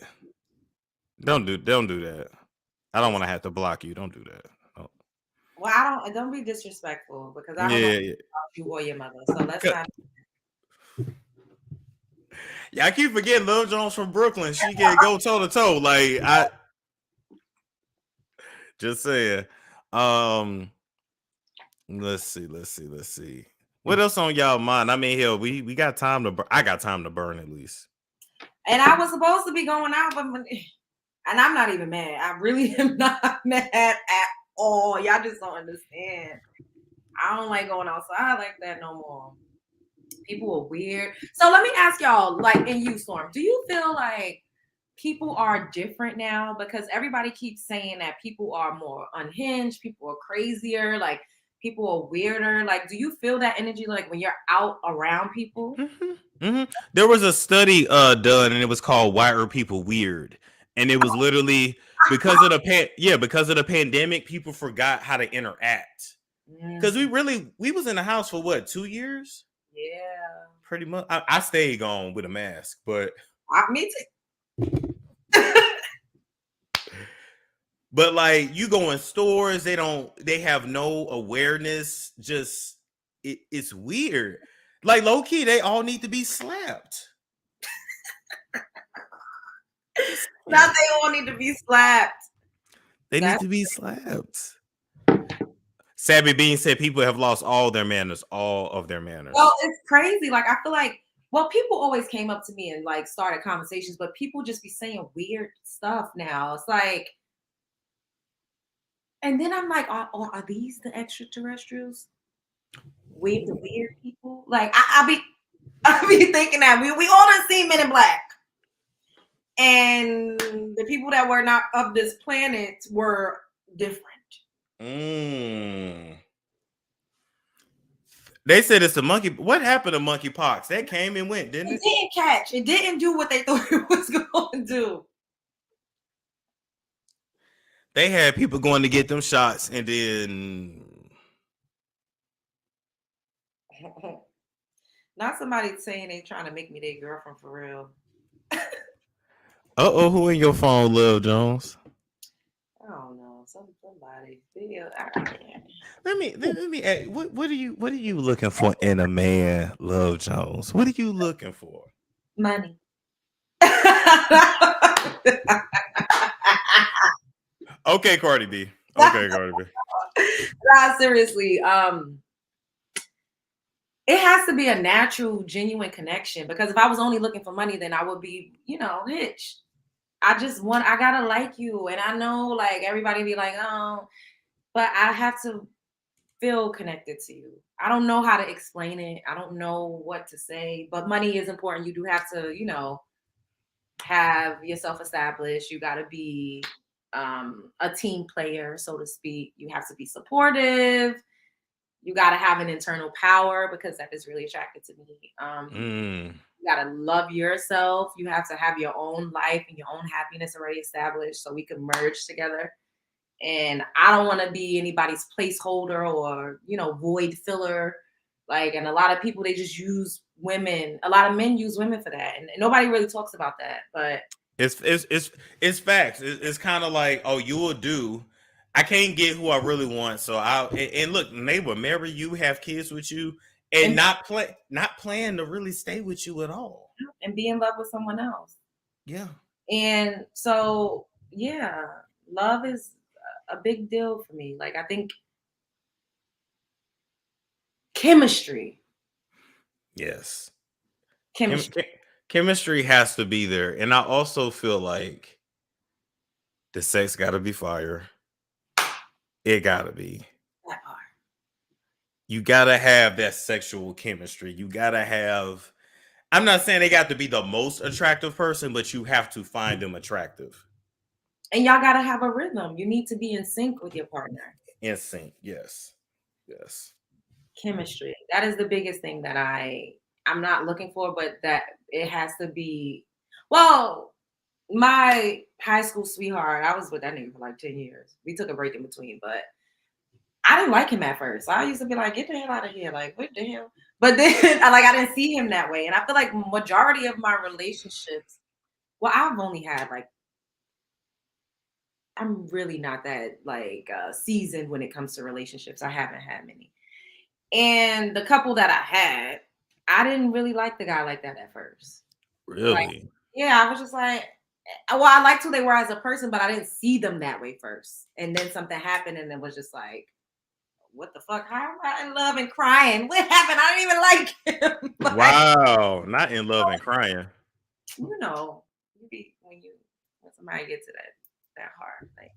Don't do that. I don't want to have to block you. Don't do that. Oh. Well, don't be disrespectful because I don't know about you or your mother. So let's not. Yeah, I keep forgetting Lil Jones from Brooklyn. She can go toe to toe. Like I just saying. Let's see. What else on y'all mind? I mean, hell, we got time to burn. I got time to burn at least. And I was supposed to be going out, and I'm not even mad. I really am not mad at all. Y'all just don't understand. I don't like going outside like that no more. People are weird. So let me ask y'all, like in you, Storm, do you feel like people are different now? Because everybody keeps saying that people are more unhinged, people are crazier, like people are weirder. Like, do you feel that energy like when you're out around people? There was a study done, and it was called "Why Are People Weird?" And it was literally because of the pandemic, people forgot how to interact. Because we was in the house for what, 2 years? Yeah, pretty much. I stayed gone with a mask, but me too. But like you go in stores, they have no awareness. Just it's weird. Like low key, they all need to be slapped. Not they all need to be slapped. They need to be slapped. Savvy Bean said people have lost all of their manners. Well, it's crazy. Like I feel like, people always came up to me and like started conversations, but people just be saying weird stuff now. It's like, and then I'm like, are these the extraterrestrials? The weird people? Like I be thinking that we all done seen Men in Black. And the people that were not of this planet were different. They said it's a monkey. What happened to monkeypox? That came and went, didn't it? It didn't catch. It didn't do what they thought it was going to do. They had people going to get them shots, and then not somebody saying they trying to make me their girlfriend for real. Who in your phone, Lil Jones? I don't know. Somebody. Let me ask, what are you looking for in a man, Lil Jones? What are you looking for? Money. Okay, Cardi B. Okay, Cardi B. Nah, seriously. It has to be a natural, genuine connection, because if I was only looking for money, then I would be, hitched. I gotta like you. And I know like everybody be like, oh, but I have to feel connected to you. I don't know how to explain it. I don't know what to say, but money is important. You do have to, have yourself established. You gotta be a team player, so to speak. You have to be supportive. You got to have an internal power, because that is really attracted to me. You got to love yourself. You have to have your own life and your own happiness already established, so we can merge together. And I don't want to be anybody's placeholder or, you know, void filler. Like, and a lot of people, they just use women. A lot of men use women for that, and nobody really talks about that. But it's facts. It's kind of like, oh, you will do. I can't get who I really want, so and look, they will marry you, have kids with you, and not plan to really stay with you at all, and be in love with someone else. Yeah. And so, yeah, love is a big deal for me. Like, I think chemistry. Yes. Chemistry has to be there. And I also feel like the sex got to be fire. It got to be. That part. You got to have that sexual chemistry. You got to have, I'm not saying they got to be the most attractive person, but you have to find them attractive. And y'all got to have a rhythm. You need to be in sync with your partner. In sync, yes. Yes. Chemistry. That is the biggest thing that I'm not looking for, but that it has to be. Well, my high school sweetheart, I was with that nigga for like 10 years. We took a break in between, but I didn't like him at first. I used to be like, get the hell out of here. Like, what the hell? But then I didn't see him that way. And I feel like majority of my relationships, well, I've only had like, I'm really not that like seasoned when it comes to relationships. I haven't had many. And the couple that I had, I didn't really like the guy like that at first. Really? Like, yeah, I was just like, well, I liked who they were as a person, but I didn't see them that way first. And then something happened, and it was just like, what the fuck? How am I in love and crying? What happened? I didn't even like him. Like, wow, not in love and crying. You know, when somebody gets to that hard. Like,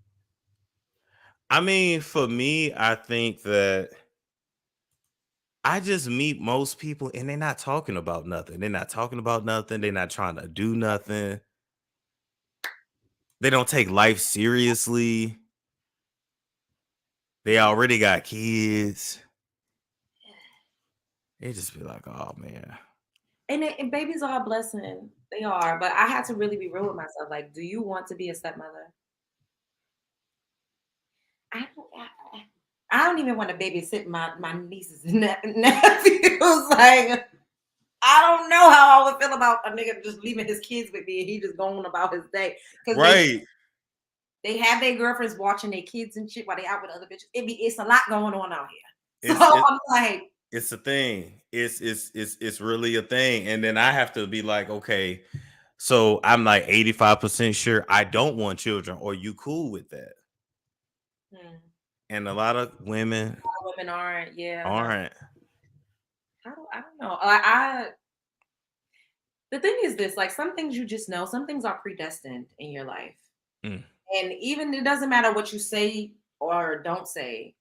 I mean, for me, I think that I just meet most people and they're not talking about nothing. They're not talking about nothing. They're not trying to do nothing. They don't take life seriously. They already got kids. They just be like, oh, man. And babies are a blessing. They are. But I had to really be real with myself. Like, do you want to be a stepmother? I don't even want to babysit my nieces and nephews. Like, I don't know how I would feel about a nigga just leaving his kids with me and he just going about his day. Right. They have their girlfriends watching their kids and shit while they out with other bitches. It's a lot going on out here. I'm like, it's a thing. It's really a thing. And then I have to be like, okay, so I'm like 85% sure I don't want children. Or you cool with that? And a lot of women aren't. Yeah. Aren't. I don't know. The thing is this, like, some things you just know, some things are predestined in your life. And even it doesn't matter what you say or don't say,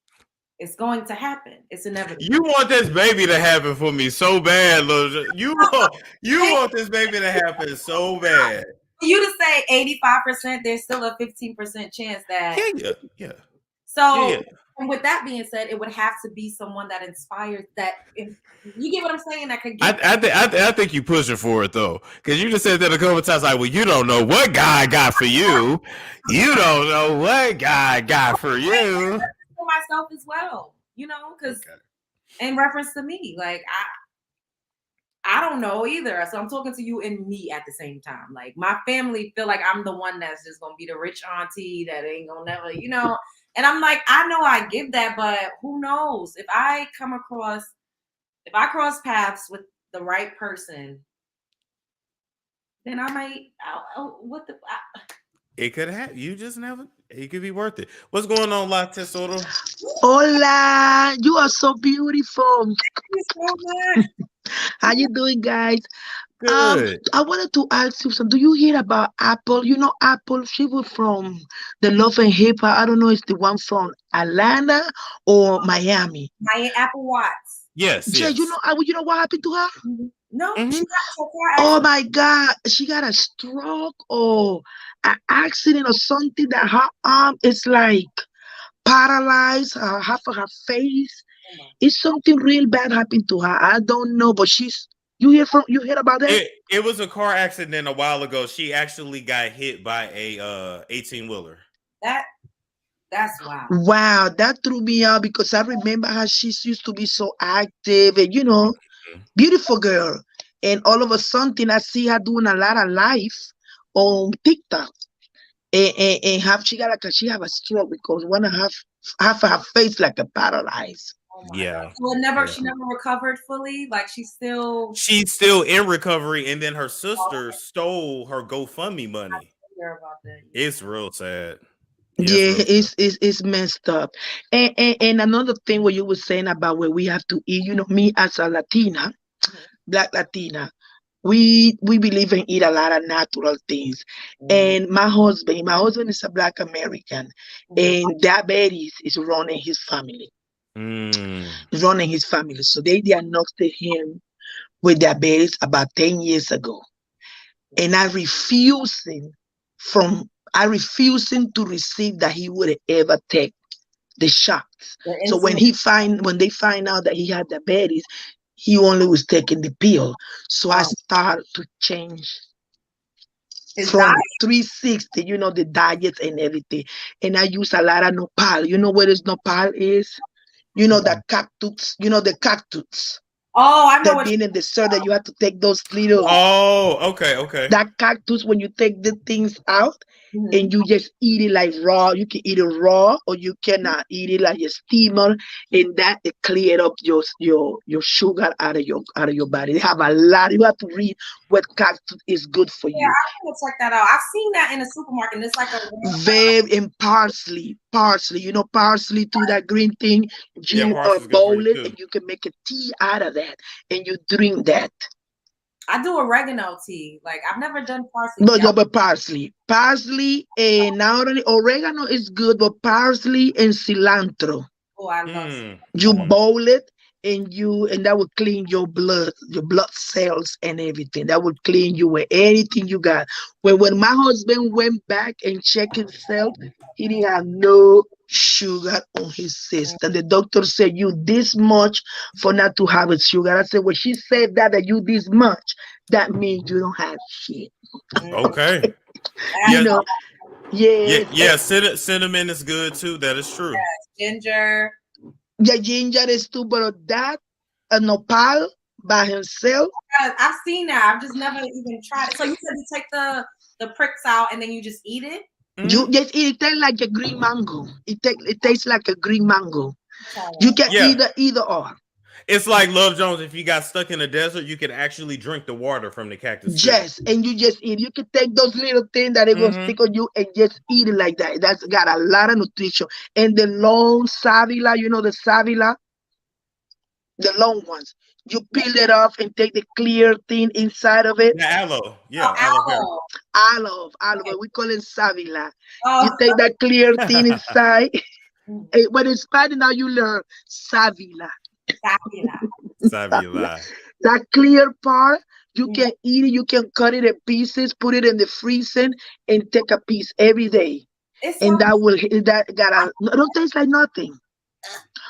it's going to happen. It's inevitable. You want this baby to happen for me so bad, Lil. You want this baby to happen so bad. For you to say 85%, there's still a 15% chance that. Yeah. So, and with that being said, it would have to be someone that inspires that. If you get what I'm saying, that could get. I think you pushing for it though, because you just said that a couple of times. Like, well, you don't know what God got for you. You don't know what God got for you. For myself as well, you know, because in reference to me, like I don't know either. So I'm talking to you and me at the same time. Like, my family feel like I'm the one that's just gonna be the rich auntie that ain't gonna never, you know. And I'm like, I know I give that, but who knows? If I cross paths with the right person, then I might. It could happen. You just never. It could be worth it. What's going on, La Tesoro? Hola, you are so beautiful. Thank you so much. How you doing, guys? Good. I wanted to ask you something. Do you hear about Apple? You know Apple, she was from the Love and Hip Hop. I don't know if it's the one from Atlanta or Miami. My Apple Watts. Yes. Yeah, you know what happened to her? No, Oh my God, she got a stroke. Or an accident or something that her arm is like paralyzed, half of her face. It's something real bad happened to her. I don't know, but you hear about that? It was a car accident a while ago. She actually got hit by a 18-wheeler. That's wow. Wow, that threw me out because I remember how she used to be so active and beautiful girl. And all of a sudden I see her doing a lot of live on TikTok. And she have a stroke because one of half of her face like a paralyzed. Yeah. So she never recovered fully. Like she's still in recovery, and then her sister stole her GoFundMe money. It's real sad. Yeah, it's messed up. And another thing what you were saying about where we have to eat, me as a Latina, Black Latina, we believe in eat a lot of natural things. And my husband is a Black American, and diabetes is running his family. Running his family. So they diagnosed him with diabetes about 10 years ago. And I refusing to receive that he would ever take the shots. So when they find out that he had diabetes, he only was taking the pill. So I started to change from 360, the diets and everything. And I use a lot of nopal. You know where this nopal is? The cactus, the cactus. Oh, I know that being in the sun that you have to take those little. Oh, okay. That cactus, when you take the things out and you just eat it like raw, you can eat it raw, or you cannot eat it like a steamer, and that it cleared up your sugar out of your body. They have a lot. You have to read what cactus is good for you. Yeah, I'm gonna check that out. I've seen that in the supermarket. It's like and parsley. Parsley to that green thing. You boil it and you can make a tea out of that, and you drink that. I do oregano tea. Like I've never done parsley. No, but parsley, and not only oregano is good, but parsley and cilantro. Oh, I love You boil it, and that will clean your blood cells and everything. That will clean you with anything you got. When my husband went back and checked himself, he didn't have no sugar on his system. The doctor said, you this much for not to have a sugar. I said, well, she said that you this much, that means you don't have shit. Okay. Cinnamon is good too. That is true. Yes, ginger. Yeah, ginger is too, but that a nopal by himself. I've seen that. I've just never even tried it. So you said you take the pricks out and then you just eat it? You just eat it. Tastes like a green mango. It tastes like a green mango. You can either or. It's like Love Jones. If you got stuck in the desert, you can actually drink the water from the cactus. Yes, and you just eat. You can take those little things that it will stick on you and just eat it like that. That's got a lot of nutrition. And the long savila, the savila, the long ones. You peel it off and take the clear thing inside of it. The aloe. Yeah, aloe. We call it savila. You take that clear thing inside. When it's Spanish now, you learn savila. Savila. That clear part, you can eat it. You can cut it in pieces, put it in the freezer, and take a piece every day. And don't taste like nothing.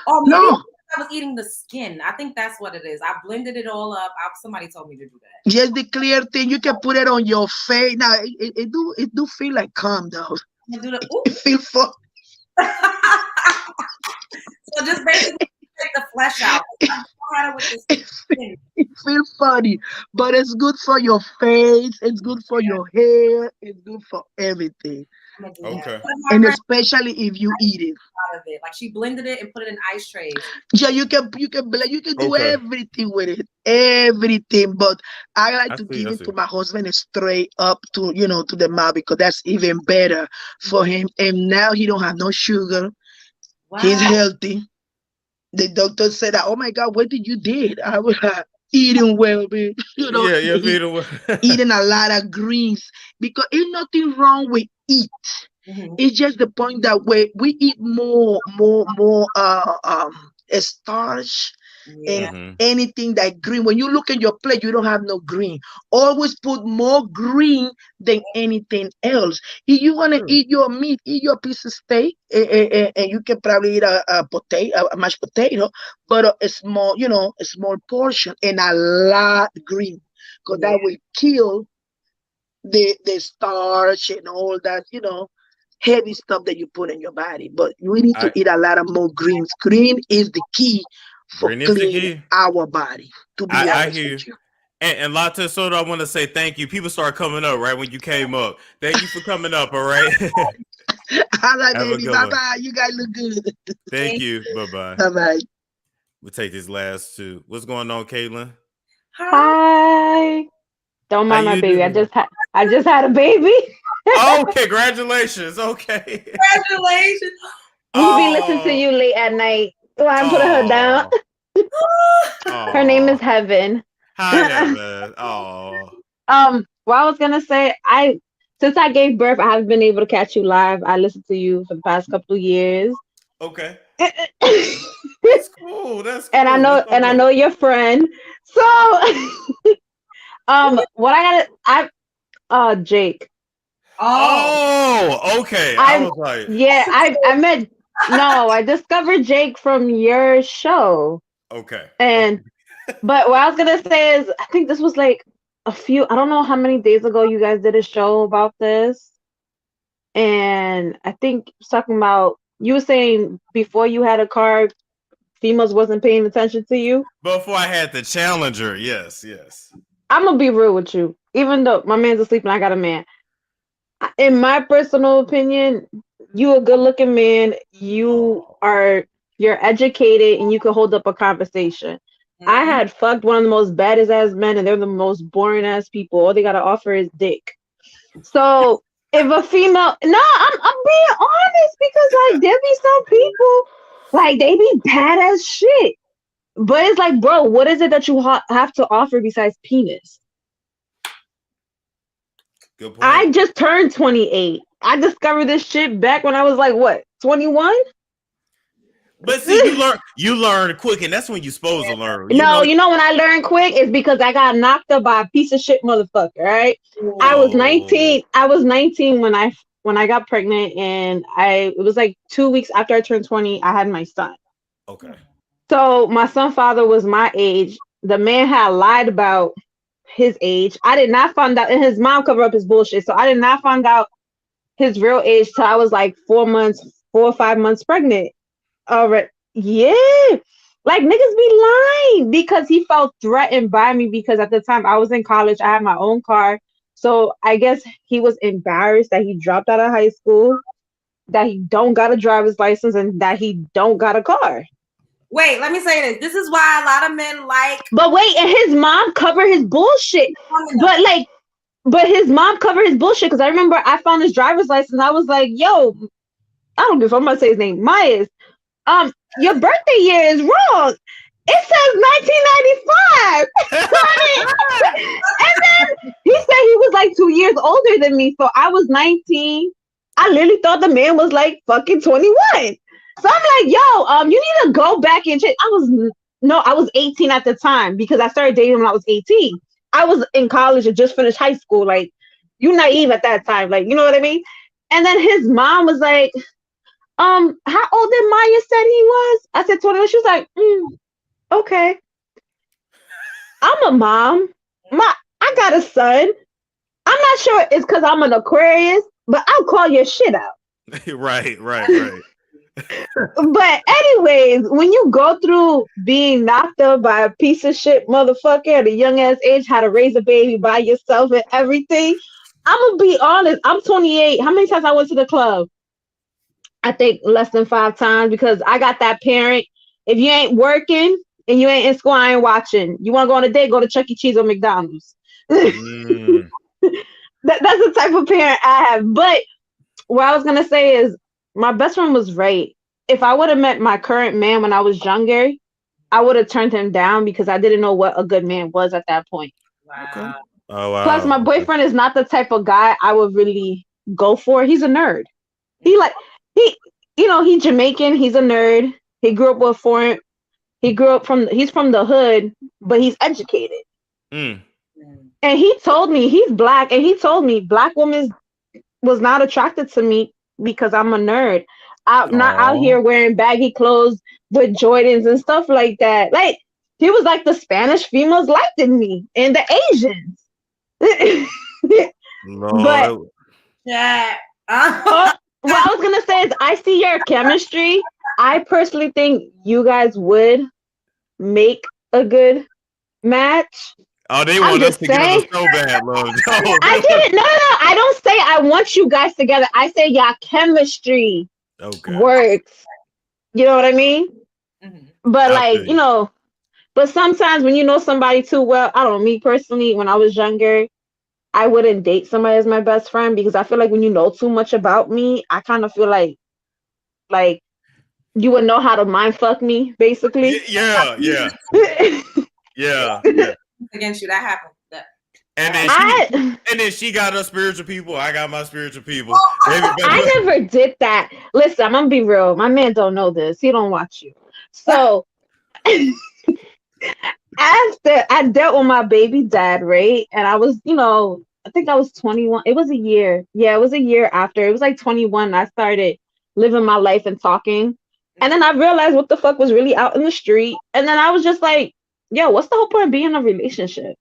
Oh no. I was eating the skin. I think that's what it is. I blended it all up. Somebody told me to do that. Just the clear thing. You can put it on your face. Now it do feel like calm though. It feel fun. So just basically take the flesh out. It feels funny, but it's good for your face. It's good for your hair. It's good for everything. Okay. And especially if you eat it. Out of it. Like she blended it and put it in ice trays. Yeah, you can do everything with it. Everything. But I like to give it to my husband straight up to to the mouth, because that's even better for him. And now he don't have no sugar. Wow. He's healthy. The doctor said, "Oh my God, what did you did?" I was eating well, eating well. Eating a lot of greens, because there's nothing wrong with eat. It's just the point that we eat more starch Yeah. Mhm. anything that green. When you look at your plate, you don't have no green. Always put more green than anything else. If you want to True. eat your meat, eat your piece of steak, and you can probably eat a potato, a mashed potato, but a small, a small portion and a lot green, because Yeah. that will kill the starch and all that, heavy stuff that you put in your body. But we need to I eat a lot of more greens. Green is the key for Green is the clean key. our body, to be I honest hear with you. you. And Latte Soda, I want to say thank you. People start coming up right when you came up. Thank you for coming up. All right. All right, Have a baby. good one. Bye-bye. You guys look good. Thank you. Bye bye. Bye-bye. We'll take these last two. What's going on, Caitlin? Hi. Don't How mind my you baby. doing? I just had a baby. Oh, congratulations. Okay. Congratulations. We be listening to Oh, you late at night. So I'm putting her down. Her name is oh. Heaven. Hi, Heaven. Oh. Well, I was gonna say, since I gave birth, I haven't been able to catch you live. I listened to you for the past couple of years. Okay. That's cool. That's cool. And I What's know up? your friend. So what Jake. Oh, okay. I was like, I met I discovered Jake from your show. okay. And but what I was gonna say is I think this was like I don't know how many days ago you guys did a show about this. And I think talking about you were saying before you had a car, females wasn't paying attention to you. Before I had the Challenger, yes. I'm gonna be real with you. Even though my man's asleep and I got a man. In my personal opinion, you a good looking man. You're educated and you can hold up a conversation. I had fucked one of the most baddest ass men and they're the most boring ass people. All they gotta offer is dick. So if a female, no, I'm being honest because like there be some people like they be bad as shit. But it's like, bro, what is it that you have to offer besides penis? Good point. I just turned 28. I discovered this shit back when I was like, what, 21? But see, you learn quick, and that's when you're supposed to learn. You know when I learned quick is because I got knocked up by a piece of shit motherfucker, right? Whoa. I was 19. I was 19 when I got pregnant, and it was like 2 weeks after I turned 20, I had my son. Okay. So my son's father was my age. The man had lied about his age. I did not find out, and his mom covered up his bullshit. So I did not find out his real age till I was like 4 or 5 months pregnant. Alright, yeah. Like niggas be lying because he felt threatened by me because at the time I was in college, I had my own car. So I guess he was embarrassed that he dropped out of high school, that he don't got a driver's license, and that he don't got a car. Wait, let me say this. This is why a lot of men like. But wait, and his mom covered his bullshit. But his mom covered his bullshit because I remember I found his driver's license. I was like, yo, I don't give a fuck. I'm gonna say his name, Myers. Your birthday year is wrong. It says 1995. And then he said he was like 2 years older than me. So I was 19. I literally thought the man was like fucking 21. So I'm like, yo, you need to go back and check. I was 18 at the time because I started dating when I was 18. I was in college and just finished high school. Like, you naive at that time. Like, you know what I mean? And then his mom was like, how old did Maya said he was? I said 21. She was like, okay. I'm a mom. I got a son. I'm not sure it's because I'm an Aquarius, but I'll call your shit out. Right. But anyways, when you go through being knocked up by a piece of shit motherfucker at a young ass age, how to raise a baby by yourself and everything, I'm gonna be honest. I'm 28. How many times I went to the club? I think less than 5 times because I got that parent. If you ain't working and you ain't in school, I ain't watching. You want to go on a date? Go to Chuck E. Cheese or McDonald's. That's the type of parent I have. But what I was gonna say is my best friend was right. If I would have met my current man when I was younger, I would have turned him down because I didn't know what a good man was at that point. Wow. Oh wow. Plus, my boyfriend is not the type of guy I would really go for. He's a nerd. He Jamaican. He's a nerd. He grew up with He grew up he's from the hood, but he's educated. Mm. And he told me he's black, and he told me black women was not attracted to me because I'm a nerd. I'm not out here wearing baggy clothes with Jordans and stuff like that. Like he was like the Spanish females liked me and the Asians. But yeah. What I was gonna say is I see your chemistry. I personally think you guys would make a good match. Oh, they want us together so bad, love. I didn't. No. I don't say I want you guys together. I say y'all chemistry works. You know what I mean? Mm-hmm. But like, you know, but sometimes when you know somebody too well, I don't know, me personally, when I was younger, I wouldn't date somebody as my best friend because I feel like when you know too much about me, I kind of feel like you would know how to mind fuck me, basically. Yeah. Against you, that happened. And then she got her spiritual people. I got my spiritual people. I never did that. Listen, I'm gonna be real. My man don't know this. He don't watch you. So after I dealt with my baby dad, right? And I was, you know, I think I was 21. It was a year. Yeah, it was a year after. It was like 21. I started living my life and talking. And then I realized what the fuck was really out in the street. And then I was just like, yo, what's the whole point of being in a relationship?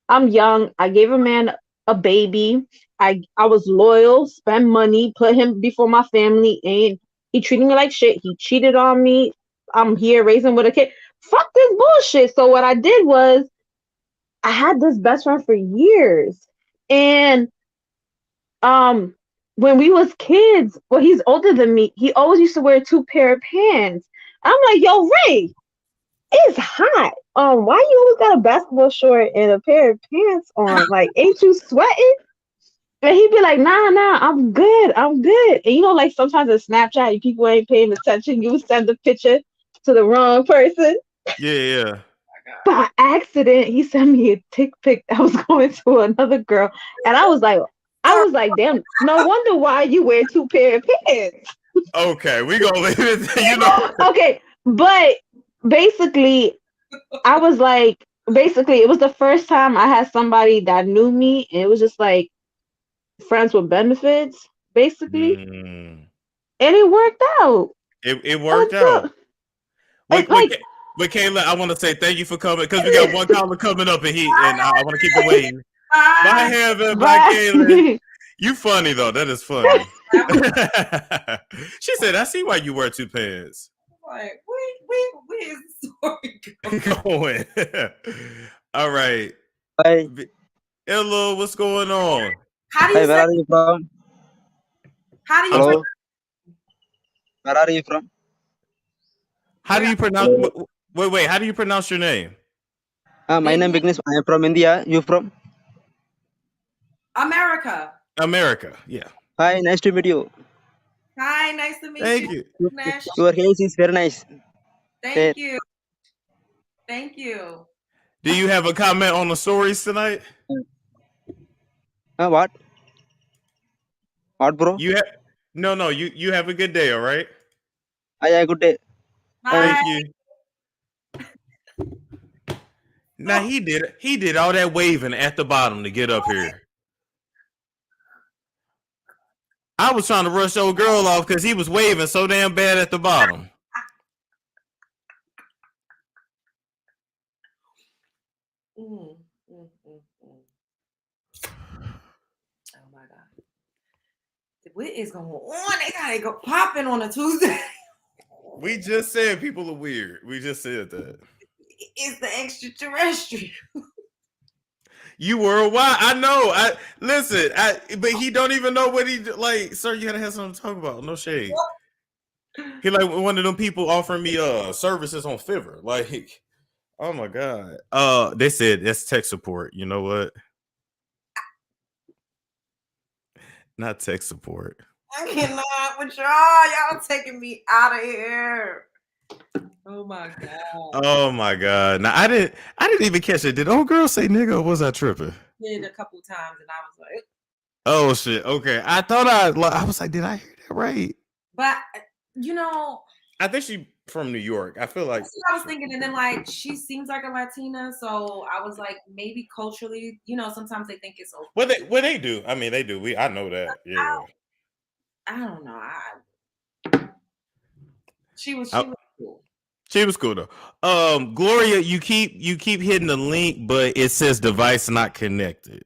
I'm young. I gave a man a baby. I was loyal, spend money, put him before my family, and he treated me like shit. He cheated on me. I'm here raising with a kid. Fuck this bullshit. So what I did was I had this best friend for years. And when we was kids, well, he's older than me. He always used to wear 2 pair of pants. I'm like, yo, Ray, it's hot. Why you always got a basketball short and a pair of pants on? Like, ain't you sweating? And he'd be like, nah, I'm good. And you know, like sometimes in Snapchat, people ain't paying attention. You send the picture to the wrong person. Yeah. By accident, he sent me a dick pic that was going to another girl. And I was like, damn, no wonder why you wear 2 pair of pants. Okay, we gonna leave it there, you know. Okay, but basically, I was like, it was the first time I had somebody that knew me, and it was just like friends with benefits, basically. And it worked out. It worked out. Wait, Kayla, I want to say thank you for coming because we got one caller coming up, and I want to keep it waiting. Bye, Heaven. Bye, Kayla. You funny though. That is funny. She said, "I see why you wear 2 pants." Like, where is the story going? All right. Hi. Hello, what's going on? How do you where are you from? How do you? Hello. Where are you from? How do you pronounce? Wait. How do you pronounce your name? My name is Vignesh. I am from India. You from? America. America. Yeah. Hi, nice to meet you. Hi, nice to meet Thank you. Your hair is very nice. Thank you. Thank you. Do you have a comment on the stories tonight? What? What, bro? You have no. You have a good day. All right. Yeah, good day. Thank you. Now he did all that waving at the bottom to get up here. I was trying to rush old girl off because he was waving so damn bad at the bottom. Oh my God. What is going on? They gotta go popping on a Tuesday. We just said people are weird. We just said that. It's the extraterrestrial. You worldwide. I know. Listen. But he don't even know what he like. Sir, you gotta have something to talk about. No shade. He like one of them people offering me services on Fiverr. Like, oh my God. They said that's tech support. You know what? Not tech support. I cannot with y'all. Y'all taking me out of here. Oh my God. Oh my God. Now I didn't even catch it. Did old girl say nigga or was I tripping? Did a couple times and I was like, oh shit. Okay. I thought I was like, did I hear that right? But you know, I think she from New York. I feel like that's what I was thinking, and then like she seems like a Latina, so I was like, maybe culturally, sometimes they think it's okay. Well, they do. I mean, they do. I know that. Yeah. I don't know. She was cool. She was cool though. Gloria, you keep hitting the link, but it says device not connected.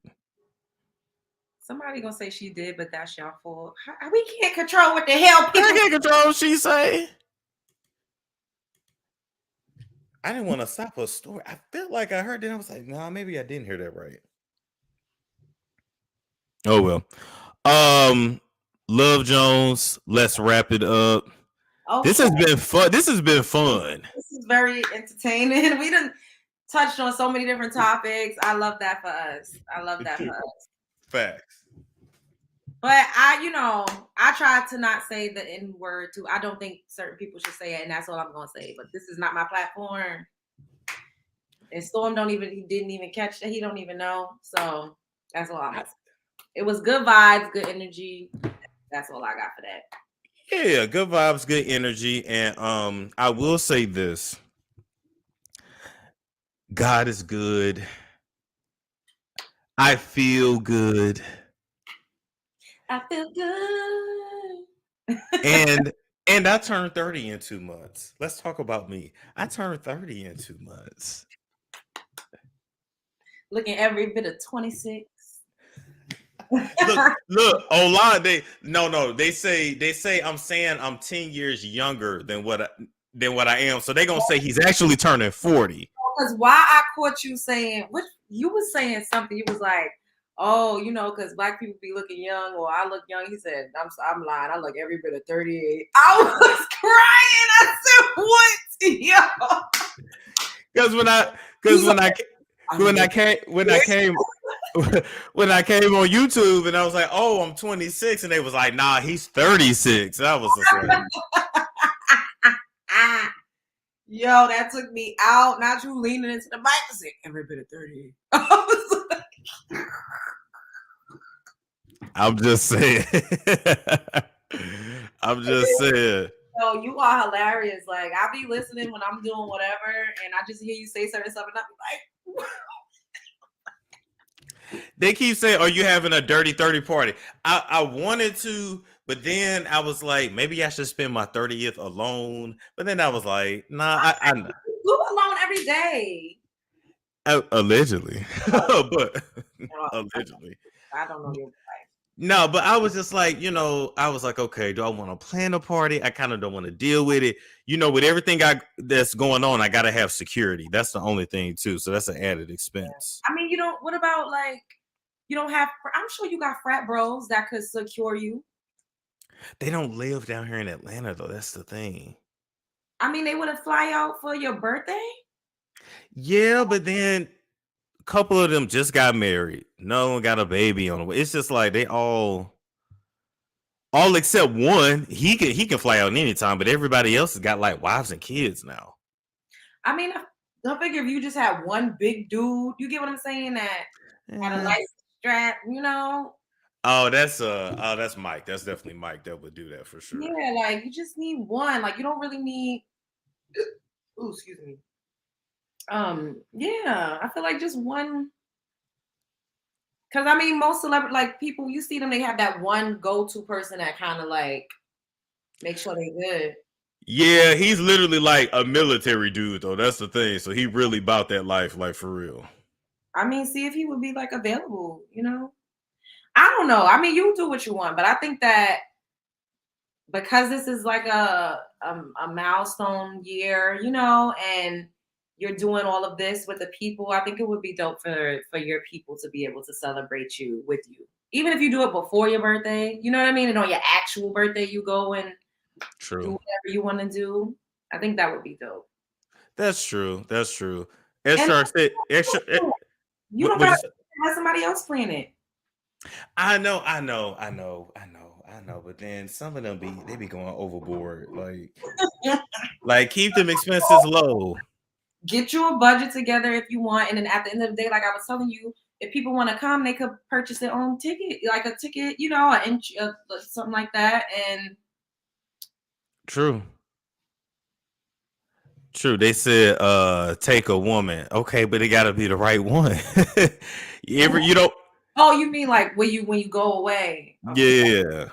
Somebody gonna say she did, but that's your fault. We can't control what the hell people. I can't control what she say. I didn't want to stop her story. I felt like I heard that. I was like, nah, maybe I didn't hear that right. Oh well. Love Jones, let's wrap it up. Okay. This has been fun. This is very entertaining. We done touched on so many different topics. I love that for us. Facts. But I tried to not say the N word too. I don't think certain people should say it, and that's all I'm gonna say. But this is not my platform. And Storm he didn't even catch that. He don't even know. So that's all I'm gonna say. It was good vibes, good energy. That's all I got for that. Yeah, good vibes, good energy. And I will say this. God is good. I feel good. I feel good. And I turned 30 in 2 months. Let's talk about me. I turned 30 in 2 months. Looking every bit of 26. look, online they say I'm saying I'm 10 years younger than what I am. So they're gonna say he's actually turning 40. Because why I caught you saying what you was saying something, you was like, oh, because black people be looking young, or I look young. He said, I'm lying. I look every bit of 38. I was crying. I said, what? Yo. Because when I came on YouTube and I was like, oh, I'm 26, and they was like, nah, he's 36. I was just like, yo, that took me out. Not you leaning into the mic and saying every bit of 38. I'm just saying. Yo, you are hilarious. Like, I be listening when I'm doing whatever, and I just hear you say certain stuff, and I'm like, they keep saying, are you having a dirty 30 party? I wanted to, but then I was like, maybe I should spend my 30th alone. But then I was like, nah, I know. You alone every day. Allegedly. But allegedly. I don't know your life. No, but I was just like, I was like, okay, do I want to plan a party? I kind of don't want to deal with it. With everything that's going on, I got to have security. That's the only thing too. So that's an added expense. I mean, what about you don't have, I'm sure you got frat bros that could secure you. They don't live down here in Atlanta though. That's the thing. I mean, they want to fly out for your birthday? Yeah, but then a couple of them just got married. No one got a baby on the way. It's just like they all except one. He can fly out anytime, but everybody else has got like wives and kids now. I mean, don't figure if you just had one big dude, you get what I'm saying? That had a nice strap, Oh, that's Mike. That's definitely Mike that would do that for sure. Yeah, like you just need one. Like you don't really need. Oh, excuse me. Yeah, I feel like just one. Because I mean, most celebrity people, you see them, they have that one go-to person that kind of make sure they're good. Yeah, he's literally like a military dude though. That's the thing. So he really about that life, like for real. I mean, see if he would be available. I don't know. I mean, you do what you want, but I think that because this is like a milestone year, and you're doing all of this with the people, I think it would be dope for your people to be able to celebrate you with you. Even if you do it before your birthday, you know what I mean? And on your actual birthday, you go and do whatever you want to do. I think that would be dope. That's true. You don't got to have somebody else plan it. I know. But then some of them they be going overboard. Like keep them expenses low. Get you a budget together if you want, and then at the end of the day, like I was telling you, if people want to come, they could purchase their own ticket, like a ticket, an inch, something like that. And true. True. They said take a woman. Okay, but it gotta be the right one. You don't Oh, you mean like when you go away? Yeah.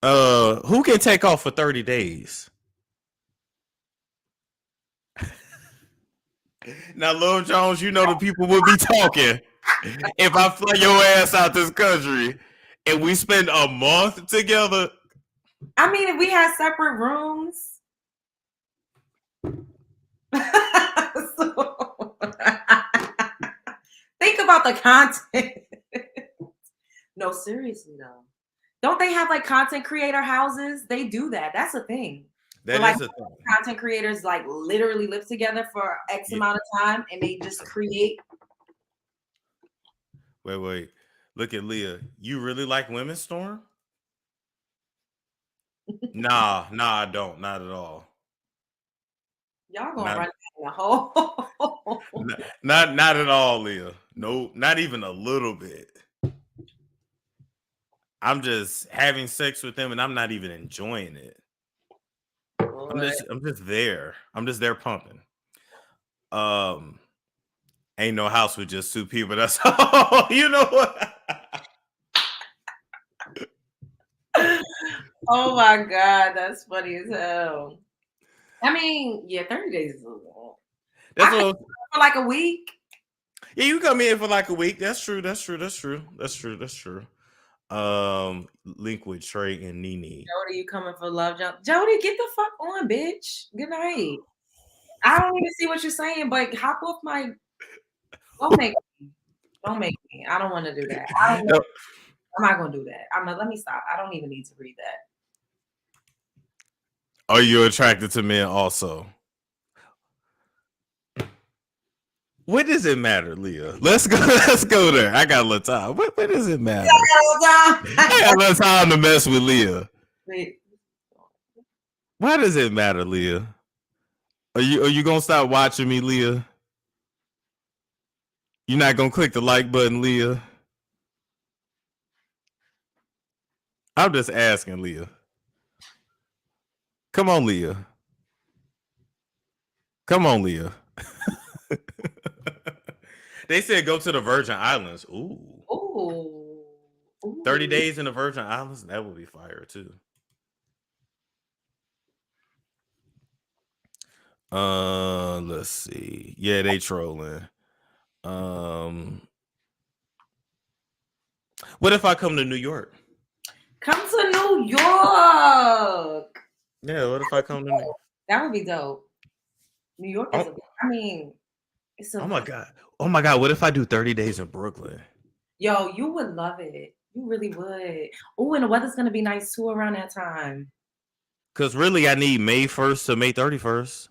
Who can take off for 30 days? Now, Lil Jones, you know the people would be talking if I fly your ass out this country and we spend a month together. I mean, if we had separate rooms. Think about the content. No, seriously though. Don't they have like content creator houses? They do that. That's a thing. That like, is a thing. Content creators like literally live together for X amount of time and they just create. Wait. Look at Leah. You really like Women's Storm? Nah, I don't. Not at all. Y'all gonna run in the hole. Not at all, Leah. No, not even a little bit. I'm just having sex with them and I'm not even enjoying it. I'm just there. I'm just there pumping. Ain't no house with just two people. That's all. You know what? Oh my God, that's funny as hell. I mean, yeah, 30 days is a lot. That's what for like a week. Yeah, you come in for like a week. That's true. Link with Trey and Nene. Jody, you coming for love, Jody? Get the fuck on, bitch. Good night. I don't even see what you're saying, but hop off my. Don't make me. I don't want to do that. I'm not gonna do that. Let me stop. I don't even need to read that. Are you attracted to men also? What does it matter, Leah? Let's go there. I got a little time. What does it matter? I got a little time to mess with Leah. Wait. Why does it matter, Leah? Are you gonna stop watching me, Leah? You're not gonna click the like button, Leah? I'm just asking, Leah. Come on, Leah. They said go to the Virgin Islands. Ooh. 30 days in the Virgin Islands? That would be fire too. Let's see. Yeah, they trolling. What if I come to New York? Come to New York. Yeah, what if I come to New York? That would be dope. New York is it's Oh my God. What if I do 30 days in Brooklyn? Yo, you would love it. You really would. Oh, and the weather's gonna be nice too around that time. Because really, I need May 1st to May 31st.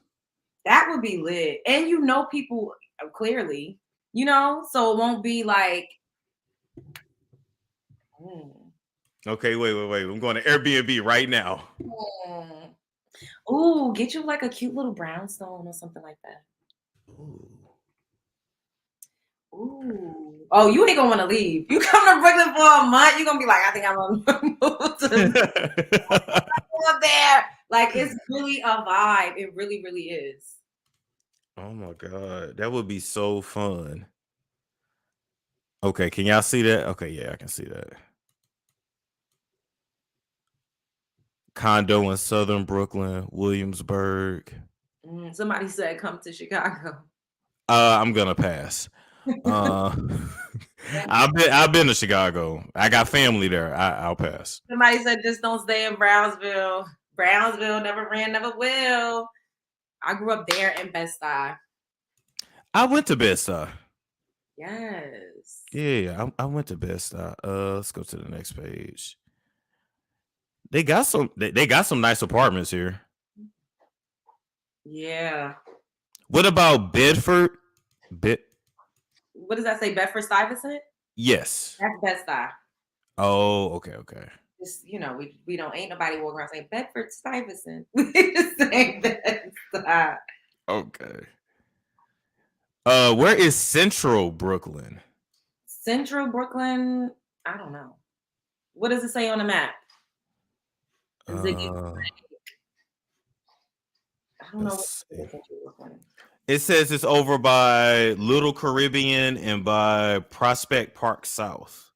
That would be lit. And you know people clearly, so it won't be like. Okay, wait. I'm going to Airbnb right now. Ooh, get you like a cute little brownstone or something like that. Ooh. Oh, you ain't gonna want to leave. You come to Brooklyn for a month, you're gonna be like, I think I'm gonna move to up there. Like, it's really a vibe. It really, really is. Oh my God. That would be so fun. Okay, can y'all see that? Okay, yeah, I can see that. Condo in Southern Brooklyn, Williamsburg. Somebody said come to Chicago. I'm gonna pass. I've been to Chicago. I got family there. I'll pass. Somebody said just don't stay in Brownsville. Brownsville never ran, never will. I grew up there in Bed-Stuy. I went to Bed-Stuy. Yes. Yeah, I went to Bed-Stuy. Let's go to the next page. They got some nice apartments here. Yeah. What about Bedford? What does that say? Bedford-Stuyvesant? Yes. That's Bed-Stuy. Oh, okay. Just, we don't, ain't nobody walking around saying Bedford-Stuyvesant. We just saying Bed-Stuy. Okay. Where is Central Brooklyn? Central Brooklyn? I don't know. What does it say on the map? I don't know Let's what see. Central Brooklyn. It says it's over by Little Caribbean and by Prospect Park South.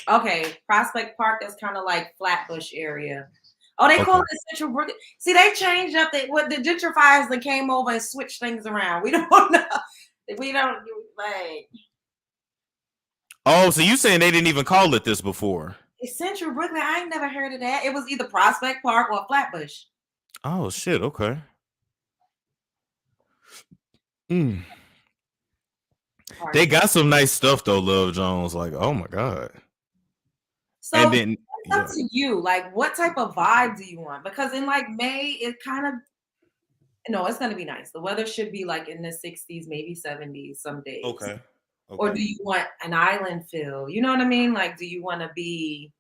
Okay, Prospect Park. That's kind of like Flatbush area. Oh, they call Okay. it Central Brooklyn. See, they changed up what the gentrifiers that came over and switched things around. We don't know. We don't like. Oh, so you saying they didn't even call it this before? It's Central Brooklyn. I ain't never heard of that. It was either Prospect Park or Flatbush. Oh shit. Okay. Mm. They got some nice stuff though, Love Jones. Like, oh my god. So And then it's up to you. Like, what type of vibe do you want? Because in like May, it kind of it's gonna be nice. The weather should be like in the 60s, maybe 70s some days. Okay. Or do you want an island feel? You know what I mean? Like, do you want to be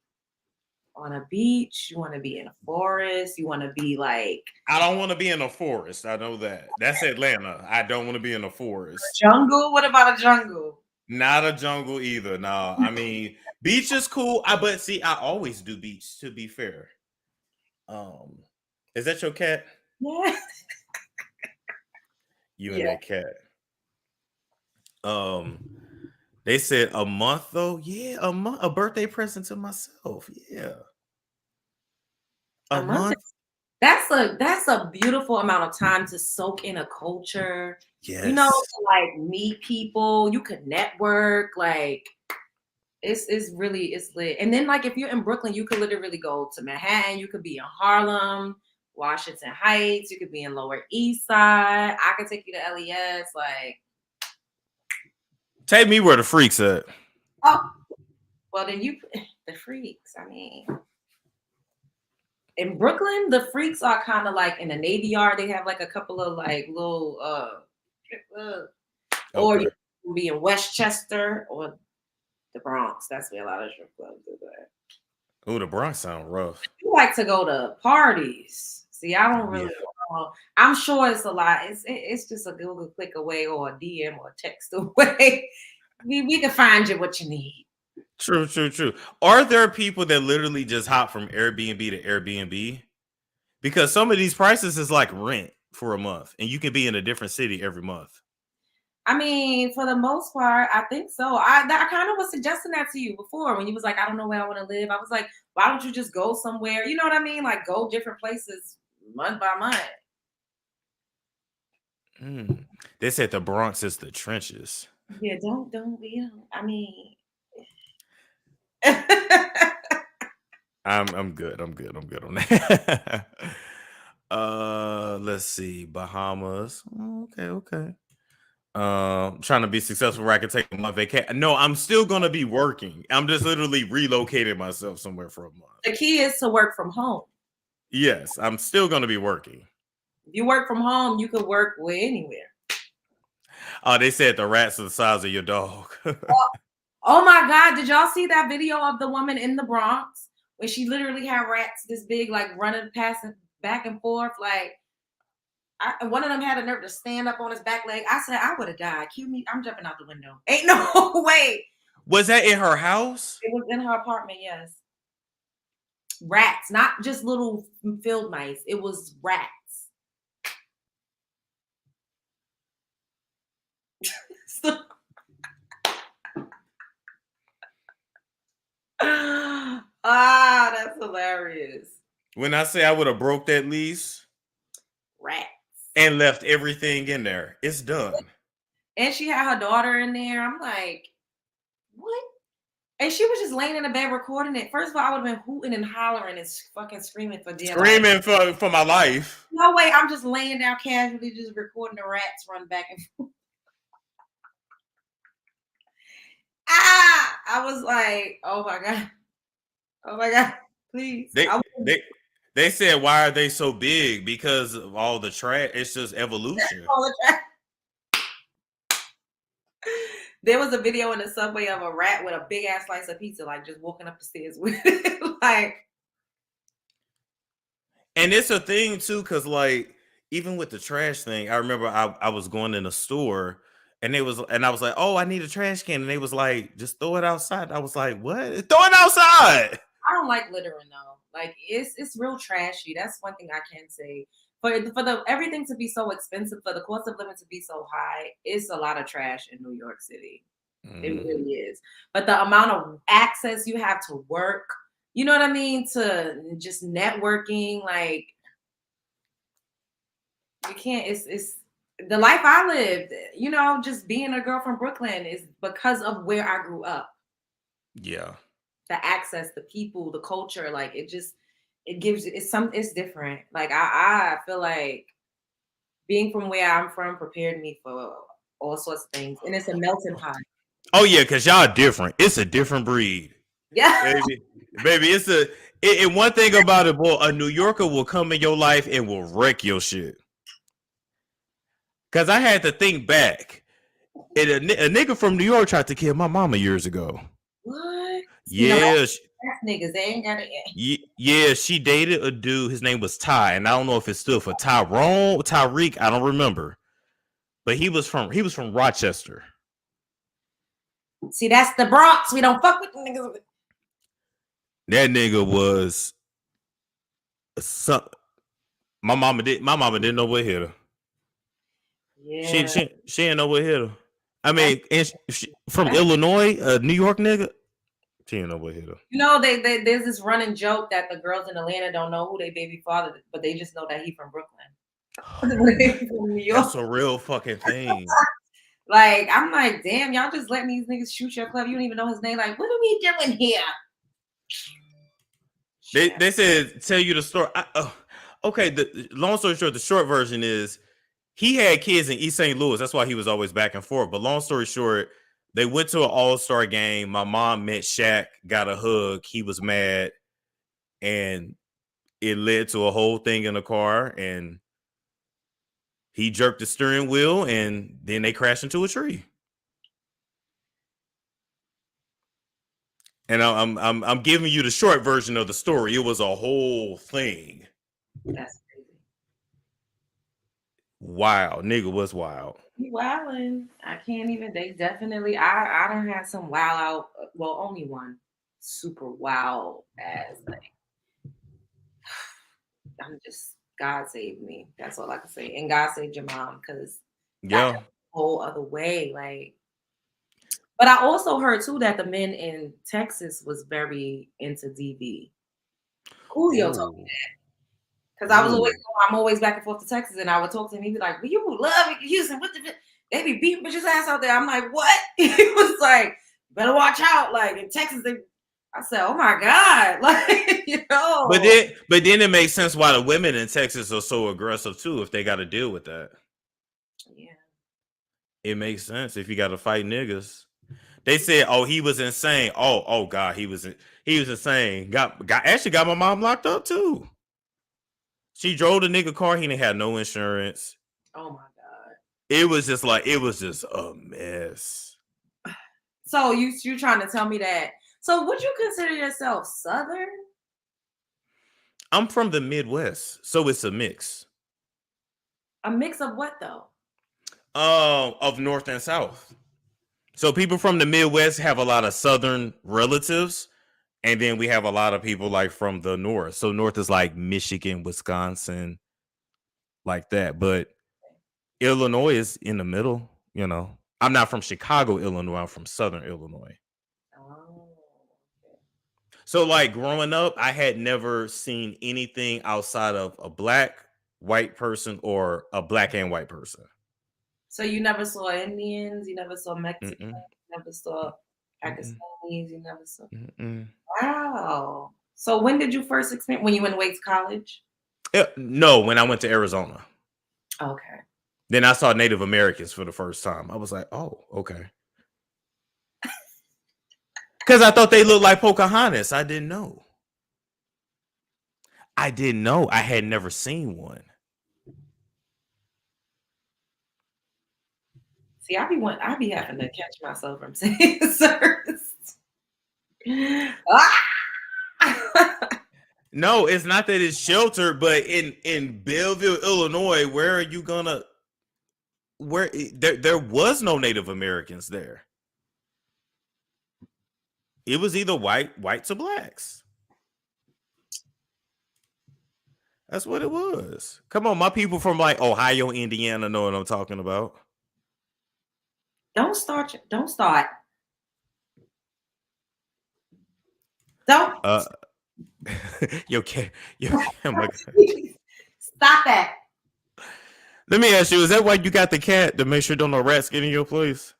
on a beach? You want to be in a forest? You want to be like I don't want to be in a forest. I know that. That's Atlanta. I don't want to be in a forest. Jungle? What about a jungle? Not a jungle either. No, I mean beach is cool. But see, I always do beach. To be fair, is that your cat? Yeah. You and that cat. They said a month though. Yeah, a month. A birthday present to myself. Yeah, a month. That's a beautiful amount of time to soak in a culture. Yes. You know, to like meet people. You could network. Like it's lit. And then like if you're in Brooklyn, you could literally go to Manhattan. You could be in Harlem, Washington Heights. You could be in Lower East Side. I could take you to LES. Like, take me where the freaks at. oh, well then the freaks. I mean, in Brooklyn, the freaks are kind of like in the Navy Yard. They have like a couple of like little or you can be in Westchester or the Bronx. That's where a lot of strip clubs is at. Oh, the Bronx sound rough. You like to go to parties. See, I don't really know. I'm sure it's a lot. It's just a Google click away or a DM or a text away. we can find you what you need. True. Are there people that literally just hop from Airbnb to Airbnb? Because some of these prices is like rent for a month, and you can be in a different city every month. I mean, for the most part, I think so. I kind of was suggesting that to you before when you was like, I don't know where I want to live. I was like, why don't you just go somewhere? You know what I mean? Like go different places month by month. They said the Bronx is the trenches. Yeah, don't I mean I'm good on that. Let's see. Bahamas. Okay. Trying to be successful where I can take my vacation. No, I'm still gonna be working. I'm just literally relocating myself somewhere for a month. The key is to work from home. Yes, I'm still gonna be working. If you work from home, you could work anywhere. Oh, they said the rats are the size of your dog. Oh my God, did y'all see that video of the woman in the Bronx where she literally had rats this big, like running, passing back and forth? Like, one of them had a nerve to stand up on his back leg. I said, I would have died. Cue me. I'm jumping out the window. Ain't no way. Was that in her house? It was in her apartment, yes. Rats, not just little field mice. It was rats. That's hilarious. When I say I would have broke that lease, rats, and left everything in there, it's done. And she had her daughter in there. I'm like, what? And she was just laying in the bed recording it. First of all, I would have been hooting and hollering and fucking screaming for dear life. For my life. No way, I'm just laying down casually, just recording the rats run back and forth. I was like, oh my God, please. They said, why are they so big? Because of all the trash. It's just evolution. All the trash. There was a video in the subway of a rat with a big ass slice of pizza, like just walking up the stairs with it. Like, and it's a thing too, because like even with the trash thing, I remember I was going in a store and I was like, oh, I need a trash can, and they was like, just throw it outside. I was like, what? Throw it outside. I don't like littering though. Like it's real trashy. That's one thing I can say. for the everything to be so expensive, for the cost of living to be so high, it's a lot of trash in New York City. It really is. But the amount of access you have to work, you know what I mean? To just networking, like you can't, it's the life I lived, you know, just being a girl from Brooklyn is because of where I grew up. Yeah. The access, the people, the culture, like it gives it's different. Like I feel like being from where I'm from prepared me for all sorts of things. And it's a melting pot. Oh yeah, because y'all different. It's a different breed. Yeah. Baby, and one thing about it, boy, a New Yorker will come in your life and will wreck your shit. Cause I had to think back. And a nigga from New York tried to kill my mama years ago. What? Yeah. Niggas, they ain't got it. Yeah, she dated a dude. His name was Ty, and I don't know if it stood for Tyrone, Tyreek. I don't remember. But he was from Rochester. See, that's the Bronx. We don't fuck with the niggas. That nigga was my mama didn't know what hit her. Yeah. She didn't know what hit her. I mean, from Illinois, a New York nigga. She didn't know what hit her. You know, there's this running joke that the girls in Atlanta don't know who their baby father is, but they just know that he from Brooklyn. From New York. That's a real fucking thing. Like, I'm like, damn, y'all just letting these niggas shoot your club. You don't even know his name. Like, what are we doing here? They said tell you the story. Okay, the long story short, the short version is he had kids in East St. Louis. That's why he was always back and forth. But long story short, they went to an all-star game. My mom met Shaq, got a hug. He was mad, and it led to a whole thing in the car. And he jerked the steering wheel, and then they crashed into a tree. And I'm giving you the short version of the story. It was a whole thing. That's crazy. Wow, nigga was wild. He wildin'. I can't even. They definitely. I don't have some wild out. Well, only one super wild ass. Like, I'm just God saved me. That's all I can say. And God saved your mom because yeah, a whole other way. Like, but I also heard too that the men in Texas was very into DV. Julio told me that. Because I'm always back and forth to Texas, and I would talk to him. He'd be like, "Well, you love Houston. What the? They be beating bitches ass out there." I'm like, "What?" He was like, "Better watch out." Like in Texas, I said, "Oh my God!" Like you know. But then it makes sense why the women in Texas are so aggressive too. If they got to deal with that, yeah, it makes sense. If you got to fight niggas, they said, "Oh, he was insane." Oh God, he was insane. Got my mom locked up too. She drove the nigga car. He didn't have no insurance. Oh my God. It was just a mess. So you trying to tell me that? So would you consider yourself Southern? I'm from the Midwest, so it's a mix. A mix of what though? Of North and South. So people from the Midwest have a lot of Southern relatives. And then we have a lot of people like from the North. So North is like Michigan, Wisconsin, like that. But Illinois is in the middle, you know. I'm not from Chicago, Illinois. I'm from Southern Illinois. Oh. So like growing up, I had never seen anything outside of a black, white person or a black and white person. So you never saw Indians, you never saw Mexicans, you never saw Pakistanis, you never saw. Wow. So when did you first experience? When you went away to college? No, when I went to Arizona. Okay. Then I saw Native Americans for the first time. I was like, oh, okay. Because I thought they looked like Pocahontas. I didn't know. I had never seen one. See, I be having to catch myself from saying first. No, it's not that it's sheltered, but in Belleville, Illinois, where are you gonna? Where there was no Native Americans there. It was either white to blacks. That's what it was. Come on, my people from like Ohio, Indiana know what I'm talking about. Don't start. Don't start. Don't. Yo, oh my God. Stop that. Let me ask you, is that why you got the cat to make sure don't no rats get in your place?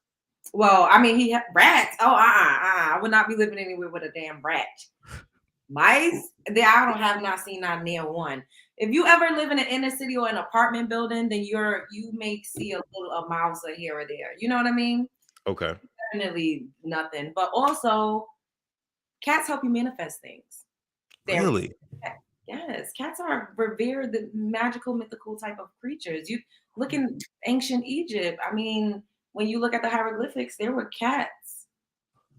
Well, I mean, he had rats. Oh, I would not be living anywhere with a damn rat. Mice? I have not seen not near one. If you ever live in an inner city or an apartment building, then you may see a mouse or here or there. You know what I mean? Okay. Definitely nothing. But also, cats help you manifest things. Really? Yes, cats are revered, the magical, mythical type of creatures. You look in ancient Egypt. I mean, when you look at the hieroglyphics, there were cats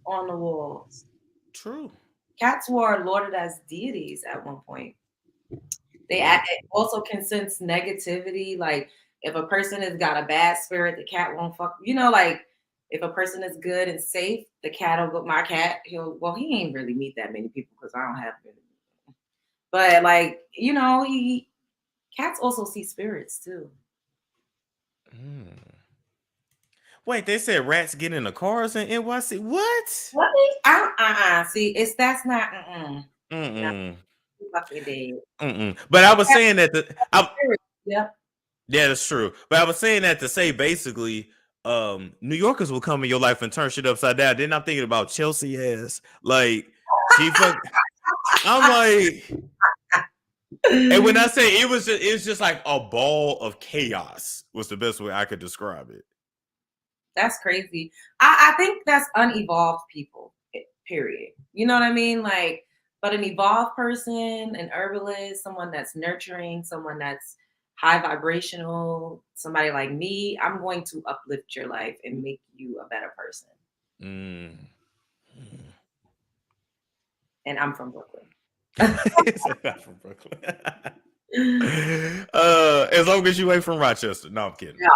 on the walls. True. Cats were lauded as deities at one point. They also can sense negativity. Like if a person has got a bad spirit, the cat won't fuck. You know, like if a person is good and safe, the cat will go. My cat, he ain't really meet that many people because I don't have many. But like, you know, cats also see spirits too. Wait, they said rats get in the cars in NYC. What? See, that's not. No, fucking dead. But I was saying that yeah, that's true. But I was saying that to say basically, New Yorkers will come in your life and turn shit upside down. Then I'm thinking about Chelsea ass. Like I'm like, and when I say it was just like a ball of chaos was the best way I could describe it. That's crazy. I think that's unevolved people, period. You know what I mean? Like, but an evolved person, an herbalist, someone that's nurturing, someone that's high vibrational, somebody like me, I'm going to uplift your life and make you a better person. And I'm from Brooklyn. I'm from Brooklyn. As long as you ain't from Rochester. No, I'm kidding. No,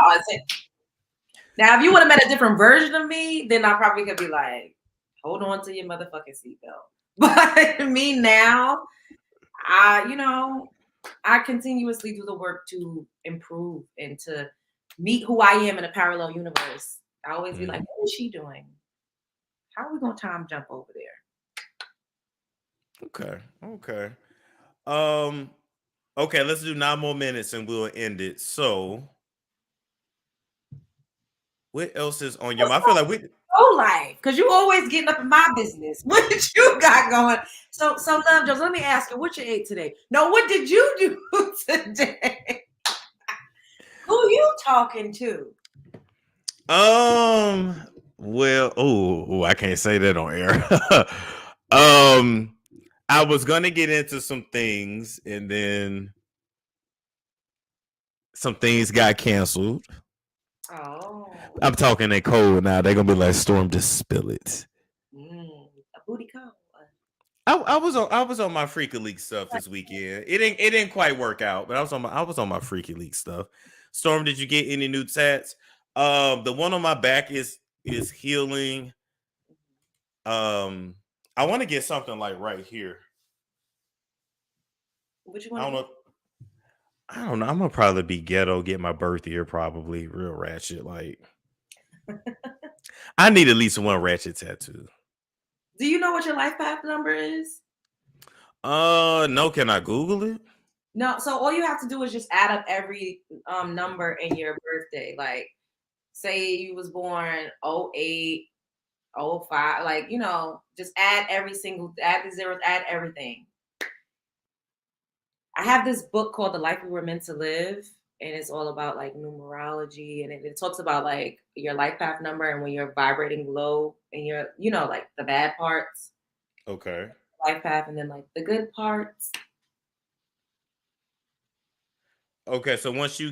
now, if you would have met a different version of me, then I probably could be like, hold on to your motherfucking seatbelt. But me now, I continuously do the work to improve and to meet who I am in a parallel universe. I always be like, what is she doing? How are we going to time jump over there? Okay. Okay, let's do 9 more minutes and we'll end it. So, what else is on your mind? I feel like life, because you always getting up in my business. What did you got going? So Love Jones, let me ask you, what you ate today? No, what did you do today? Who you talking to? Well, I can't say that on air. I was gonna get into some things, and then some things got canceled. Oh, I'm talking in code now. They're gonna be like, Storm, just spill it. A booty call. I was on my Freaky Leak stuff this weekend. It didn't quite work out, but I was on my Freaky Leak stuff. Storm, did you get any new tats? The one on my back is healing. I want to get something like right here. Which one? I don't know. I'm gonna probably be ghetto, get my birth year, probably real ratchet. Like, I need at least one ratchet tattoo. Do you know what your life path number is? No. Can I Google it? No. So all you have to do is just add up every number in your birthday. Like, say you was born 08, 05. Like, just add add the zeros, add everything. I have this book called The Life We Were Meant to Live, and it's all about like numerology, and it talks about like your life path number and when you're vibrating low and you're, like the bad parts. Okay. Life path, and then like the good parts. Okay, so once you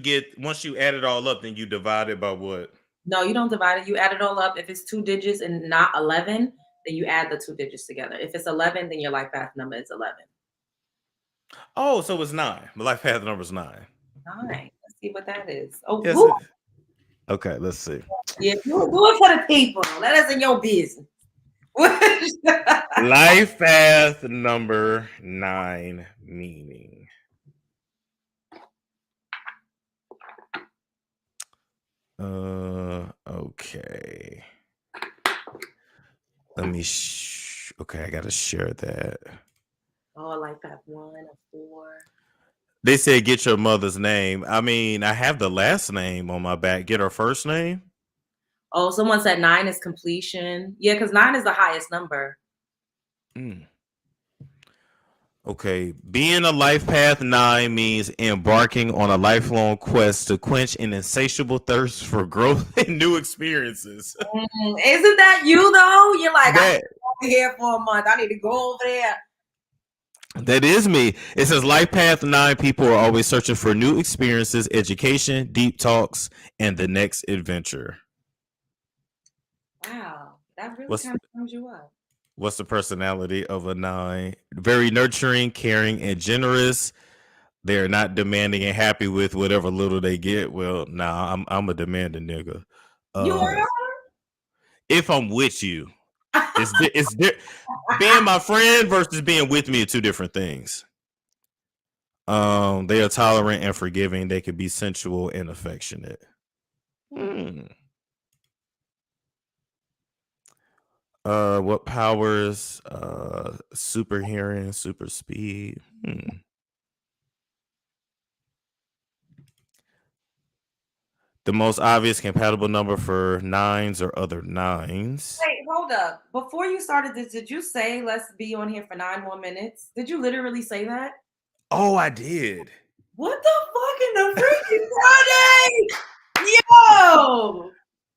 add it all up, then you divide it by what? No, you don't divide it. You add it all up. If it's 2 digits and not 11, then you add the 2 digits together. If it's 11, then your life path number is 11. Oh, so it's 9. My life path number is 9. 9. Let's see what that is. Oh, yes, okay. Let's see. Yeah, do it for the people. Let us in your business. Life path number 9 meaning. Okay. Let me. Okay, I gotta share that. Oh, life path 1 of 4. They said get your mother's name. I mean, I have the last name on my back. Get her first name. Oh, someone said 9 is completion. Yeah, because 9 is the highest number. Okay, being a life path 9 means embarking on a lifelong quest to quench an insatiable thirst for growth and new experiences. Isn't that you though? You're like, I That can't be here for a month. I need to go over there. that is me. It says life path 9 people are always searching for new experiences, education, deep talks, and the next adventure. Wow, that really What's kind of sums you up. what's the personality of a 9? Very nurturing, caring, and generous. They're not demanding and happy with whatever little they get. Well, nah, I'm a demanding nigga. You are? If I'm with you, it's being my friend versus being with me are two different things. They are tolerant and forgiving. They can be sensual and affectionate. What powers? Super hearing, super speed. The most obvious compatible number for 9s or other 9s. Wait, hold up. Before you started this, did you say let's be on here for 9 more minutes? Did you literally say that? Oh, I did. What the fuck in the freaking Friday? Yo!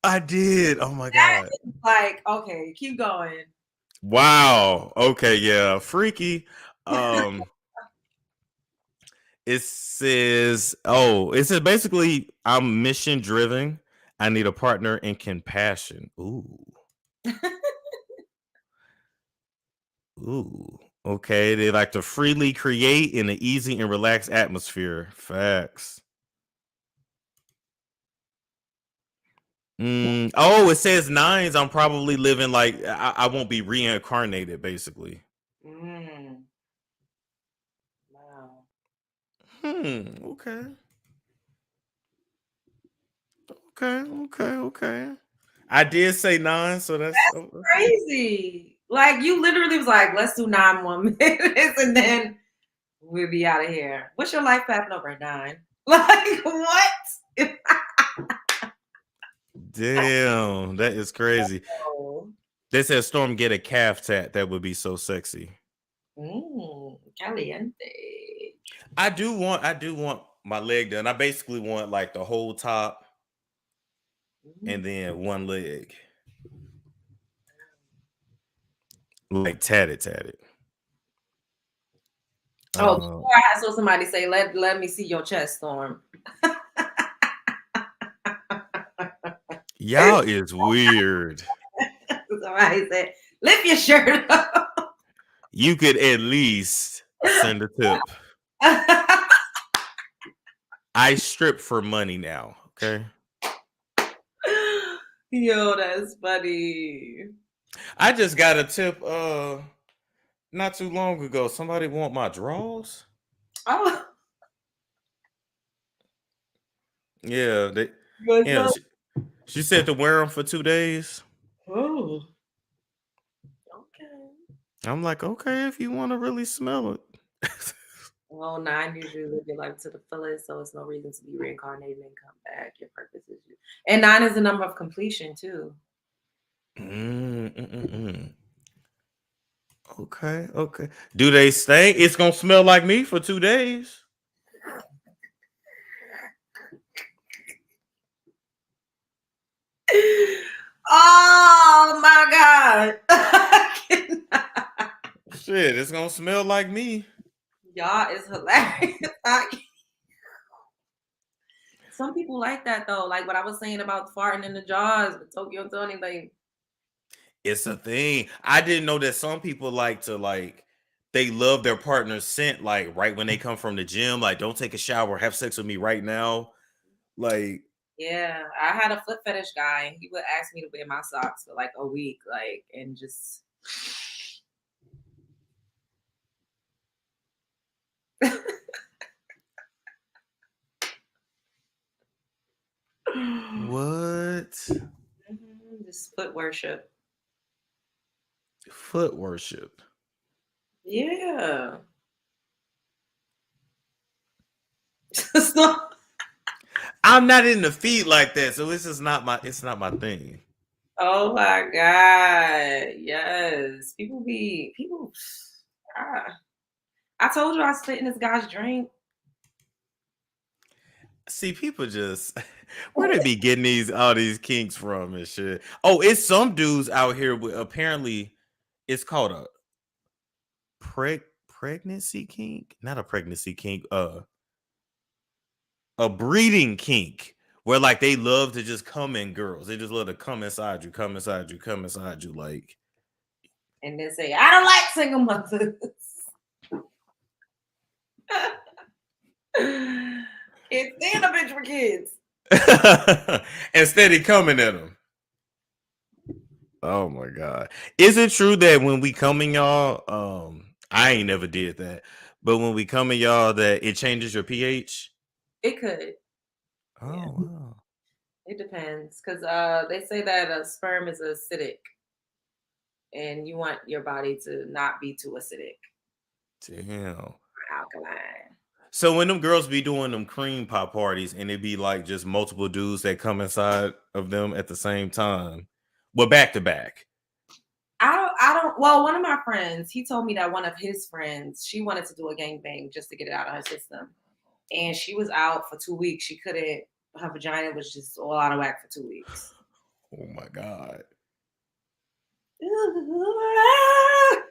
I did. Oh my god. Like, okay, keep going. Wow. Okay, yeah. Freaky. It says basically I'm mission driven. I need a partner in compassion. Ooh. Ooh. Okay. They like to freely create in an easy and relaxed atmosphere. Facts. Oh, it says 9s. I'm probably living like I won't be reincarnated, basically. Wow. Okay. Okay. I did say 9, so that's crazy. Like you literally was like, let's do 9 more minutes and then we'll be out of here. What's your life path number 9? Like what? Damn, that is crazy. Oh. They said Storm get a calf tat. That would be so sexy. Caliente. I do want my leg done. I basically want like the whole top and then one leg. Like tatted. Oh, before I saw somebody say, let me see your chest, Storm. Y'all is weird. Somebody said, lift your shirt up. You could at least send a tip. I strip for money now, okay? Yo, that's funny. I just got a tip not too long ago. Somebody want my drawers? Oh. Yeah, she said to wear them for 2 days. Oh. Okay. I'm like, okay, if you want to really smell it. Well, 9 usually live your life to the fullest, so it's no reason to be reincarnated and come back. Your purpose is you. And 9 is the number of completion too. Okay. Do they stay? It's gonna smell like me for 2 days. Oh my God. Shit, it's gonna smell like me. Y'all is hilarious. Some people like that though. Like what I was saying about farting in the jars with Tokyo and Toni, like It's a thing. I didn't know that some people like to they love their partner's scent like right when they come from the gym. Like, don't take a shower, have sex with me right now. Like, yeah, I had a foot fetish guy and he would ask me to wear my socks for like a week, like, and just what? Foot worship. Foot worship. Yeah. I'm not in the feet like that, so it's just not my thing. Oh my God. Yes. I told you I spit in this guy's drink. See, people just where they be getting all these kinks from and shit. Oh, it's some dudes out here with apparently it's called a pregnancy kink, not a pregnancy kink, a breeding kink where like they love to just come in girls. They just love to come inside you, like. And then say, I don't like single mothers. Can't stand a bitch for kids. Instead of coming at them. Oh my God. Is it true that when we come in y'all, I ain't never did that, but when we come in y'all that it changes your pH? It could. Oh Yeah. wow. It depends. Because they say that a sperm is acidic. And you want your body to not be too acidic. Damn. Or alkaline. So when them girls be doing them cream pop parties and it be like just multiple dudes that come inside of them at the same time, well, back to back. Well, one of my friends, he told me that one of his friends, she wanted to do a gangbang just to get it out of her system. And she was out for 2 weeks. She couldn't, her vagina was just all out of whack for 2 weeks. Oh my God.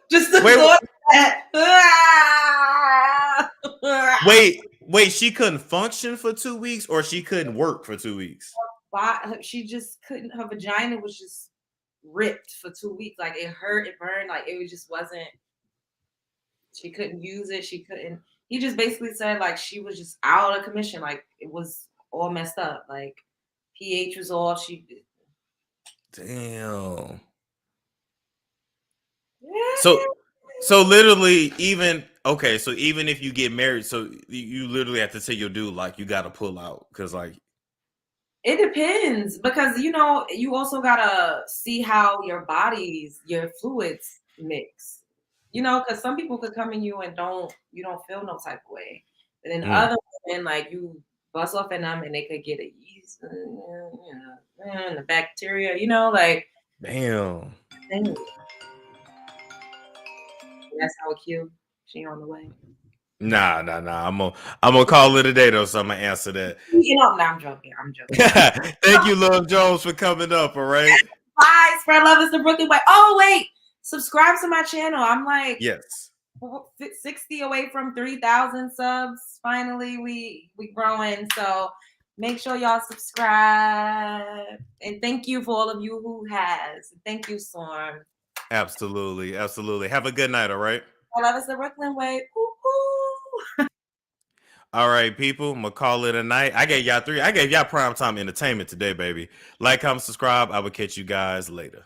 Just the thought of that. Wait, she couldn't function for 2 weeks or she couldn't work for 2 weeks? She just couldn't, her vagina was just ripped for 2 weeks. Like it hurt, it burned, like it just wasn't, she couldn't use it. He just basically said like she was just out of commission. Like it was all messed up. Like pH was off. Damn. So literally even if you get married, so you literally have to tell your dude like you gotta pull out because like it depends because you also gotta see how your fluids mix. Because some people could come in you and you don't feel no type of way. And then other women, like you bust off in them and they could get a yeast and the bacteria, like damn. That's how cute. She on the way. Nah. I'm gonna call it a day though, so I'm gonna answer that. I'm joking. Thank you, Love Jones, for coming up. All right. Bye. Spread love is the Brooklyn way. Oh wait, subscribe to my channel. I'm like 60 away from 3,000 subs. Finally, we growing. So make sure y'all subscribe. And thank you for all of you who has. Thank you, Storm. Absolutely. Have a good night, all right? I love us the Brooklyn way. Ooh. All right, people. I'm gonna call it a night. I gave y'all primetime entertainment today, baby. Like, comment, subscribe. I will catch you guys later.